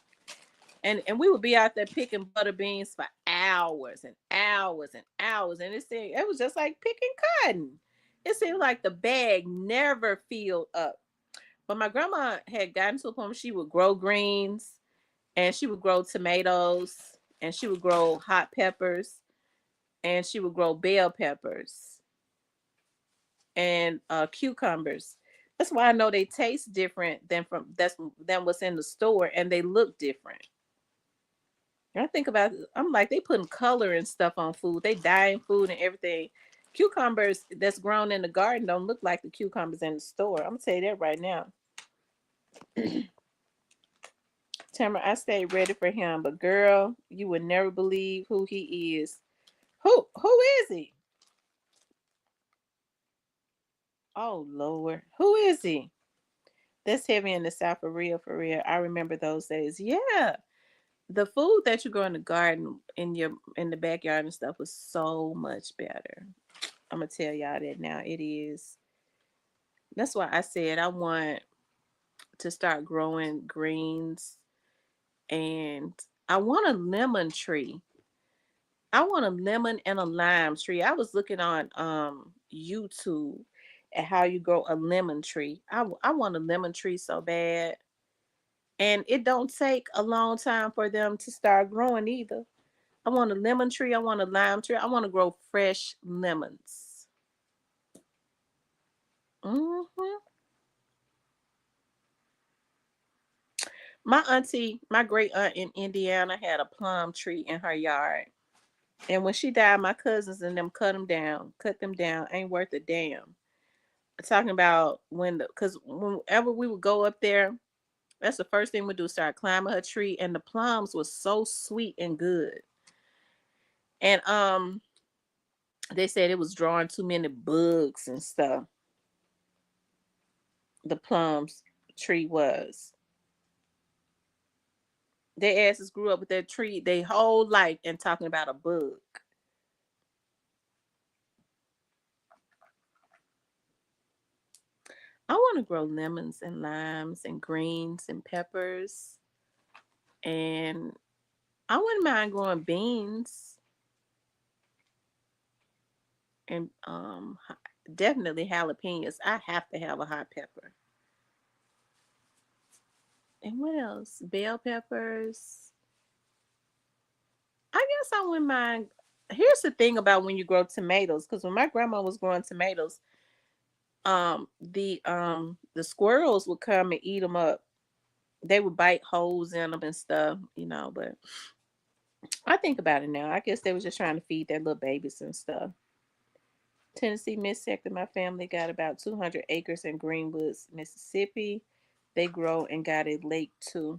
And we would be out there picking butter beans for hours and hours and hours. And it was just like picking cotton. It seemed like the bag never filled up. But my grandma had gotten to a point where she would grow greens and she would grow tomatoes and she would grow hot peppers and she would grow bell peppers and cucumbers. That's why I know they taste different than what's in the store, and they look different. I think about it, I'm like, they putting color and stuff on food. They dyeing food and everything. Cucumbers that's grown in the garden don't look like the cucumbers in the store. I'm gonna tell you that right now. Tamara, I stayed ready for him, but girl, you would never believe who he is. Who is he? Oh Lord, who is he? That's heavy in the South for real, for real. I remember those days. Yeah. The food that you grow in the garden in the backyard and stuff was so much better. I'm gonna tell y'all that now. It is. That's why I said I want to start growing greens, and I want a lemon tree. I want a lemon and a lime tree. I was looking on YouTube at how you grow a lemon tree. I want a lemon tree so bad. And it don't take a long time for them to start growing either. I want a lemon tree. I want a lime tree. I want to grow fresh lemons. Mm-hmm. My great aunt in Indiana had a plum tree in her yard. And when she died, my cousins and them cut them down. Ain't worth a damn. Talking about because whenever we would go up there, that's the first thing we do, start climbing her tree. And the plums was so sweet and good. And they said it was drawing too many bugs and stuff. The plums tree was. Their asses grew up with that tree their whole life and talking about a bug. I want to grow lemons and limes and greens and peppers. And I wouldn't mind growing beans. And definitely jalapenos. I have to have a hot pepper. And what else? Bell peppers. I guess I wouldn't mind. Here's the thing about when you grow tomatoes, because when my grandma was growing tomatoes, the squirrels would come and eat them up. They would bite holes in them and stuff, but I think about it now. I guess they was just trying to feed their little babies and stuff. Tennessee Miss Sector, my family got about 200 acres in Greenwoods, Mississippi. They grow and got a lake too.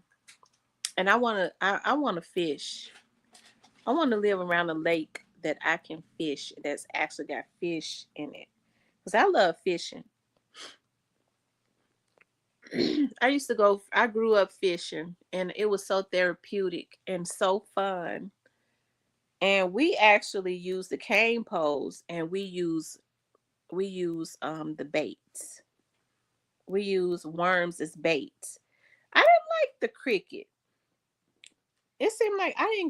And I want to fish. I want to live around a lake that I can fish, that's actually got fish in it. Because I love fishing. I grew up fishing, and it was so therapeutic and so fun. And we actually use the cane poles, and we use the baits. We use worms as bait. I didn't like the cricket. It seemed like I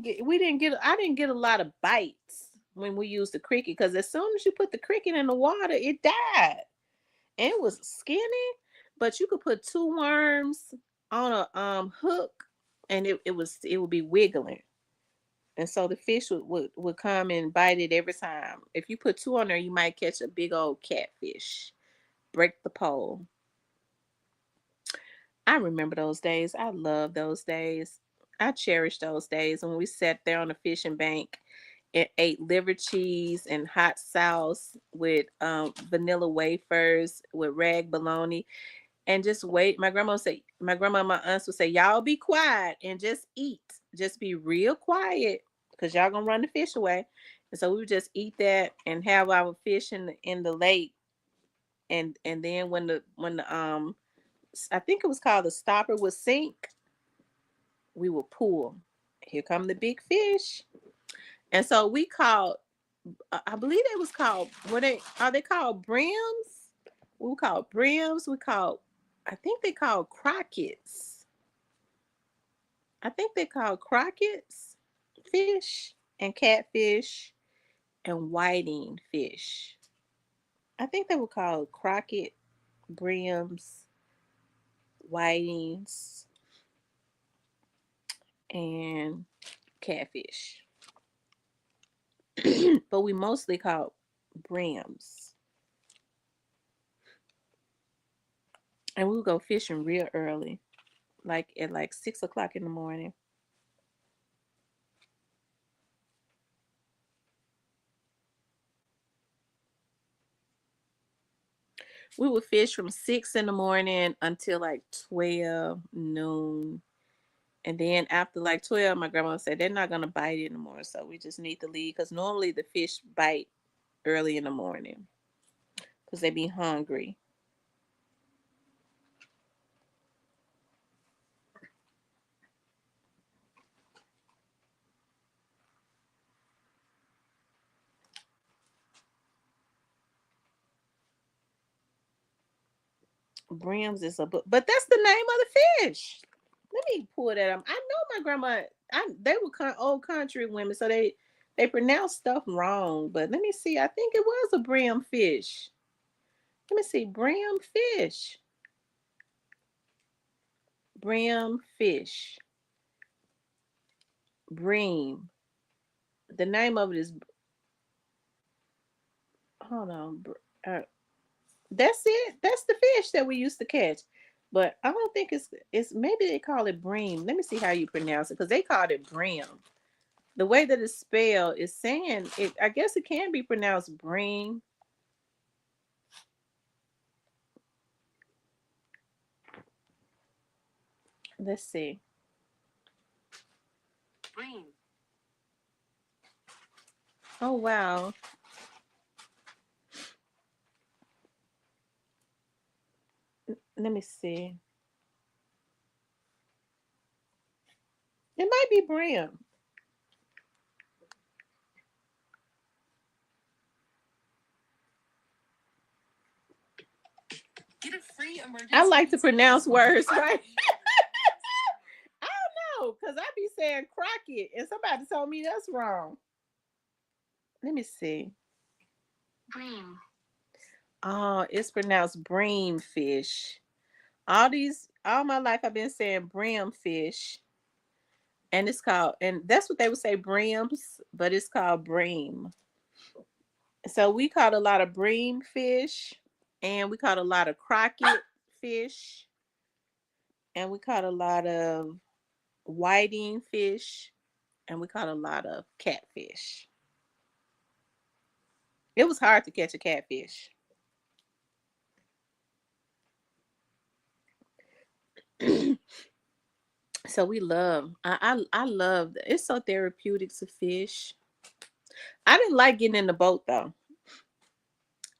didn't get a lot of bites when we used the cricket, because as soon as you put the cricket in the water, it died. And it was skinny, but you could put two worms on a hook, and it would be wiggling. And so the fish would come and bite it every time. If you put two on there, you might catch a big old catfish. Break the pole. I remember those days. I love those days. I cherish those days when we sat there on the fishing bank and ate liver cheese and hot sauce with vanilla wafers with rag bologna and just wait. My grandma and my aunts would say, y'all be quiet and just eat. Just be real quiet because y'all gonna run the fish away. And so we would just eat that and have our fish in the lake. And then when the I think it was called the stopper would sink, we would pull. Here come the big fish. And so we called, I believe it was called, are they called brims? We called brims. I think they called crockets. I think they called crockets fish and catfish and whiting fish. I think they were called crocket, brims, whitings, and catfish. But we mostly called brims. And we would go fishing real early, like at like 6 o'clock in the morning. We would fish from 6 in the morning until like 12 noon. And then after like 12, my grandma said they're not gonna bite anymore. So we just need to leave because normally the fish bite early in the morning because they be hungry. Brims is a book, but that's the name of the fish. Let me pull that up. I know my grandma. They were old country women, so they pronounce stuff wrong. But let me see. I think it was a brim fish. Let me see. Brim fish. Brim fish. Bream. The name of it is. Hold on. That's it. That's the fish that we used to catch. But I don't think it's maybe they call it bream. Let me see how you pronounce it because they called it brim. The way that it's spelled is saying it. I guess it can be pronounced bream. Let's see. Bream. Oh wow. Let me see. It might be brim. Get a free emergency. I like to pronounce words right. I don't know because I be saying crockett and somebody told me that's wrong. Let me see. Bream. Oh, it's pronounced bream fish. All my life I've been saying brim fish. And that's what they would say brims, but it's called bream. So we caught a lot of bream fish and we caught a lot of crockett fish and we caught a lot of whiting fish and we caught a lot of catfish. It was hard to catch a catfish. So we love I love it's so therapeutic to fish. I didn't like getting in the boat though.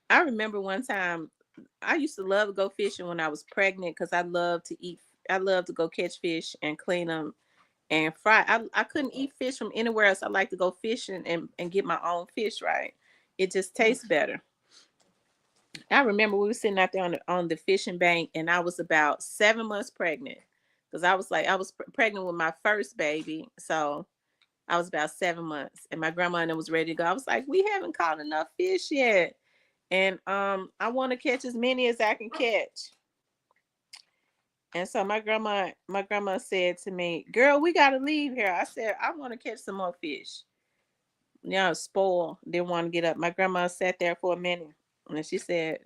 I remember one time I used to love to go fishing when I was pregnant because I love to go catch fish and clean them and fry. I couldn't eat fish from anywhere else. I like to go fishing and get my own fish, right? It just tastes better. I remember we were sitting out there on the fishing bank and I was about 7 months pregnant because I was pregnant with my first baby. So I was about 7 months and my grandma was ready to go. I was like, we haven't caught enough fish yet. And I want to catch as many as I can catch. And so my grandma said to me, "Girl, we gotta leave here." I said, "I want to catch some more fish." Yeah, spoil. Didn't want to get up. My grandma sat there for a minute, and she said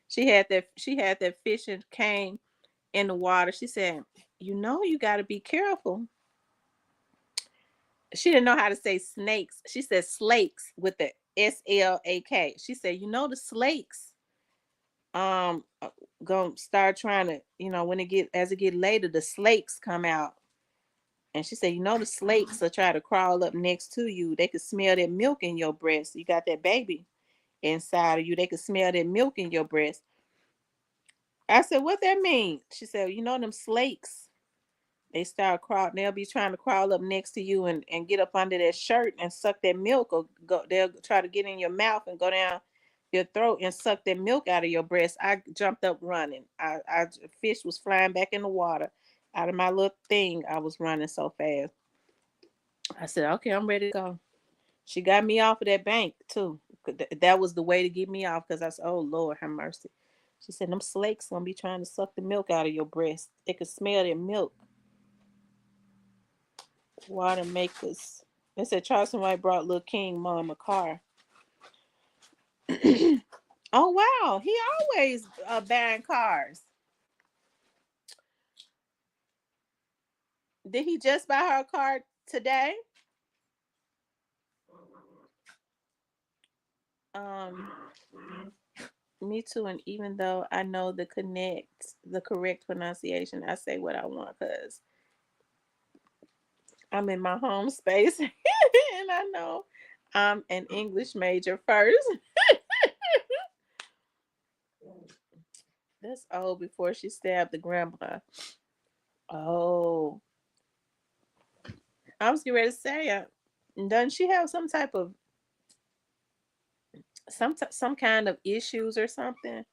she had that fishing cane in the water. She said, you got to be careful. She didn't know how to say snakes. She said slakes with the SLAK. She said, the slakes gonna start trying to, when it get later, the slakes come out. And she said, the slakes will try to crawl up next to you. They could smell that milk in your breast. You got that baby inside of you. They could smell that milk in your breast. I said, what that mean? She said, them slakes. They start crawl. They'll be trying to crawl up next to you and get up under that shirt and suck that milk, or go. They'll try to get in your mouth and go down your throat and suck that milk out of your breast. I jumped up running. Fish was flying back in the water. Out of my little thing, I was running so fast. I said, okay, I'm ready to go. She got me off of that bank too. That was the way to get me off, because I said, oh Lord, have mercy. She said, them slakes gonna be trying to suck the milk out of your breast. They could smell that milk. Water makers. They said Charleston White brought little King mom a car. Oh wow, he always buying cars. Did he just buy her a car today? Um, Me too. And even though I know the correct pronunciation, I say what I want because I'm in my home space and I know I'm an English major first. That's old before she stabbed the grandpa. Oh, I was getting ready to say, doesn't she have some type of some kind of issues or something?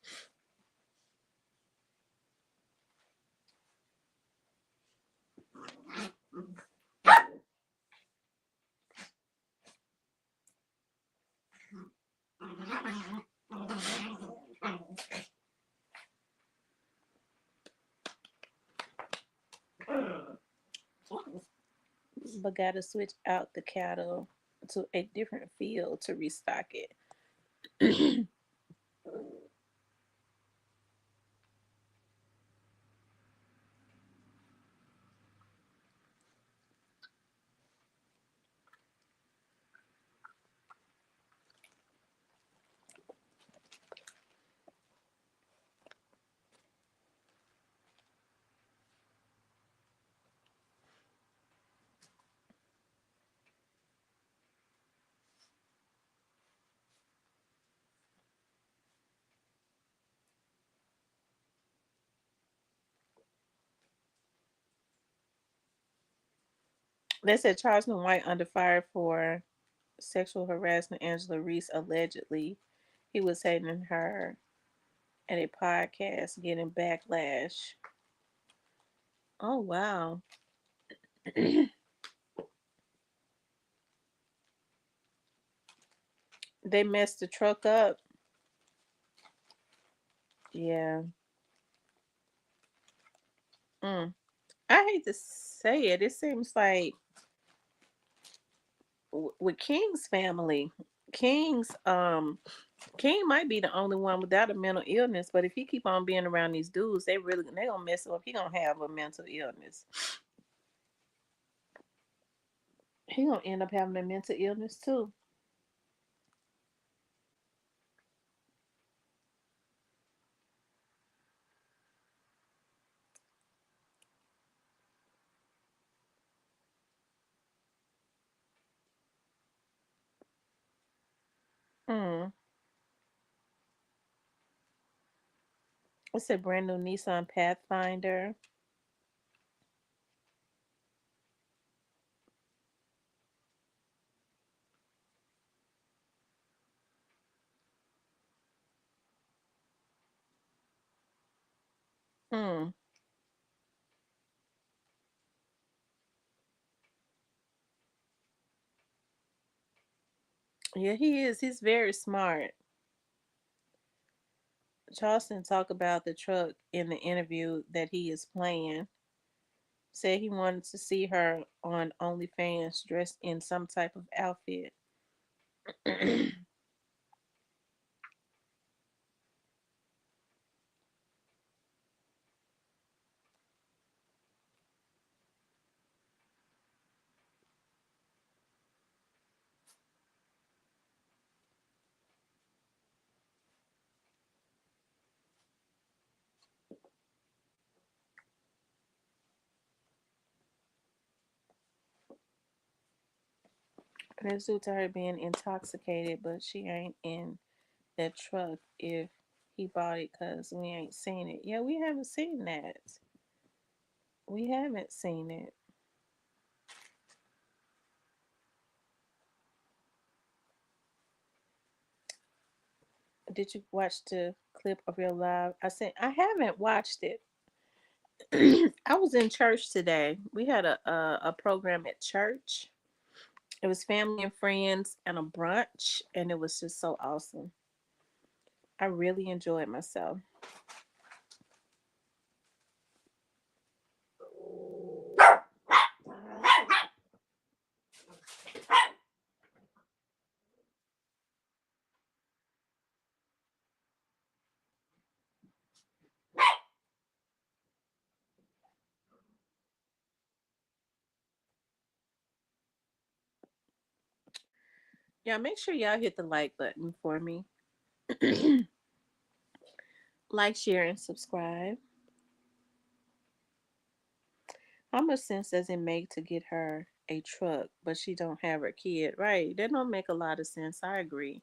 But gotta switch out the cattle to a different field to restock it. They said Charleston White under fire for sexual harassment. Angela Reese allegedly he was hating her at a podcast, getting backlash. Oh wow. They messed the truck up. Yeah. Mm. I hate to say it. It seems like with King's family, King's King might be the only one without a mental illness, but if he keep on being around these dudes, they gonna mess him up. He gonna have a mental illness. He gonna end up having a mental illness too. Hmm. It's a brand new Nissan Pathfinder. Hmm. Yeah, he is. He's very smart. Charleston talked about the truck in the interview that he is playing. Said he wanted to see her on OnlyFans dressed in some type of outfit. And it's due to her being intoxicated, but she ain't in that truck if he bought it because we ain't seen it. Yeah, we haven't seen that. We haven't seen it. Did you watch the clip of your live? I said I haven't watched it. I was in church today. We had a program at church. It was family and friends and a brunch, and it was just so awesome. I really enjoyed myself. Yeah, make sure y'all hit the like button for me. Like, share, and subscribe. How much sense does it make to get her a truck, but she don't have her kid? Right. That don't make a lot of sense. I agree.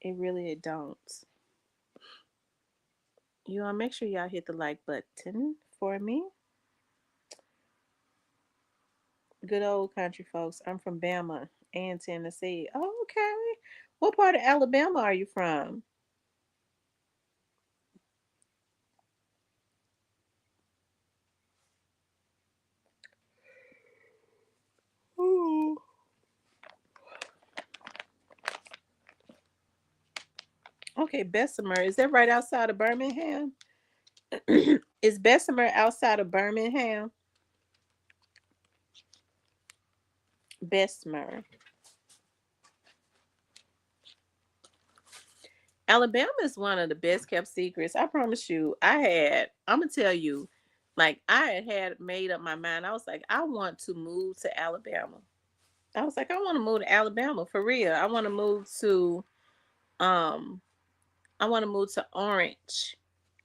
It don't. You all make sure y'all hit the like button for me. Good old country folks. I'm from Bama and Tennessee. Oh, okay. What part of Alabama are you from? Ooh. Okay, Bessemer. Is that right outside of Birmingham? Is Bessemer outside of Birmingham? Bessemer. Alabama is one of the best kept secrets. I promise you. I'm gonna tell you, like I had made up my mind. I was like, I want to move to Alabama. I was like, I want to move to Alabama for real. Um I want to move to Orange,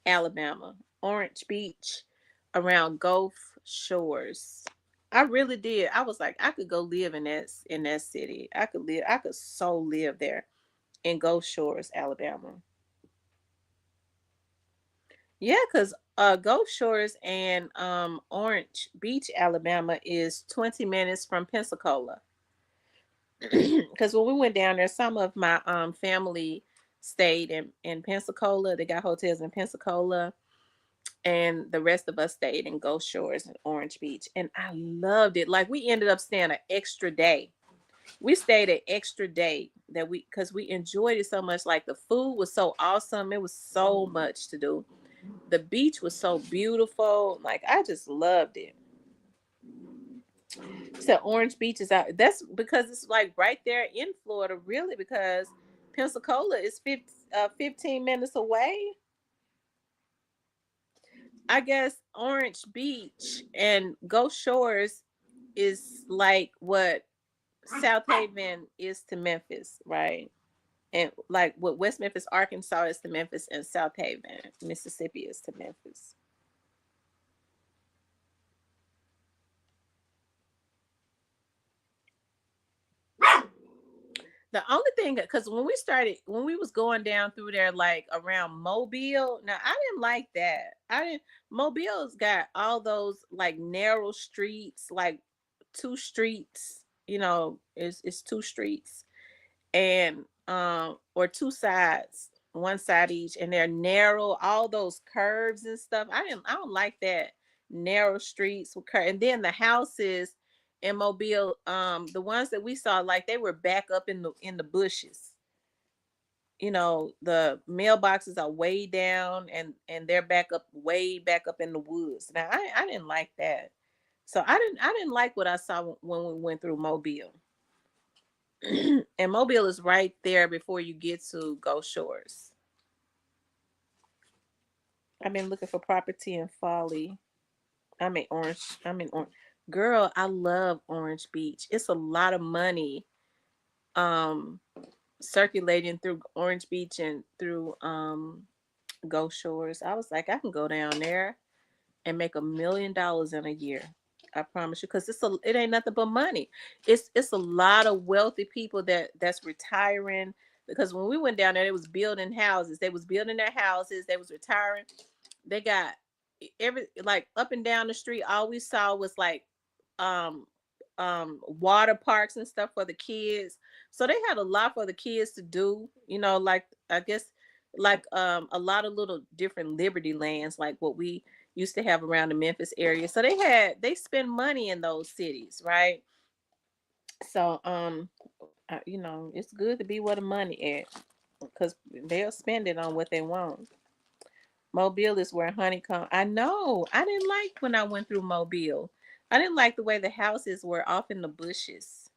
Alabama. Orange Beach around Gulf Shores. I really did. I was like, I could go live in that city. I could so live there in Gulf Shores, Alabama. Yeah, because Gulf Shores and Orange Beach, Alabama is 20 minutes from Pensacola. Because when we went down there, some of my family stayed in Pensacola. They got hotels in Pensacola, and the rest of us stayed in Gulf Shores and Orange Beach. And I loved it. Like we ended up staying an extra day. We stayed an extra day because we enjoyed it so much. Like the food was so awesome. It was so much to do. The beach was so beautiful. Like I just loved it. So Orange Beach is out. That's because it's like right there in Florida, really, because Pensacola is 15 minutes away. I guess Orange Beach and Gulf Shores is like what South Haven is to Memphis, right? And like what West Memphis, Arkansas is to Memphis, and South Haven, Mississippi is to Memphis. The only thing, because when we was going down through there, like around Mobile, now I didn't like that. I didn't. Mobile's got all those like narrow streets, like two streets. It's two streets, and or two sides, one side each, and they're narrow. All those curves and stuff. I don't like that narrow streets with curves. And then the houses in Mobile, the ones that we saw, like they were back up in the bushes. you know, the mailboxes are way down and they're back up way back up in the woods. Now I didn't like that. So I didn't like what I saw when we went through Mobile. And Mobile is right there before you get to Gulf Shores. I've been looking for property in Folly. I'm in Orange. I'm in Orange. Girl, I love Orange Beach. It's a lot of money um circulating through Orange Beach and through Gulf Shores. I was like, I can go down there and make $1 million in a year. I promise you, because it ain't nothing but money. It's a lot of wealthy people that's retiring. Because when we went down there, they was building houses. They was building their houses. They was retiring. They got every like up and down the street. All we saw was like um water parks and stuff for the kids. So they had a lot for the kids to do. You know, like I guess like a lot of little different Liberty lands, like what we used to have around the Memphis area. So they spend money in those cities, right? So you know, it's good to be where the money at because they'll spend it on what they want. Mobile is where honeycomb. I know. I didn't like when I went through Mobile. I didn't like the way the houses were off in the bushes.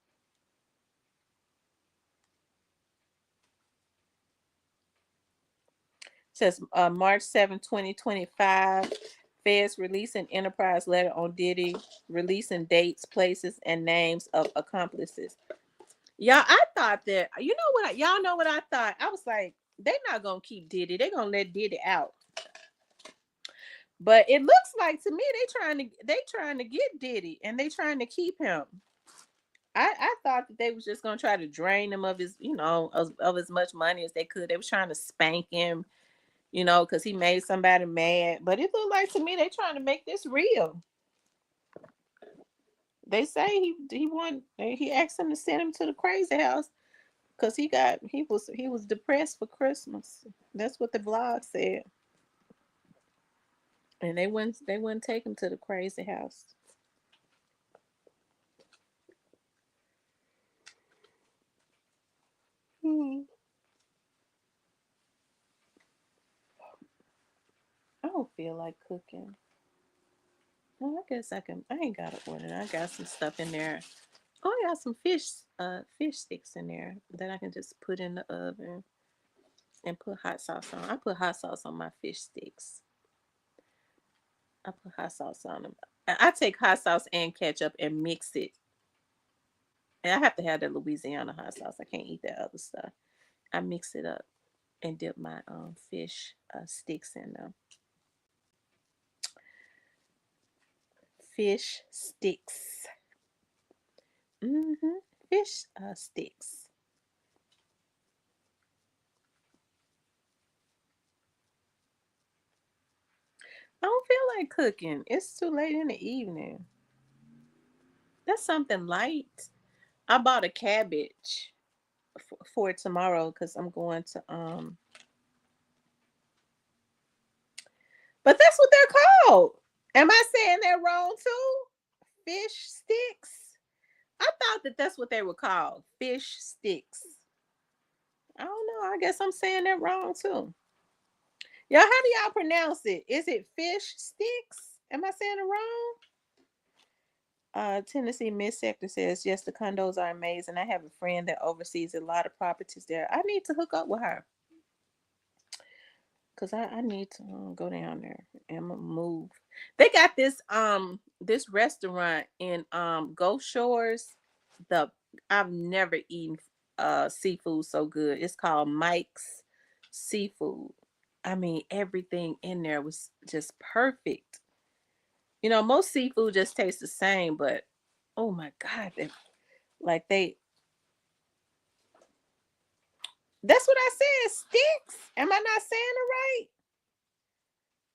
It says March 7, 2025. Feds releasing enterprise letter on Diddy, releasing dates, places, and names of accomplices. Y'all, I thought that, you know what, y'all know what I thought? I was like, they're not going to keep Diddy. They're going to let Diddy out. But it looks like to me they trying to get Diddy and they trying to keep him. I thought that they was just gonna try to drain him of his, you know, of as much money as they could. They was trying to spank him, you know, because he made somebody mad. But it looked like to me they trying to make this real. They say he asked him to send him to the crazy house because he was depressed for Christmas. That's what the vlog said. And they wouldn't take him to the crazy house. I don't feel like cooking. Well, I guess I can. I ain't got to order. I got some stuff in there. Oh, I got some fish sticks in there that I can just put in the oven and put hot sauce on. I put hot sauce on my fish sticks. I put hot sauce on them. I take hot sauce and ketchup and mix it. And I have to have the Louisiana hot sauce. I can't eat that other stuff. I mix it up and dip my fish sticks in them. Fish sticks. Fish sticks. I don't feel like cooking. It's too late in the evening. That's something light. I bought a cabbage for tomorrow because I'm going to But that's what they're called. Am I saying that wrong too? Fish sticks. I thought that that's what they were called. Fish sticks. I don't know. I guess I'm saying that wrong too. Y'all, how do y'all pronounce it? Is it fish sticks? Am I saying it wrong? Tennessee Miss Sector says, yes, the condos are amazing. I have a friend that oversees a lot of properties there. I need to hook up with her. Cause I need to go down there and move. They got this restaurant in Gulf Shores. I've never eaten seafood so good. It's called Mike's Seafood. I mean, everything in there was just perfect. You know, most seafood just tastes the same, but oh my God, they that's what I said, sticks. Am I not saying it right?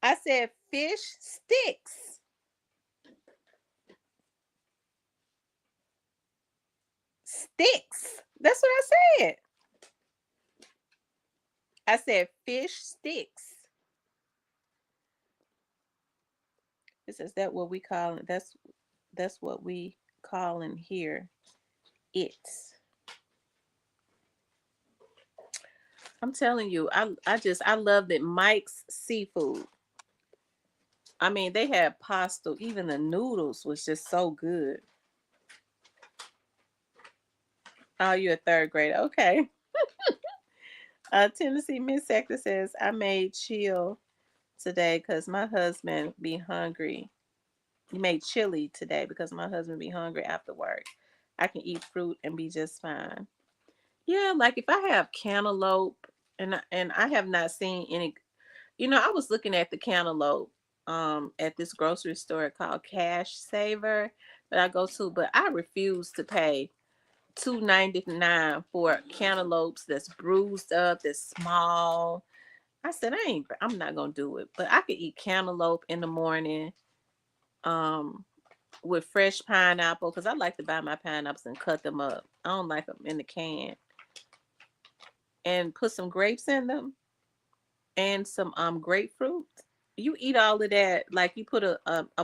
I said fish sticks. Sticks. That's what I said. I said fish sticks. It says that what we call it. That's what we call in here. It's I'm telling you, I love that Mike's seafood. I mean, they had pasta. Even the noodles was just so good. Oh, you're a third grader. Okay. Tennessee Miss Sector says, I made chill today because my husband be hungry. He made chili today because my husband be hungry after work. I can eat fruit and be just fine. Yeah, like if I have cantaloupe and I have not seen any, I was looking at the cantaloupe at this grocery store called Cash Saver that I go to, but I refuse to pay $2.99 for cantaloupes that's bruised up, that's small. I said I'm not gonna do it, but I could eat cantaloupe in the morning, um, with fresh pineapple because I like to buy my pineapples and cut them up. I don't like them in the can, and put some grapes in them and some grapefruit. You eat all of that like you put a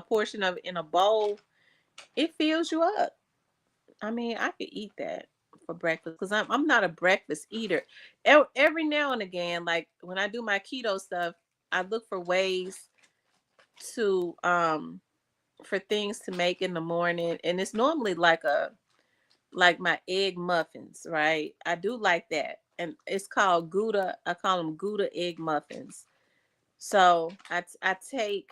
portion of it in a bowl. It fills you up. I mean, I could eat that for breakfast because I'm not a breakfast eater. Every now and again, like when I do my keto stuff, I look for ways to for things to make in the morning, and it's normally like my egg muffins, right? I do like that, and it's called Gouda. I call them Gouda egg muffins. So I take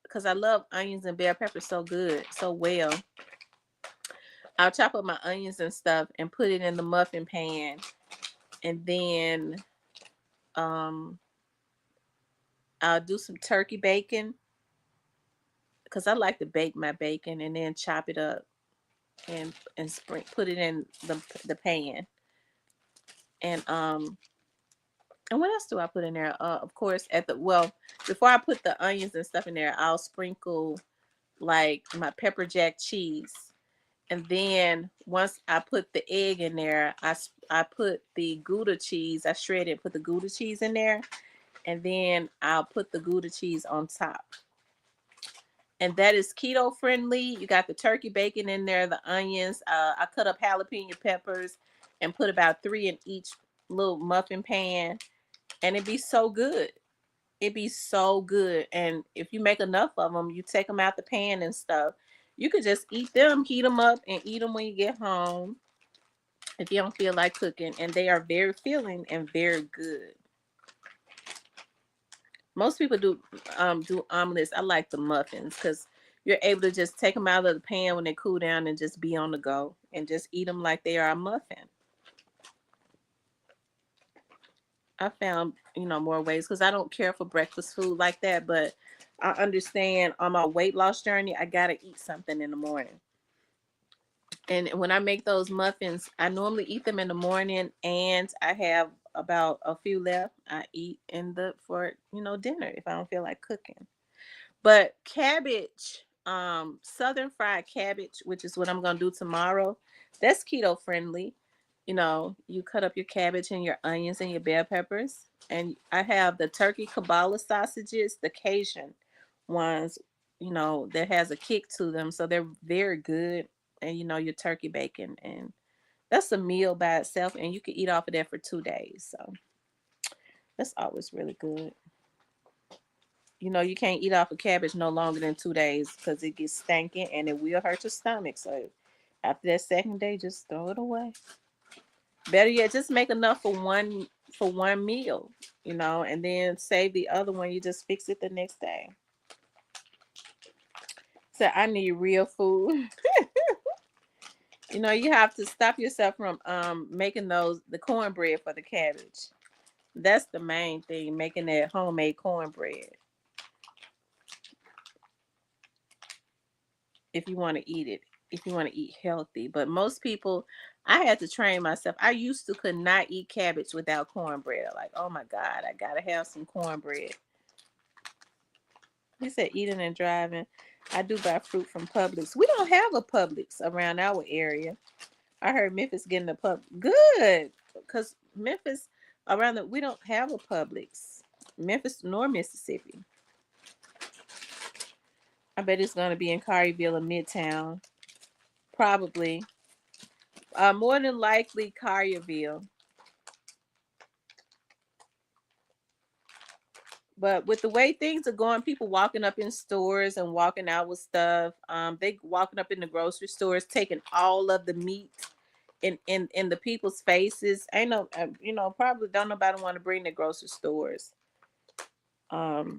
because I love onions and bell peppers so good, so well. I'll chop up my onions and stuff and put it in the muffin pan, and then um I'll do some turkey bacon because I like to bake my bacon and then chop it up and put it in the pan. And what else do I put in there? Of course, before I put the onions and stuff in there, I'll sprinkle like my pepper jack cheese. And then once I put the egg in there, I put the Gouda cheese. I shred it, put the Gouda cheese in there, and then I'll put the Gouda cheese on top. And that is keto friendly. You got the turkey bacon in there, the onions. I cut up jalapeno peppers and put about 3 in each little muffin pan, and it'd be so good. It'd be so good. And if you make enough of them, you take them out the pan and stuff. You could just eat them, heat them up, and eat them when you get home if you don't feel like cooking. And they are very filling and very good. Most people do omelets. I like the muffins because you're able to just take them out of the pan when they cool down and just be on the go and just eat them like they are a muffin. I found, more ways because I don't care for breakfast food like that, but I understand on my weight loss journey, I gotta eat something in the morning. And when I make those muffins, I normally eat them in the morning, and I have about a few left. I eat for dinner if I don't feel like cooking. But cabbage, southern fried cabbage, which is what I'm gonna do tomorrow, that's keto friendly. You cut up your cabbage and your onions and your bell peppers. And I have the turkey Kabbalah sausages, the Cajun ones, that has a kick to them. So they're very good. And your turkey bacon. And that's a meal by itself. And you can eat off of that for 2 days. So that's always really good. You can't eat off of cabbage no longer than 2 days because it gets stinking and it will hurt your stomach. So after that second day, just throw it away. Better yet, just make enough for one meal, and then save the other one. You just fix it the next day. So I need real food. You have to stop yourself from making the cornbread for the cabbage. That's the main thing, making that homemade cornbread. If you want to eat it, if you want to eat healthy. But most people, I had to train myself. I used to could not eat cabbage without cornbread. Like, oh my God, I gotta have some cornbread. He said eating and driving. I do buy fruit from Publix. We don't have a Publix around our area. I heard Memphis getting a Publix. Good. Because Memphis we don't have a Publix. Memphis nor Mississippi. I bet it's gonna be in Collierville or Midtown. Probably. More than likely Collierville. But with the way things are going, people walking up in stores and walking out with stuff. They walking up in the grocery stores, taking all of the meat in the people's faces. Ain't no, probably don't nobody want to bring the grocery stores. Um,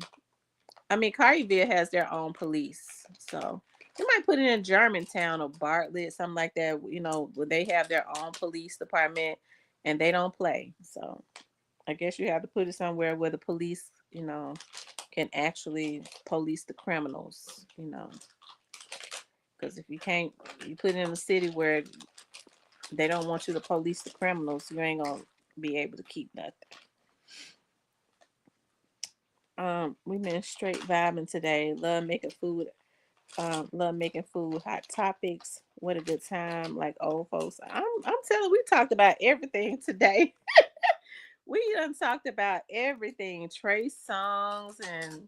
I mean, Carterville has their own police, so you might put it in Germantown or Bartlett, something like that. Where they have their own police department and they don't play. So I guess you have to put it somewhere where the police, can actually police the criminals. Because if you can't, you put it in a city where they don't want you to police the criminals, you ain't gonna be able to keep nothing. We been straight vibing today. Love making food. Love making food. Hot topics. What a good time. Like old folks. I'm telling. We talked about everything today. We done talked about everything. Trey songs and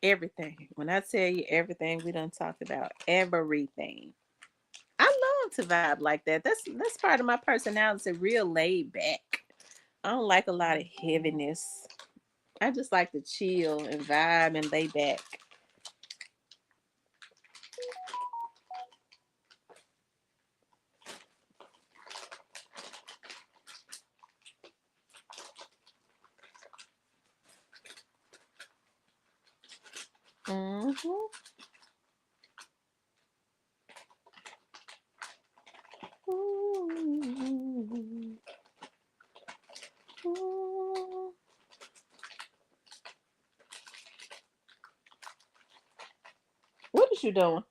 everything. When I tell you everything, we done talked about everything. I love to vibe like that. That's part of my personality. Real laid back. I don't like a lot of heaviness. I just like to chill and vibe and lay back. Mm-hmm. Ooh. Ooh. What is you doing?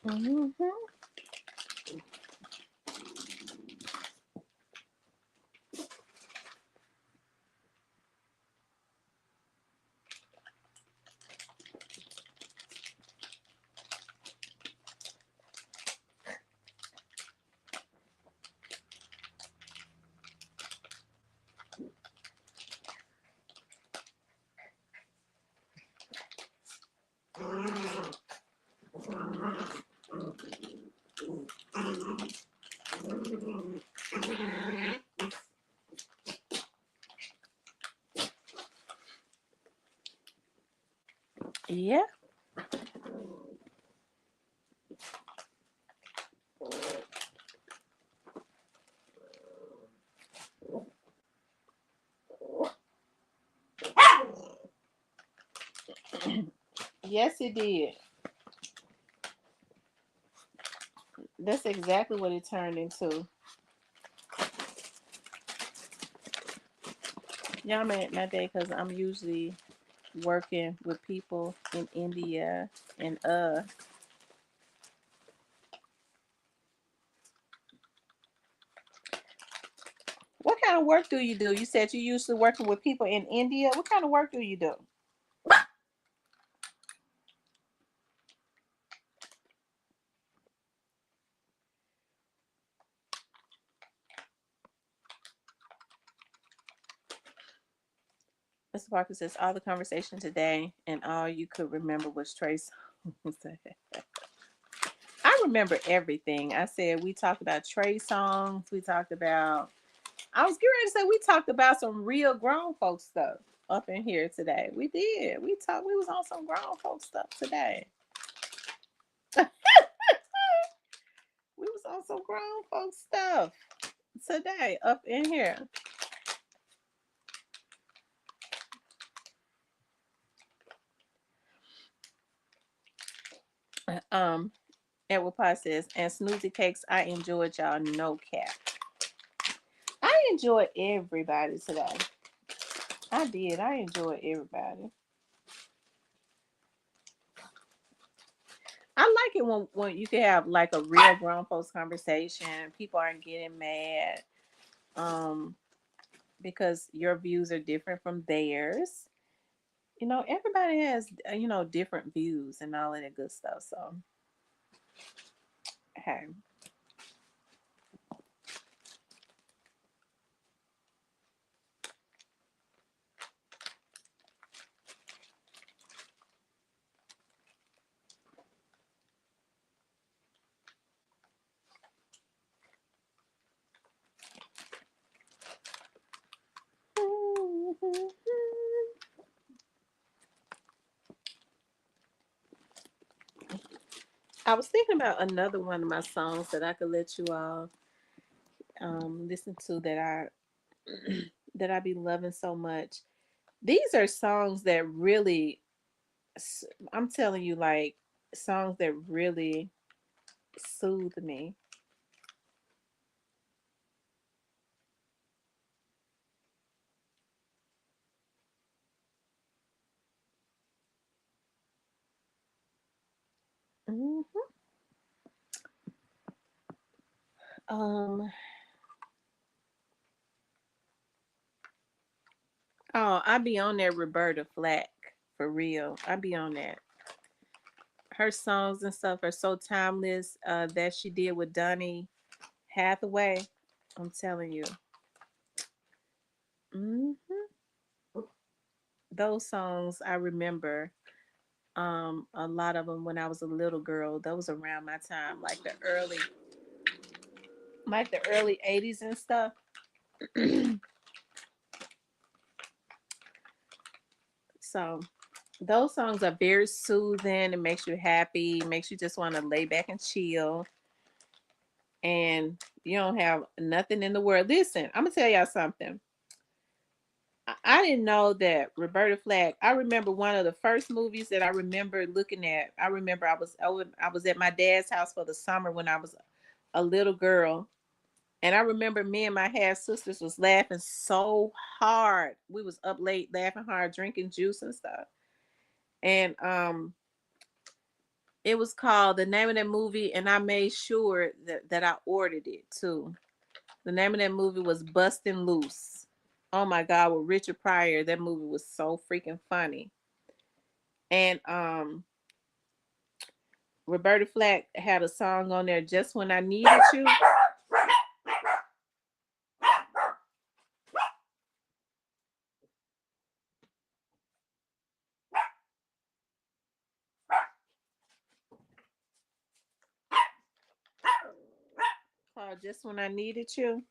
Mm-hmm. Yeah. Yes, it did. That's exactly what it turned into. Y'all made my day because I'm usually working with people in India and what kind of work do you do? You said you usually working with people in India. What kind of work do you do? Mr. Parker says all the conversation today and all you could remember was Trace. I remember everything. I said we talked about Trey songs. We talked about. I was getting ready to say we talked about some real grown folk stuff up in here today. We did. We talked. We was on some grown folk stuff today. We was on some grown folk stuff today up in here. Edward Pye says, and Snoozy Cakes, I enjoyed y'all, no cap. I enjoyed everybody today. I did. I enjoyed everybody. I like it when you can have like a real grown folks conversation. People aren't getting mad. because your views are different from theirs. You know, everybody has, different views and all of that good stuff. So, hey. I was thinking about another one of my songs that I could let you all listen to that that I be loving so much. These are songs that really, I'm telling you, like songs that really soothe me. Hmm. Um. Oh, I be on there, Roberta Flack, for real. I be on that. Her songs and stuff are so timeless. That she did with Donny Hathaway. I'm telling you. Hmm. Those songs I remember. A lot of them when I was a little girl. That was around my time, like the early '80s and stuff. So those songs are very soothing. It makes you happy. Makes you just want to lay back and chill. And you don't have nothing in the world. Listen, I'm gonna tell y'all something. I didn't know that Roberta Flack. I remember one of the first movies that I remember looking at. I remember I was at my dad's house for the summer when I was a little girl, and I remember me and my half sisters was laughing so hard. We was up late laughing hard, drinking juice and stuff. And it was called the name of that movie, and I made sure that I ordered it too. The name of that movie was Bustin' Loose. Oh my God, with Richard Pryor. That movie was so freaking funny. And Roberta Flack had a song on there, Just When I Needed You. Called Just When I Needed You.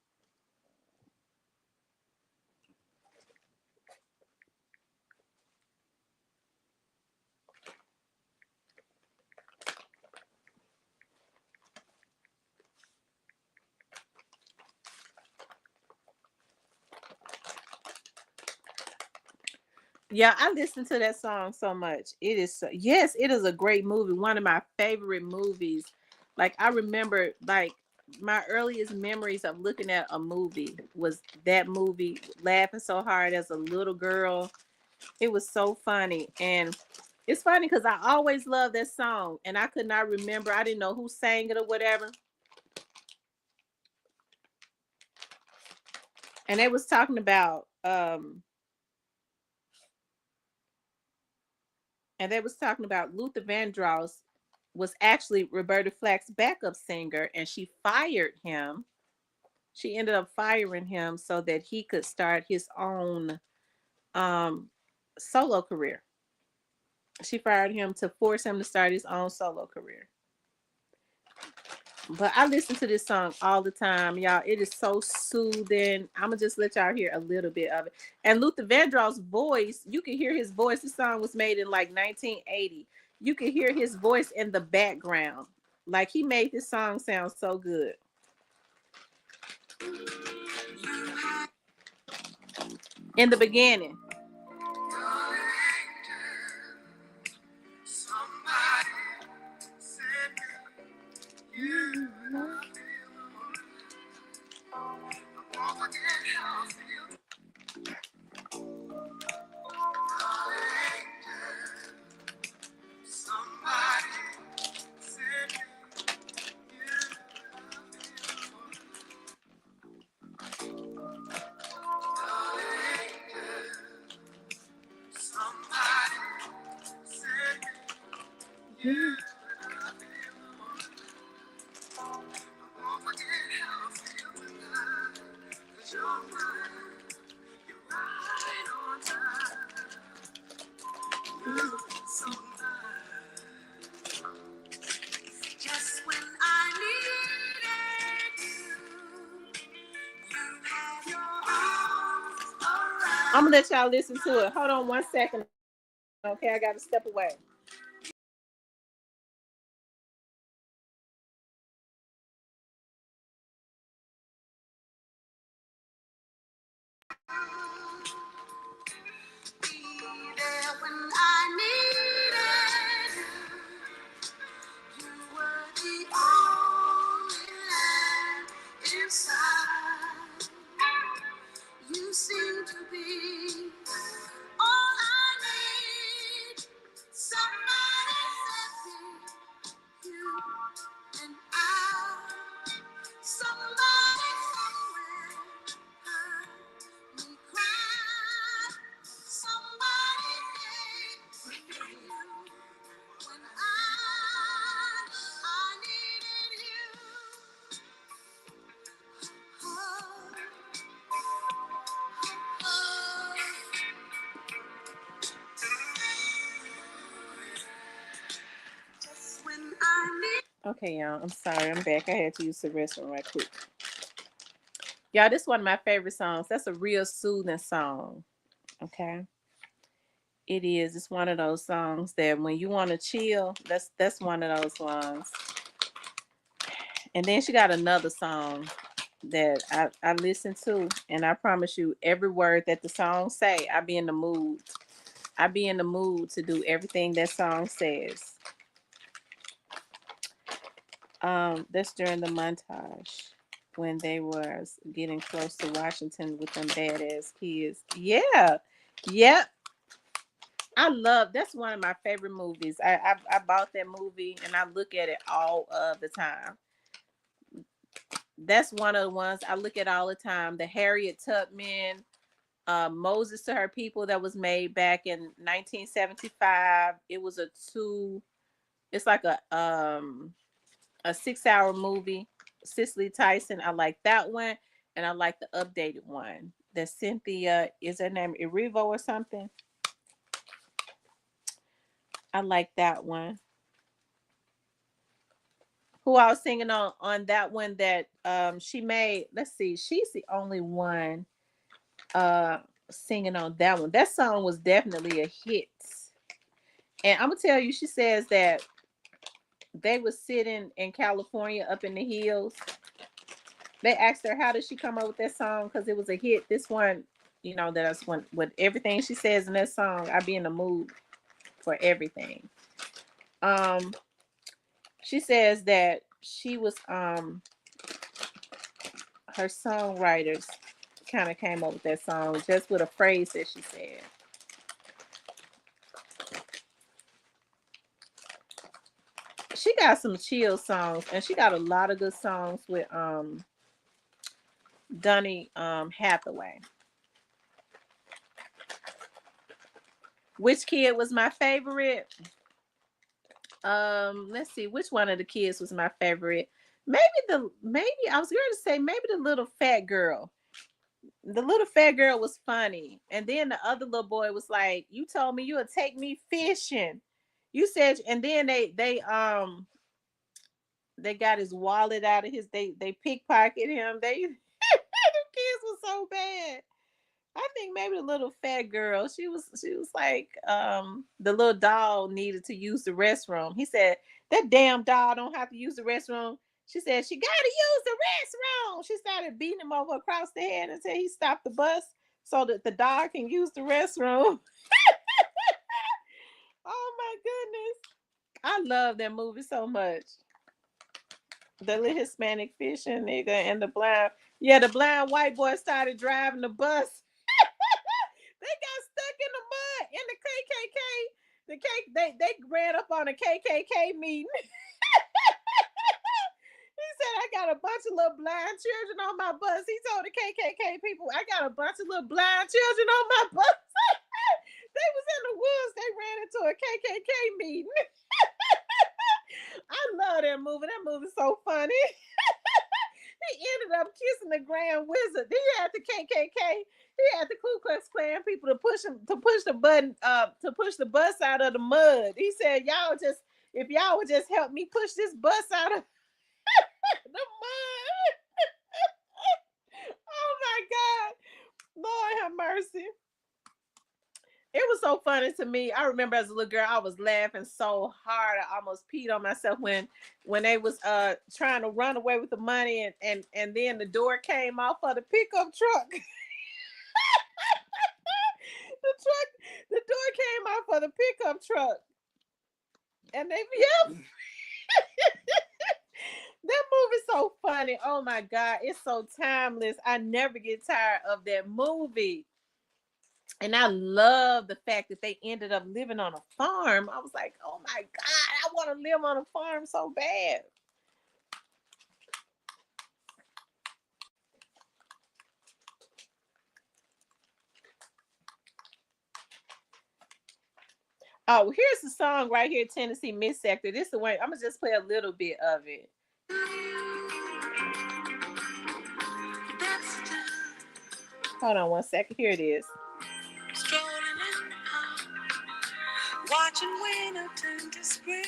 Yeah, I listened to that song so much. Yes, it is a great movie. One of my favorite movies. Like I remember like my earliest memories of looking at a movie was that movie, laughing so hard as a little girl. It was so funny. And it's funny because I always loved that song and I could not remember. I didn't know who sang it or whatever. And they was talking about Luther Vandross was actually Roberta Flack's backup singer, and she fired him. She ended up firing him so that he could start his own um, solo career. She fired him to force him to start his own solo career. But I listen to this song all the time, y'all. It is so soothing. I'm gonna just let y'all hear a little bit of it. And Luther Vandross' voice, you can hear his voice. This song was made in like 1980. You can hear his voice in the background. Like he made this song sound so good. In the beginning. Just when I needed you, you had your arms around. I'm gonna let y'all listen to it. Hold on 1 second. Okay, I gotta step away. Be there when I needed you. You were the only light inside. You seem to be all I need. Somebody set me, you and I. Somebody somewhere heard me cry. Somebody gave me you when I needed you. Oh, oh. Just when I need. Okay, y'all. I'm sorry. I'm back. I had to use the restroom right quick. Y'all, this is one of my favorite songs. That's a real soothing song. Okay. It is. It's one of those songs that when you want to chill, that's one of those songs. And then she got another song that I listen to, and I promise you, every word that the song say, I be in the mood. I be in the mood to do everything that song says. That's during the montage when they was getting close to Washington with them badass kids. Yeah. Yep. I love that's one of my favorite movies. I bought that movie and I look at it all of the time. That's one of the ones I look at all the time. The Harriet Tubman, Moses to Her People, that was made back in 1975. It was it's like a 6-hour movie. Cicely Tyson, I like that one, and I like the updated one. That Cynthia, is her name Erivo or something? I like that one. Who I was singing on that one that she made. Let's see, she's the only one singing on that one. That song was definitely a hit. And I'm gonna tell you, she says that they were sitting in California up in the hills. They asked her how did she come up with that song because it was a hit. This one, that's one with everything she says in that song. I be in the mood for everything. She says that she was her songwriters kind of came up with that song just with a phrase that she said. She got some chill songs, and she got a lot of good songs with Donny Hathaway. Which kid was my favorite? Let's see, which one of the kids was my favorite? Maybe I was going to say maybe the little fat girl. The little fat girl was funny, and then the other little boy was like, "You told me you would take me fishing." You said, and then they got his wallet out of his. They pickpocketed him. The kids were so bad. I think maybe the little fat girl, she was like, the little doll needed to use the restroom. He said, that damn doll don't have to use the restroom. She said, she got to use the restroom. She started beating him over across the head until he stopped the bus so that the dog can use the restroom. Oh my goodness. I love that movie so much. The little Hispanic fishing nigga and the blind white boy started driving the bus. They got stuck in the mud in the KKK. They ran up on a KKK meeting. He said, I got a bunch of little blind children on my bus. He told the KKK people, I got a bunch of little blind children on my bus. They was in the woods. They ran into a KKK meeting. love that movie. That movie's so funny. He ended up kissing the Grand Wizard. Then he had the KKK. He had the Ku Klux Klan people to push the button, to push the bus out of the mud. He said, if y'all would just help me push this bus out of the mud. Oh my God. Lord have mercy. It was so funny to me. I remember as a little girl, I was laughing so hard I almost peed on myself when they was trying to run away with the money and then the door came off of the pickup truck. The door came off of the pickup truck. And they yep. That movie's so funny. Oh my God, it's so timeless. I never get tired of that movie. And I love the fact that they ended up living on a farm. I was like, oh my God, I want to live on a farm so bad. Oh, here's the song right here, Tennessee Miss Sector. This is the one. I'm going to just play a little bit of it. Hold on one second. Here it is. Watching winter turn to spring.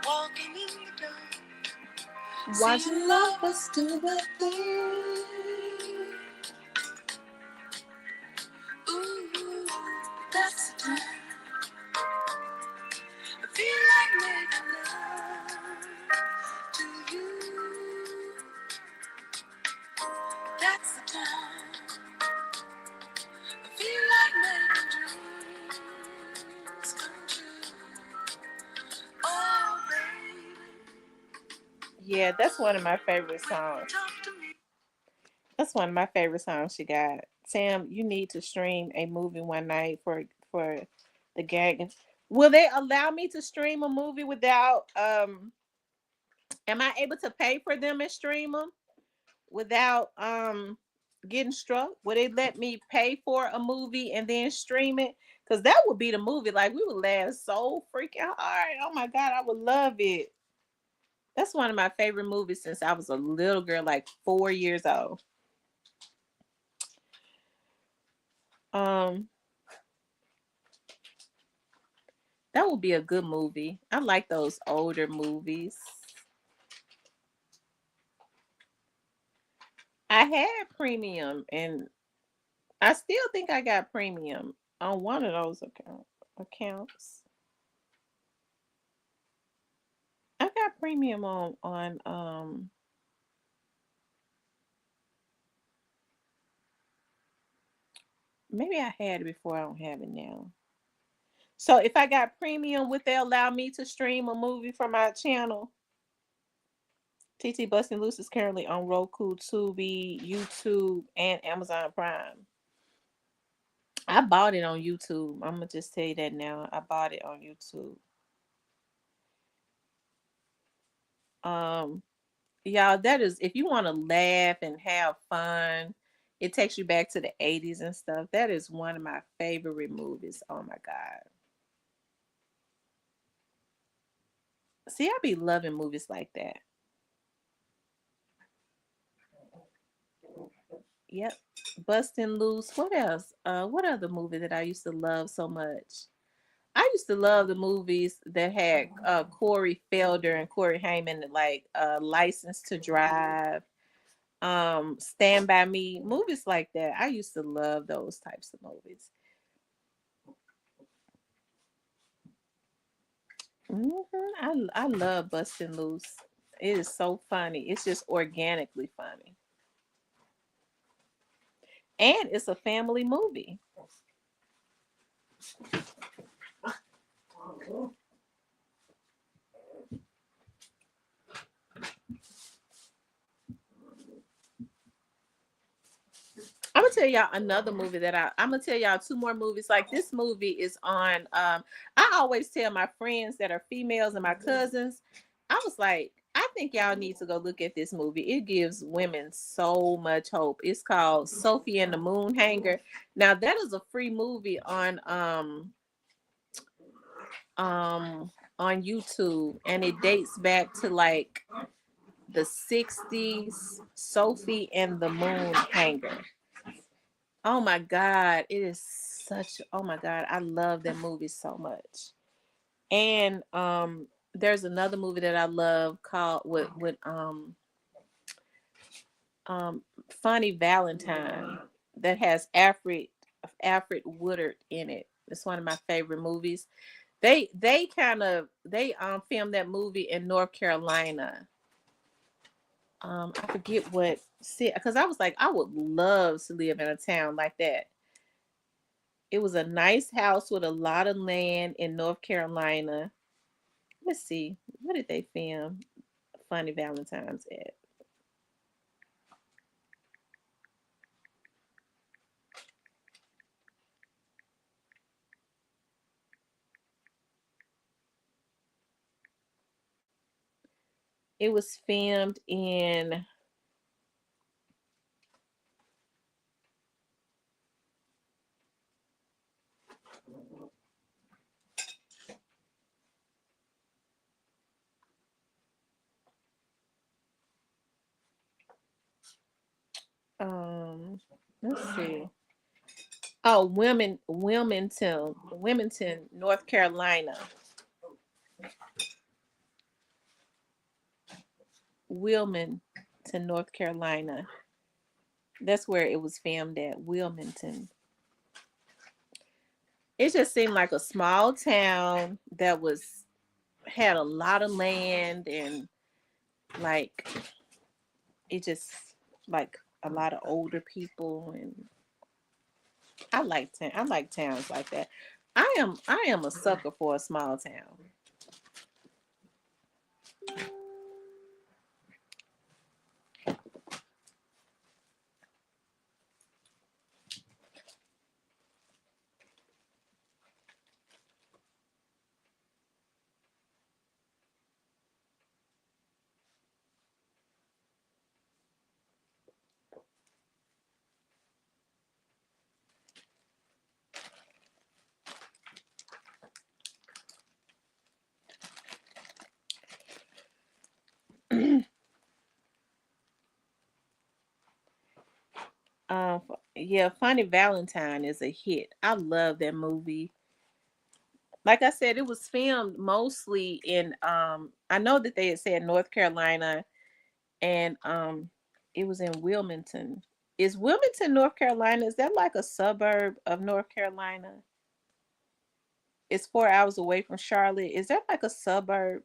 Walking in the dark. Watching lovers do the thing. Ooh, that's the time. I feel like making love to you. That's the time. Feel like making dreams come true. Oh, baby. Yeah, that's one of my favorite songs. That's one of my favorite songs she got. Sam, you need to stream a movie one night for the gag. Will they allow me to stream a movie without am I able to pay for them and stream them without getting struck? Would they let me pay for a movie and then stream it? Because that would be the movie. Like, we would laugh so freaking hard. Oh my God, I would love it. That's one of my favorite movies since I was a little girl, like 4 years old. That would be a good movie. I like those older movies. I had premium, and I still think I got premium on one of those accounts. I got premium on maybe I had it before. I don't have it now. So if I got premium, would they allow me to stream a movie from my channel? TT Bustin' Loose is currently on Roku, Tubi, YouTube, and Amazon Prime. I bought it on YouTube. I'm gonna just tell you that now. I bought it on YouTube. Y'all, that is, if you want to laugh and have fun, it takes you back to the 80s and stuff. That is one of my favorite movies. Oh my God. See, I be loving movies like that. Yep. Bustin' Loose. What else? What other movie that I used to love so much? I used to love the movies that had Corey Felder and Corey Haim, like License to Drive, Stand By Me, movies like that. I used to love those types of movies. I love Bustin' Loose. It is so funny. It's just organically funny. And it's a family movie. I'm gonna tell y'all another movie that I'm gonna tell y'all two more movies. Like, this movie is on. I always tell my friends that are females and my cousins, I was like, I think y'all need to go look at this movie. It gives women so much hope. It's called Sophie and the Moon Hanger. Now that is a free movie on YouTube, and it dates back to like the 60s. Sophie and the Moon Hanger. Oh my God, it is such, oh my God, I love that movie so much. And there's another movie that I love called with Funny Valentine that has Alfred Woodard in it. It's one of my favorite movies. They filmed that movie in North Carolina. I forget what city, because I was like, I would love to live in a town like that. It was a nice house with a lot of land in North Carolina. Let's see, what did they film Funny Valentine's at? It was filmed in let's see. Oh, Wilmington, North Carolina. Wilmington, North Carolina. That's where it was filmed at, Wilmington. It just seemed like a small town that had a lot of land, and like it just like a lot of older people, and I like towns like that. I am a sucker for a small town. Yeah, Funny Valentine is a hit. I love that movie. Like I said, it was filmed mostly in I know that they had said North Carolina, and it was in Wilmington. Is Wilmington, North Carolina, is that like a suburb of North Carolina? It's 4 hours away from Charlotte. Is that like a suburb?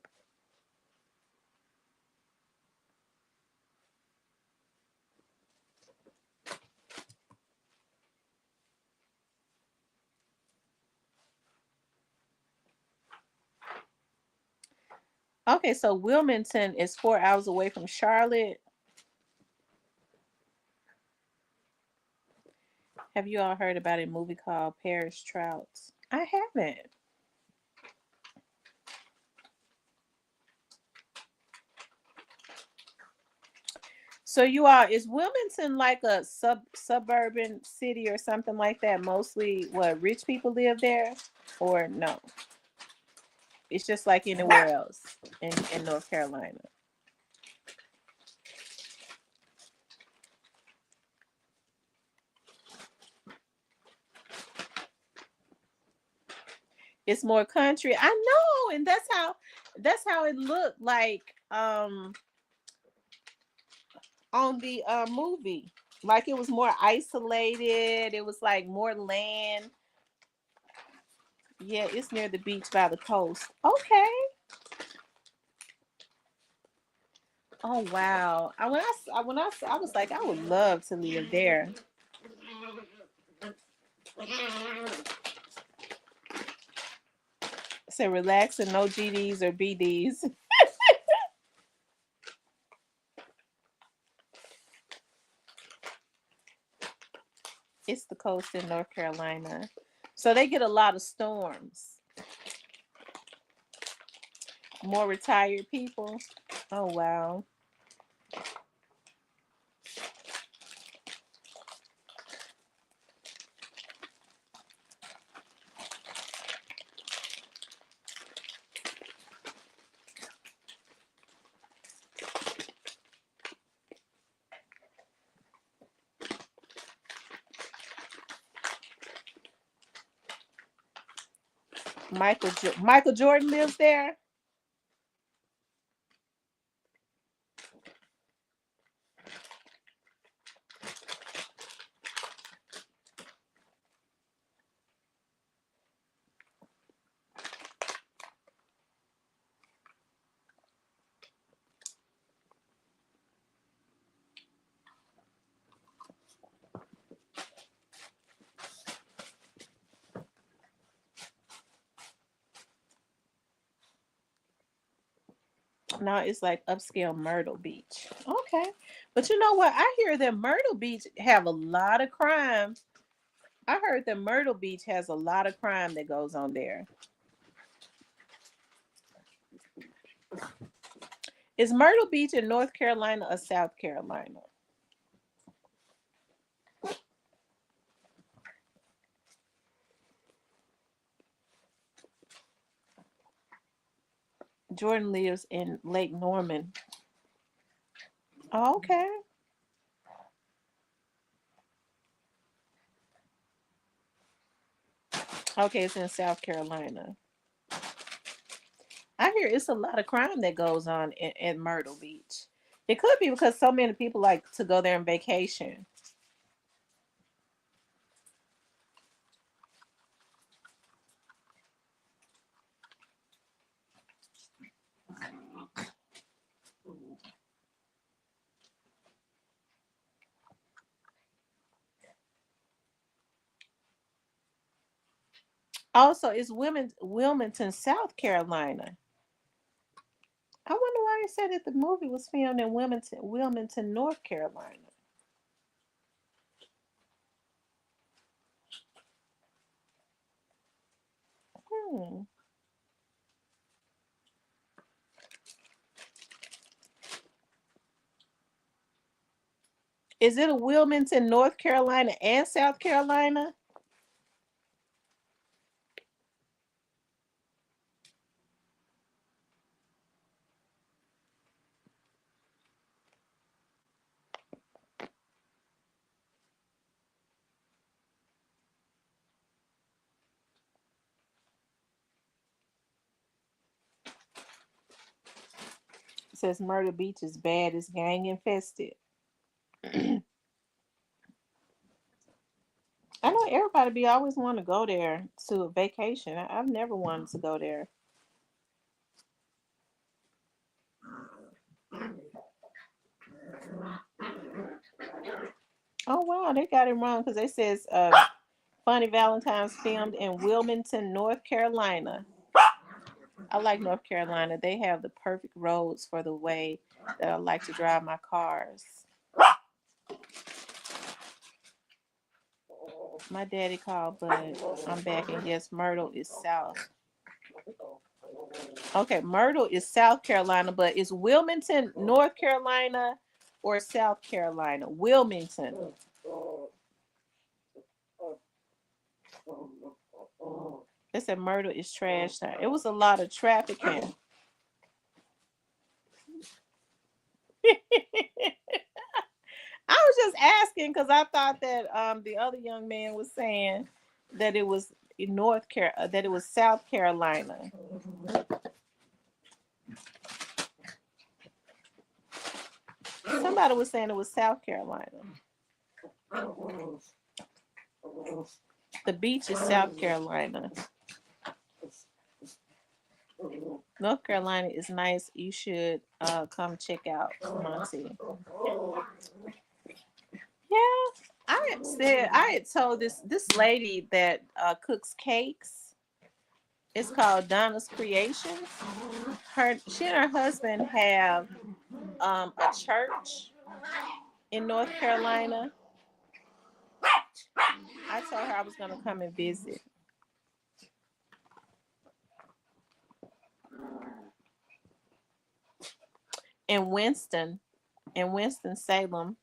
Okay, so Wilmington is 4 hours away from Charlotte. Have you all heard about a movie called Paris Trouts? I haven't. So you all, is Wilmington like a suburban city or something like that? Mostly what, rich people live there, or no? It's just like anywhere else in North Carolina. It's more country. I know, and that's how it looked like on the movie. Like it was more isolated. It was like more land. Yeah, it's near the beach by the coast. Okay. Oh wow. I was like, I would love to live there. So relax and no GDs or BDs. It's the coast in North Carolina. So they get a lot of storms. More retired people. Oh wow. Michael Jordan lives there. No, it's like upscale Myrtle Beach. Okay. But you know what? I hear that Myrtle Beach have a lot of crime. I heard that Myrtle Beach has a lot of crime that goes on there. Is Myrtle Beach in North Carolina or South Carolina? Jordan lives in Lake Norman. Oh, okay. Okay, it's in South Carolina. I hear it's a lot of crime that goes on in Myrtle Beach. It could be because so many people like to go there on vacation. Also, it's Wilmington, South Carolina. I wonder why they said that the movie was filmed in Wilmington, North Carolina. Hmm. Is it a Wilmington, North Carolina and South Carolina? It says Myrtle Beach is bad, it's gang infested. I know everybody be always want to go there to a vacation. I've never wanted to go there. Oh wow, they got it wrong because it says Funny Valentine's filmed in Wilmington, North Carolina. I like North Carolina. They have the perfect roads for the way that I like to drive my cars. My daddy called, but I'm back and guess Myrtle is south. Okay, Myrtle is South Carolina, but is Wilmington North Carolina or South Carolina? Wilmington. They said Myrtle is trash town. It was a lot of trafficking. I was just asking because I thought that the other young man was saying that it was in that it was South Carolina. Somebody was saying it was South Carolina. The beach is South Carolina. North Carolina is nice. You should come check out Monty. Yeah, I had told this lady that cooks cakes. It's called Donna's Creations. She and her husband have a church in North Carolina. I told her I was gonna come and visit. in Winston-Salem.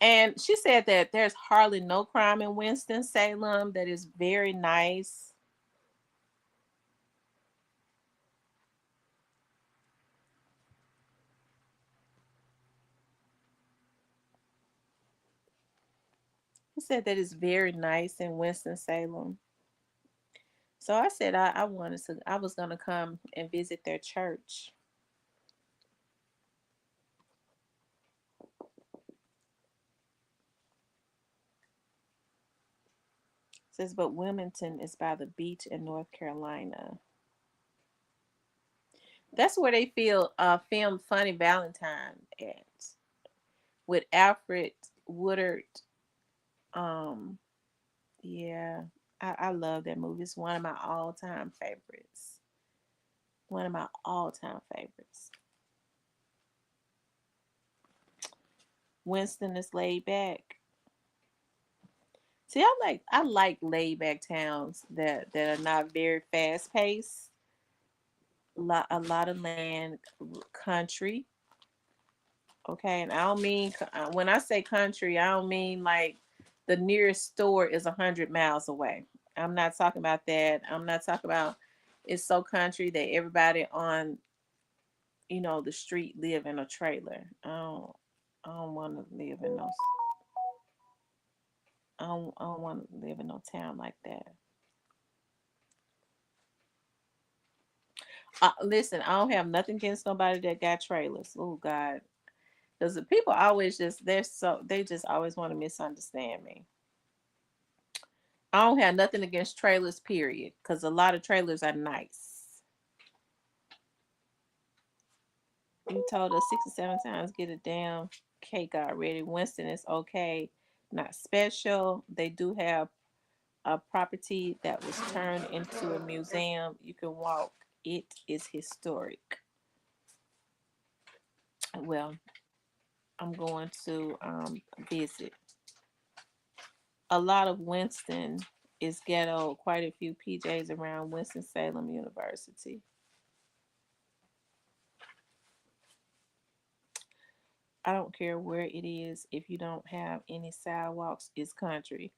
And she said that there's hardly no crime in Winston-Salem, that is very nice. He said that it's very nice in Winston-Salem. So I said I was gonna come and visit their church. It says, but Wilmington is by the beach in North Carolina. That's where they filmed Funny Valentine at, with Alfred Woodard. Um, yeah, I love that movie. It's one of my all-time favorites. One of my all-time favorites. Winston is laid back. See, I like laid back towns that are not very fast paced. A lot of land, country. Okay, and I don't mean, when I say country, I don't mean like the nearest store is 100 miles away. I'm not talking about that. I'm not talking about it's so country that everybody on, the street live in a trailer. I don't want to live in no. I don't want to live in no town like that. Listen, I don't have nothing against nobody that got trailers. Oh God, because the people always they just always want to misunderstand me. I don't have nothing against trailers, period, because a lot of trailers are nice. You told us 67 times, get a damn cake already. Winston is okay, not special. They do have a property that was turned into a museum. You can walk. It is historic. Well, I'm going to visit. A lot of Winston is ghetto. Quite a few PJs around Winston-Salem University. I don't care where it is. If you don't have any sidewalks, it's country.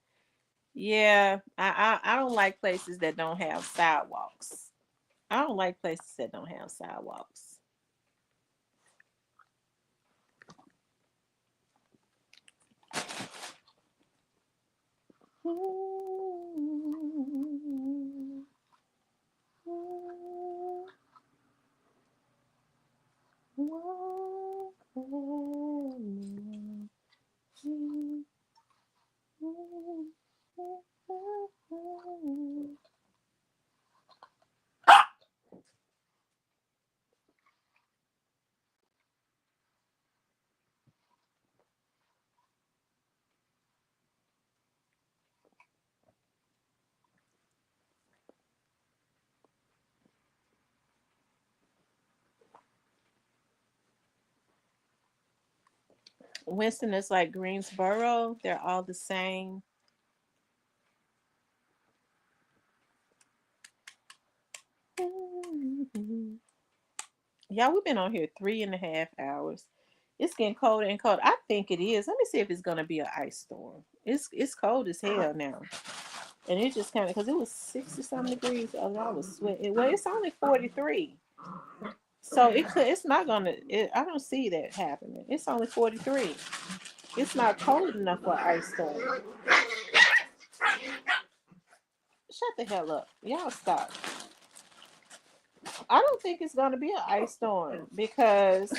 Yeah, I don't like places that don't have sidewalks. I don't like places that don't have sidewalks. Winston is like Greensboro. They're all the same. Y'all, we've been on here 3.5 hours. It's getting colder and colder. I think it is. Let me see if it's gonna be an ice storm. It's cold as hell now. And it just kind of, because it was 60 something degrees. I was sweating. Well, it's only 43. So it's not gonna, I don't see that happening. It's only 43. It's not cold enough for an ice storm. Shut the hell up. Y'all stop. I don't think it's gonna be an ice storm because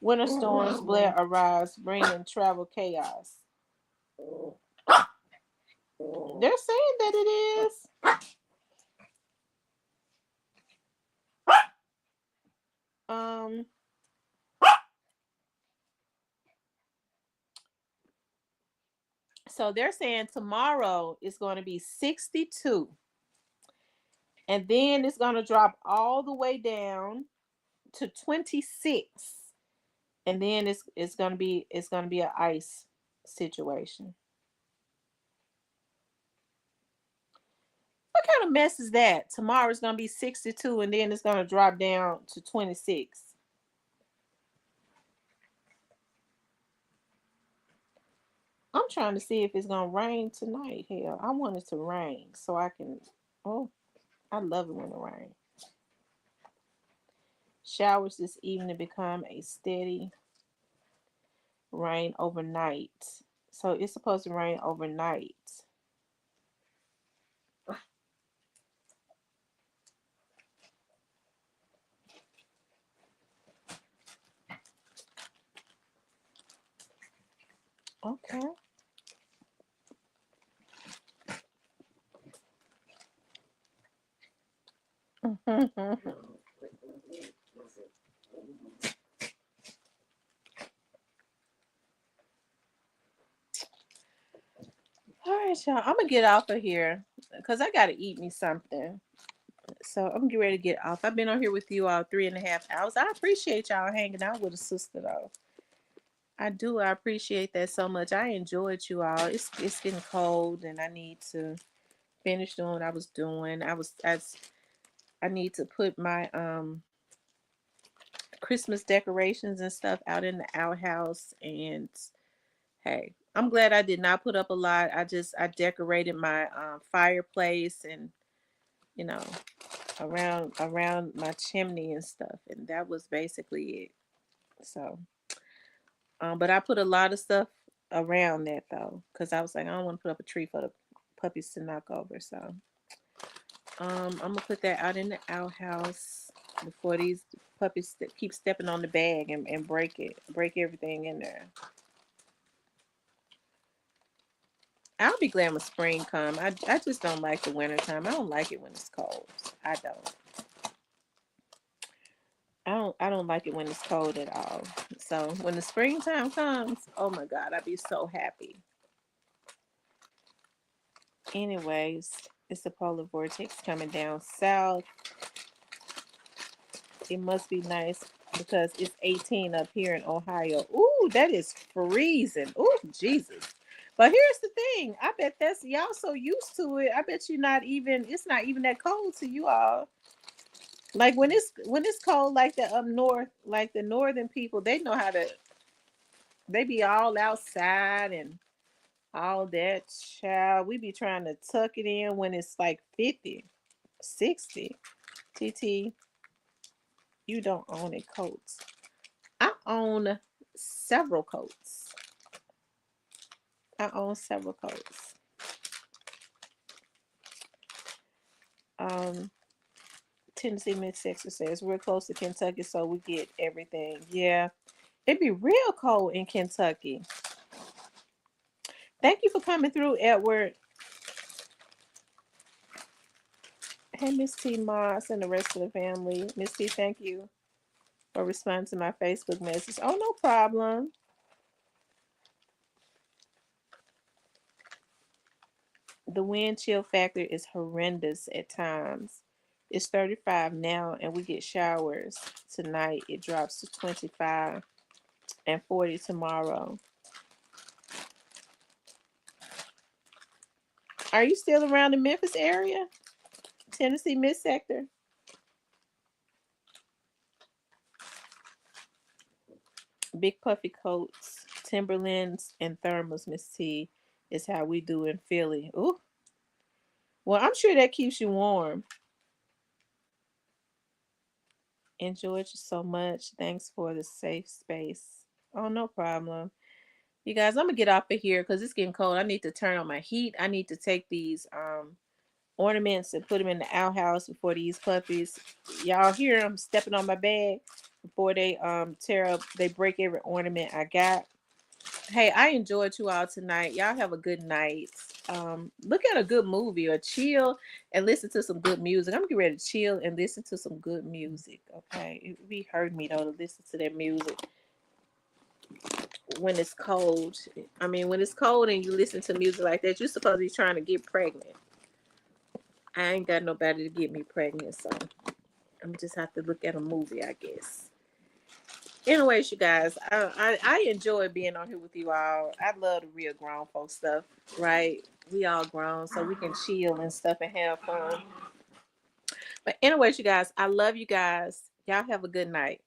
winter storms Blair arrives, bringing travel chaos. They're saying that it is. So they're saying tomorrow is going to be 62. And then it's going to drop all the way down to 26. And then it's going to be an ice situation. What kind kind of mess is that? Tomorrow's gonna be 62, and then it's gonna drop down to 26. I'm trying to see if it's gonna rain tonight. Hell, I want it to rain so I can. Oh, I love it when it rains. Showers this evening become a steady rain overnight. So it's supposed to rain overnight. Okay. All right, y'all. I'm gonna get off of here because I gotta eat me something. So I'm getting ready to get off. I've been on here with you all 3.5 hours. I appreciate y'all hanging out with a sister though. I do. I appreciate that so much. I enjoyed you all. It's getting cold, and I need to finish doing what I was doing. I need to put my Christmas decorations and stuff out in the outhouse. And hey, I'm glad I did not put up a lot. I decorated my fireplace and you know around my chimney and stuff, and that was basically it. So, but I put a lot of stuff around that though, because I was like, I don't want to put up a tree for the puppies to knock over. So, I'm gonna put that out in the outhouse before these puppies keep stepping on the bag and break everything in there. I'll be glad when spring come. I just don't like the winter time. I don't like it when it's cold. I don't. I don't like it when it's cold at all. So when the springtime comes, oh my God, I'd be so happy. Anyways, it's the polar vortex coming down south. It must be nice because it's 18 up here in Ohio. Ooh, that is freezing. Ooh, Jesus. But here's the thing. I bet that's y'all so used to it. I bet it's not even that cold to you all. Like when it's cold like that up north, like the northern people, they be all outside and all that. Child, we be trying to tuck it in when it's like 50, 60. TT, you don't own a coat. I own several coats. I own several coats. Um, Tennessee Mid-Texas says we're close to Kentucky, so we get everything. Yeah, it'd be real cold in Kentucky. Thank you for coming through, Edward. Hey, Miss T Moss and the rest of the family. Miss T, thank you for responding to my Facebook message. Oh, no problem. The wind chill factor is horrendous at times. It's 35 now, and we get showers tonight. It drops to 25 and 40 tomorrow. Are you still around the Memphis area? Tennessee mid-sector? Big puffy coats, Timberlands, and thermals, Miss T, is how we do in Philly. Ooh. Well, I'm sure that keeps you warm. Enjoyed you so much. Thanks for the safe space. Oh, no problem. You guys, I'm gonna get off of here because it's getting cold. I need to turn on my heat. I need to take these ornaments and put them in the outhouse before these puppies. Y'all hear them stepping on my bag before they tear up. They break every ornament I got. Hey, I enjoyed you all tonight. Y'all have a good night. Look at a good movie or chill and listen to some good music. I'm getting ready to chill and listen to some good music. Okay, it would be hurting me though to listen to that music when it's cold. I mean, when it's cold and you listen to music like that, you're supposed to be trying to get pregnant. I ain't got nobody to get me pregnant, so I'm just have to look at a movie, I guess. Anyways, you guys, I enjoy being on here with you all. I love the real grown folk stuff, right? we all grown, so we can chill and stuff and have fun. But anyways, you guys, I love you guys. Y'all have a good night.